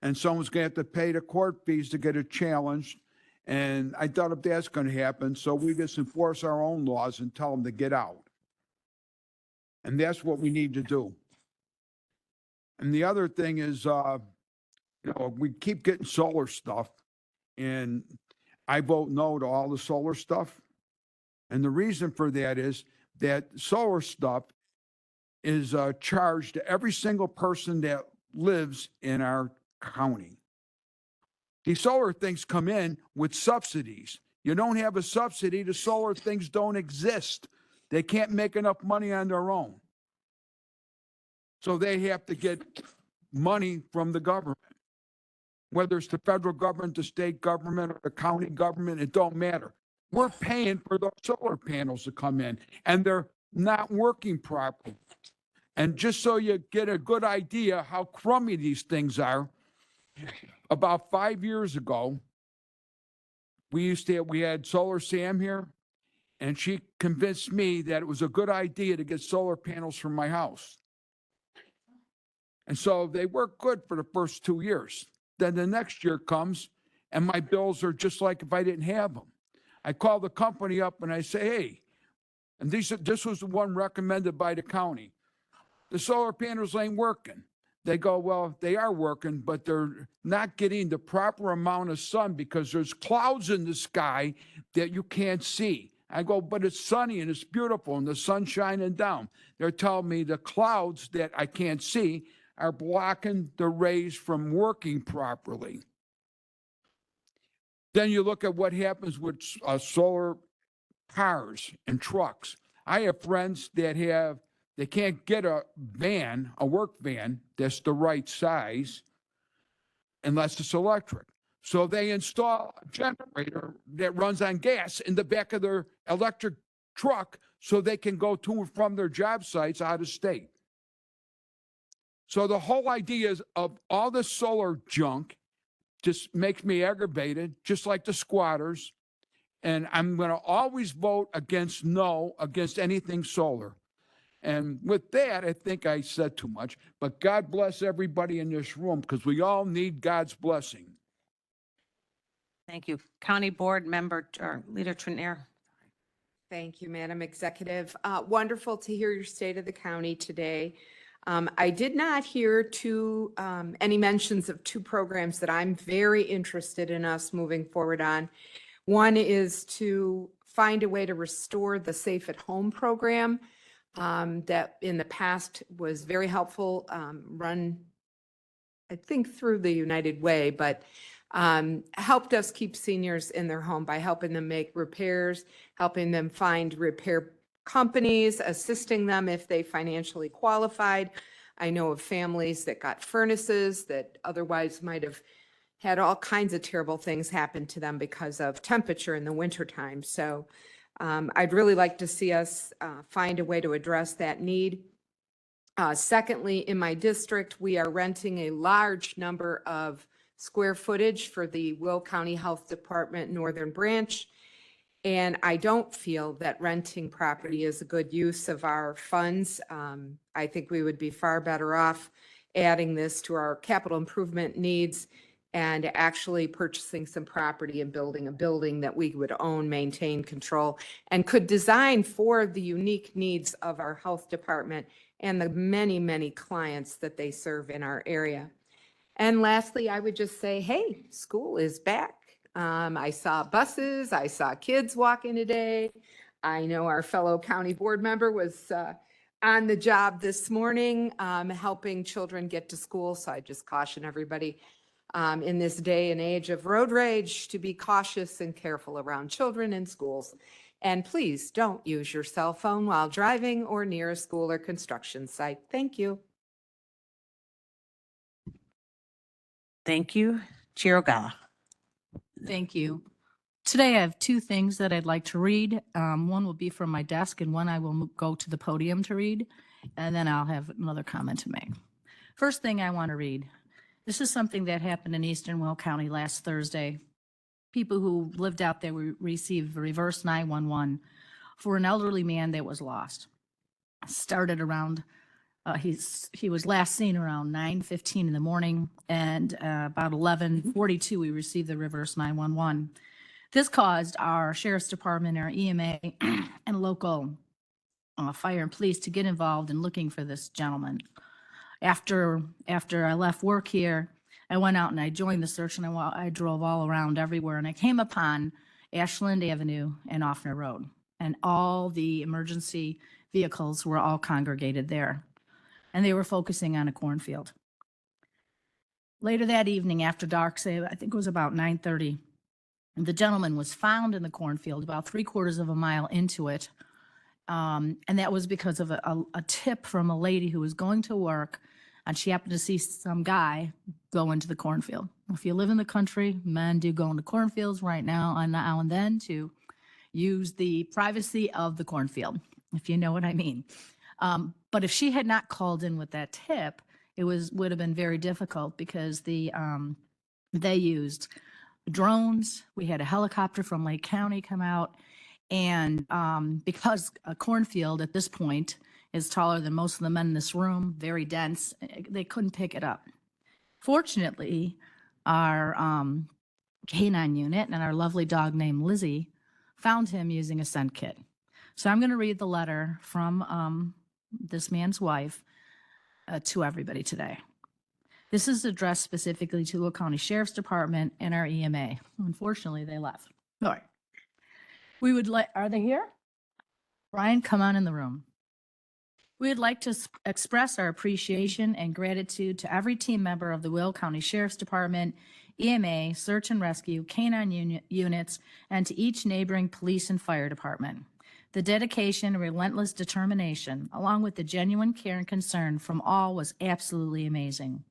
and someone's going to have to pay the court fees to get it challenged. And I doubt if that's going to happen, so we just enforce our own laws and tell them to get out. And that's what we need to do. And the other thing is, we keep getting solar stuff, and I vote no to all the solar stuff. And the reason for that is that solar stuff is charged to every single person that lives in our county. These solar things come in with subsidies. You don't have a subsidy, the solar things don't exist. They can't make enough money on their own. So they have to get money from the government. Whether it's the federal government, the state government, or the county government, it don't matter. We're paying for those solar panels to come in, and they're not working properly. And just so you get a good idea how crummy these things are, about 5 years ago, we had Solar Sam here, and she convinced me that it was a good idea to get solar panels from my house. And so they work good for the first 2 years. Then the next year comes, and my bills are just like if I didn't have them. I call the company up and I say, hey, and this was the one recommended by the county. The solar panels ain't working. They go, well, they are working, but they're not getting the proper amount of sun because there's clouds in the sky that you can't see. I go, but it's sunny and it's beautiful and the sun's shining down. They're telling me the clouds that I can't see are blocking the rays from working properly. Then you look at what happens with solar cars and trucks. I have friends that they can't get a work van that's the right size unless it's electric. So they install a generator that runs on gas in the back of their electric truck so they can go to and from their job sites out of state. So the whole idea of all this solar junk just makes me aggravated, just like the squatters. And I'm going to always vote against anything solar. And with that, I think I said too much, but God bless everybody in this room because we all need God's blessing. Thank you. County Board Member, or Leader Trenier. Thank you, Madam Executive. Wonderful to hear your state of the county today. I did not hear any mentions of two programs that I'm very interested in us moving forward on. One is to find a way to restore the Safe at Home program that in the past was very helpful, run, I think, through the United Way, but helped us keep seniors in their home by helping them make repairs, helping them find repair companies, assisting them if they financially qualified. I know of families that got furnaces that otherwise might have had all kinds of terrible things happen to them because of temperature in the wintertime. So I'd really like to see us find a way to address that need. Secondly, in my district, we are renting a large number of square footage for the Will County Health Department Northern Branch. And I don't feel that renting property is a good use of our funds. I think we would be far better off adding this to our capital improvement needs and actually purchasing some property and building a building that we would own, maintain, control, and could design for the unique needs of our health department and the many, many clients that they serve in our area. And lastly, I would just say, hey, school is back. I saw buses, I saw kids walking today. I know our fellow county board member was on the job this morning, helping children get to school. So I just caution everybody in this day and age of road rage to be cautious and careful around children in schools. And please don't use your cell phone while driving or near a school or construction site. Thank you. Thank you. Chair Ogala. Thank you. Today I have two things that I'd like to read. One will be from my desk and one I will go to the podium to read, and then I'll have another comment to make. First thing I want to read. This is something that happened in Eastern Will County last Thursday. People who lived out there received reverse 911 for an elderly man that was lost. Started around, he was last seen around 9:15 in the morning, and about 11:42 we received the reverse 911. This caused our Sheriff's Department, our EMA, and local fire and police to get involved in looking for this gentleman. After I left work here, I went out and I joined the search, and I drove all around everywhere, and I came upon Ashland Avenue and Offner Road, and all the emergency vehicles were all congregated there, and they were focusing on a cornfield. Later that evening, after dark, say I think it was about 9:30, the gentleman was found in the cornfield about 3/4 of a mile into it, and that was because of a tip from a lady who was going to work, and she happened to see some guy go into the cornfield. If you live in the country, men do go into cornfields right now and then to use the privacy of the cornfield, if you know what I mean. But if she had not called in with that tip, it would have been very difficult because they used drones. We had a helicopter from Lake County come out, and because a cornfield at this point is taller than most of the men in this room, very dense, they couldn't pick it up. Fortunately, our canine unit and our lovely dog named Lizzie found him using a scent kit. So I'm going to read the letter from this man's wife to everybody today. This is addressed specifically to Will County Sheriff's Department and our EMA. Unfortunately, they left. All right. We would like, are they here? Brian, come on in the room. We would like to express our appreciation and gratitude to every team member of the Will County Sheriff's Department, EMA, Search and Rescue, Canine units, and to each neighboring police and fire department. The dedication and relentless determination, along with the genuine care and concern from all, was absolutely amazing.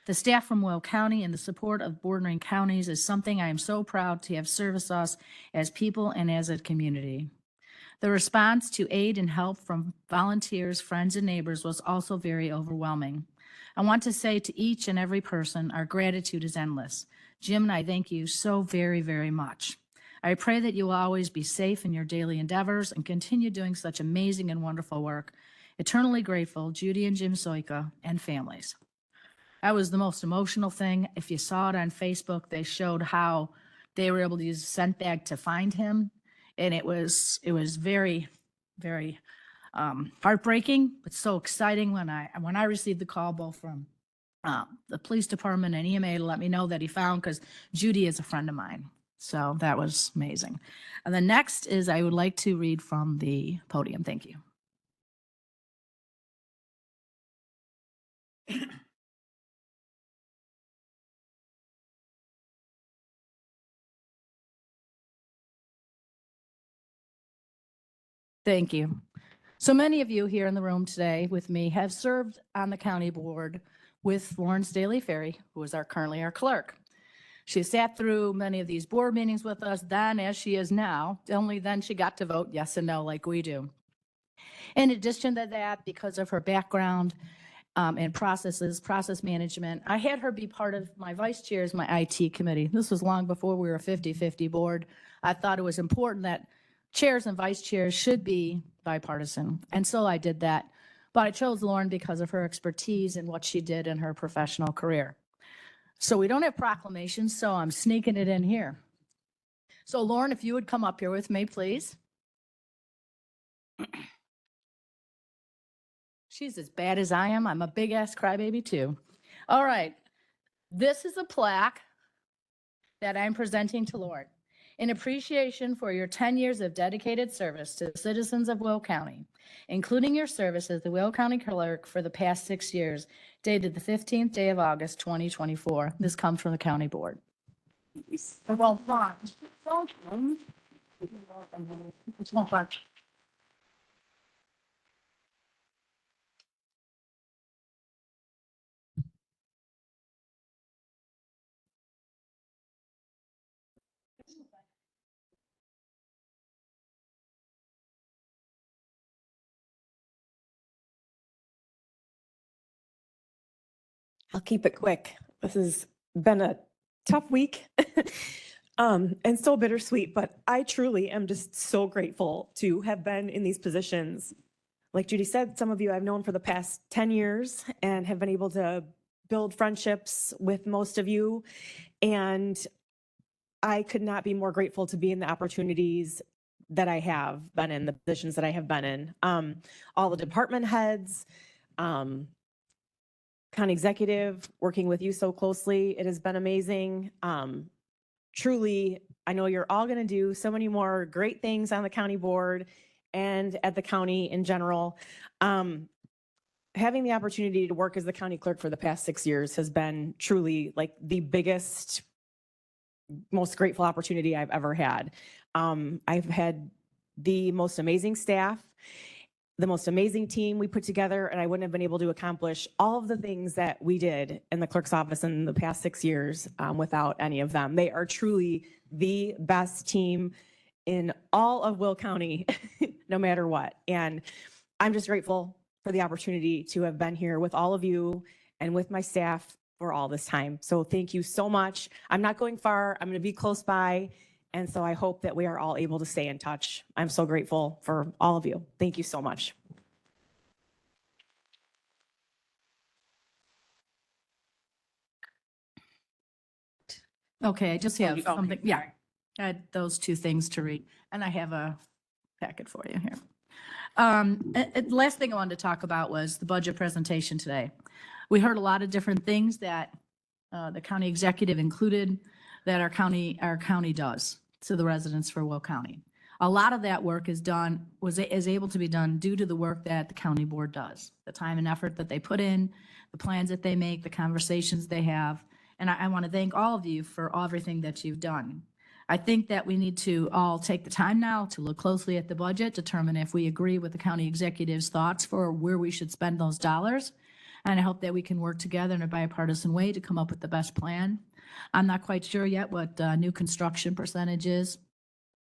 The staff from Will County and the support of bordering counties is something I am so proud to have service us as people and as a community. The response to aid and help from volunteers, friends, and neighbors was also very overwhelming. I want to say to each and every person, our gratitude is endless. Jim and I thank you so very, very much. I pray that you will always be safe in your daily endeavors and continue doing such amazing and wonderful work. Eternally grateful, Judy and Jim Soika and families. That was the most emotional thing. If you saw it on Facebook, they showed how they were able to use a scent bag to find him. And it was very, very heartbreaking, but so exciting when I received the call both from the police department and EMA to let me know that he found, because Judy is a friend of mine. So that was amazing. And the next is I would like to read from the podium. Thank you. Thank you. So many of you here in the room today with me have served on the county board with Lawrence Daly Ferry, who is currently our clerk. She sat through many of these board meetings with us then, as she is now. Only then she got to vote yes and no like we do. In addition to that, because of her background and process management, I had her be part of my vice chair's, my IT committee. This was long before we were a 50-50 board. I thought it was important that chairs and vice chairs should be bipartisan. And so I did that. But I chose Lauren because of her expertise and what she did in her professional career. So we don't have proclamations, so I'm sneaking it in here. So Lauren, if you would come up here with me, please. She's as bad as I am. I'm a big ass crybaby too. All right. This is a plaque that I'm presenting to Lauren in appreciation for your 10 years of dedicated service to the citizens of Will County, including your service as the Will County Clerk for the past 6 years, dated the 15th day of August, 2024. This comes from the County Board. Well, I'll keep it quick. This has been a tough week and so bittersweet, but I truly am just so grateful to have been in these positions. Like Judy said, some of you I've known for the past 10 years and have been able to build friendships with most of you. And I could not be more grateful to be in the opportunities that I have been in, the positions that I have been in. All the department heads, county executive, working with you so closely. It has been amazing. Truly, I know you're all going to do so many more great things on the county board and at the county in general. Having the opportunity to work as the county clerk for the past 6 years has been truly like the biggest, most grateful opportunity I've ever had. I've had the most amazing staff, the most amazing team we put together, and I wouldn't have been able to accomplish all of the things that we did in the clerk's office in the past 6 years without any of them. They are truly the best team in all of Will County, no matter what. And I'm just grateful for the opportunity to have been here with all of you and with my staff for all this time. So thank you so much. I'm not going far. I'm going to be close by. And so I hope that we are all able to stay in touch. I'm so grateful for all of you. Thank you so much. Okay, I just have okay, something, yeah. I had those two things to read, and I have a packet for you here. Last thing I wanted to talk about was the budget presentation today. We heard a lot of different things that the county executive included that our county does to the residents for Will County. A lot of that work is able to be done due to the work that the county board does, the time and effort that they put in, the plans that they make, the conversations they have. And I want to thank all of you for everything that you've done. I think that we need to all take the time now to look closely at the budget, determine if we agree with the county executive's thoughts for where we should spend those dollars. And I hope that we can work together in a bipartisan way to come up with the best plan. I'm not quite sure yet what new construction percentage is.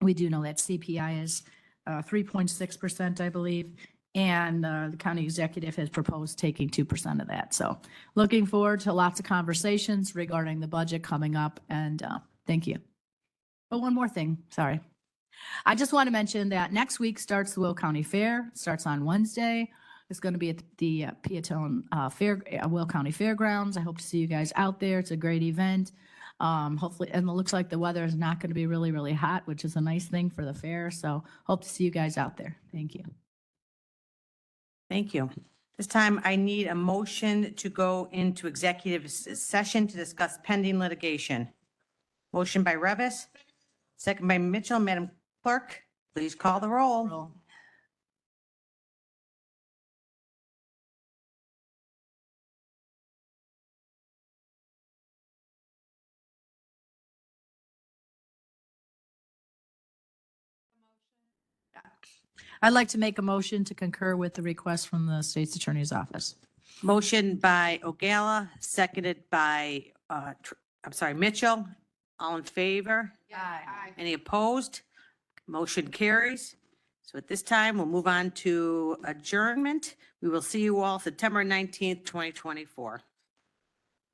We do know that CPI is 3.6%, I believe. And the county executive has proposed taking 2% of that. So looking forward to lots of conversations regarding the budget coming up. And thank you. But one more thing, sorry. I just want to mention that next week starts the Will County Fair. It starts on Wednesday. It's going to be at the Peatone Will County Fairgrounds. I hope to see you guys out there. It's a great event. Hopefully, and it looks like the weather is not going to be really, really hot, which is a nice thing for the fair. So hope to see you guys out there. Thank you. Thank you. This time I need a motion to go into executive session to discuss pending litigation. Motion by Revis, second by Mitchell. Madam Clerk, please call the roll. I'd like to make a motion to concur with the request from the state's attorney's office. Motion by Ogala, seconded by, Mitchell. All in favor? Aye. Any opposed? Motion carries. So at this time, we'll move on to adjournment. We will see you all September 19th, 2024.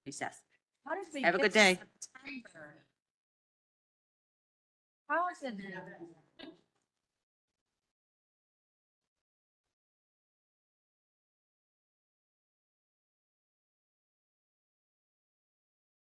Recess. How did we Have a get good to day. September? How is it?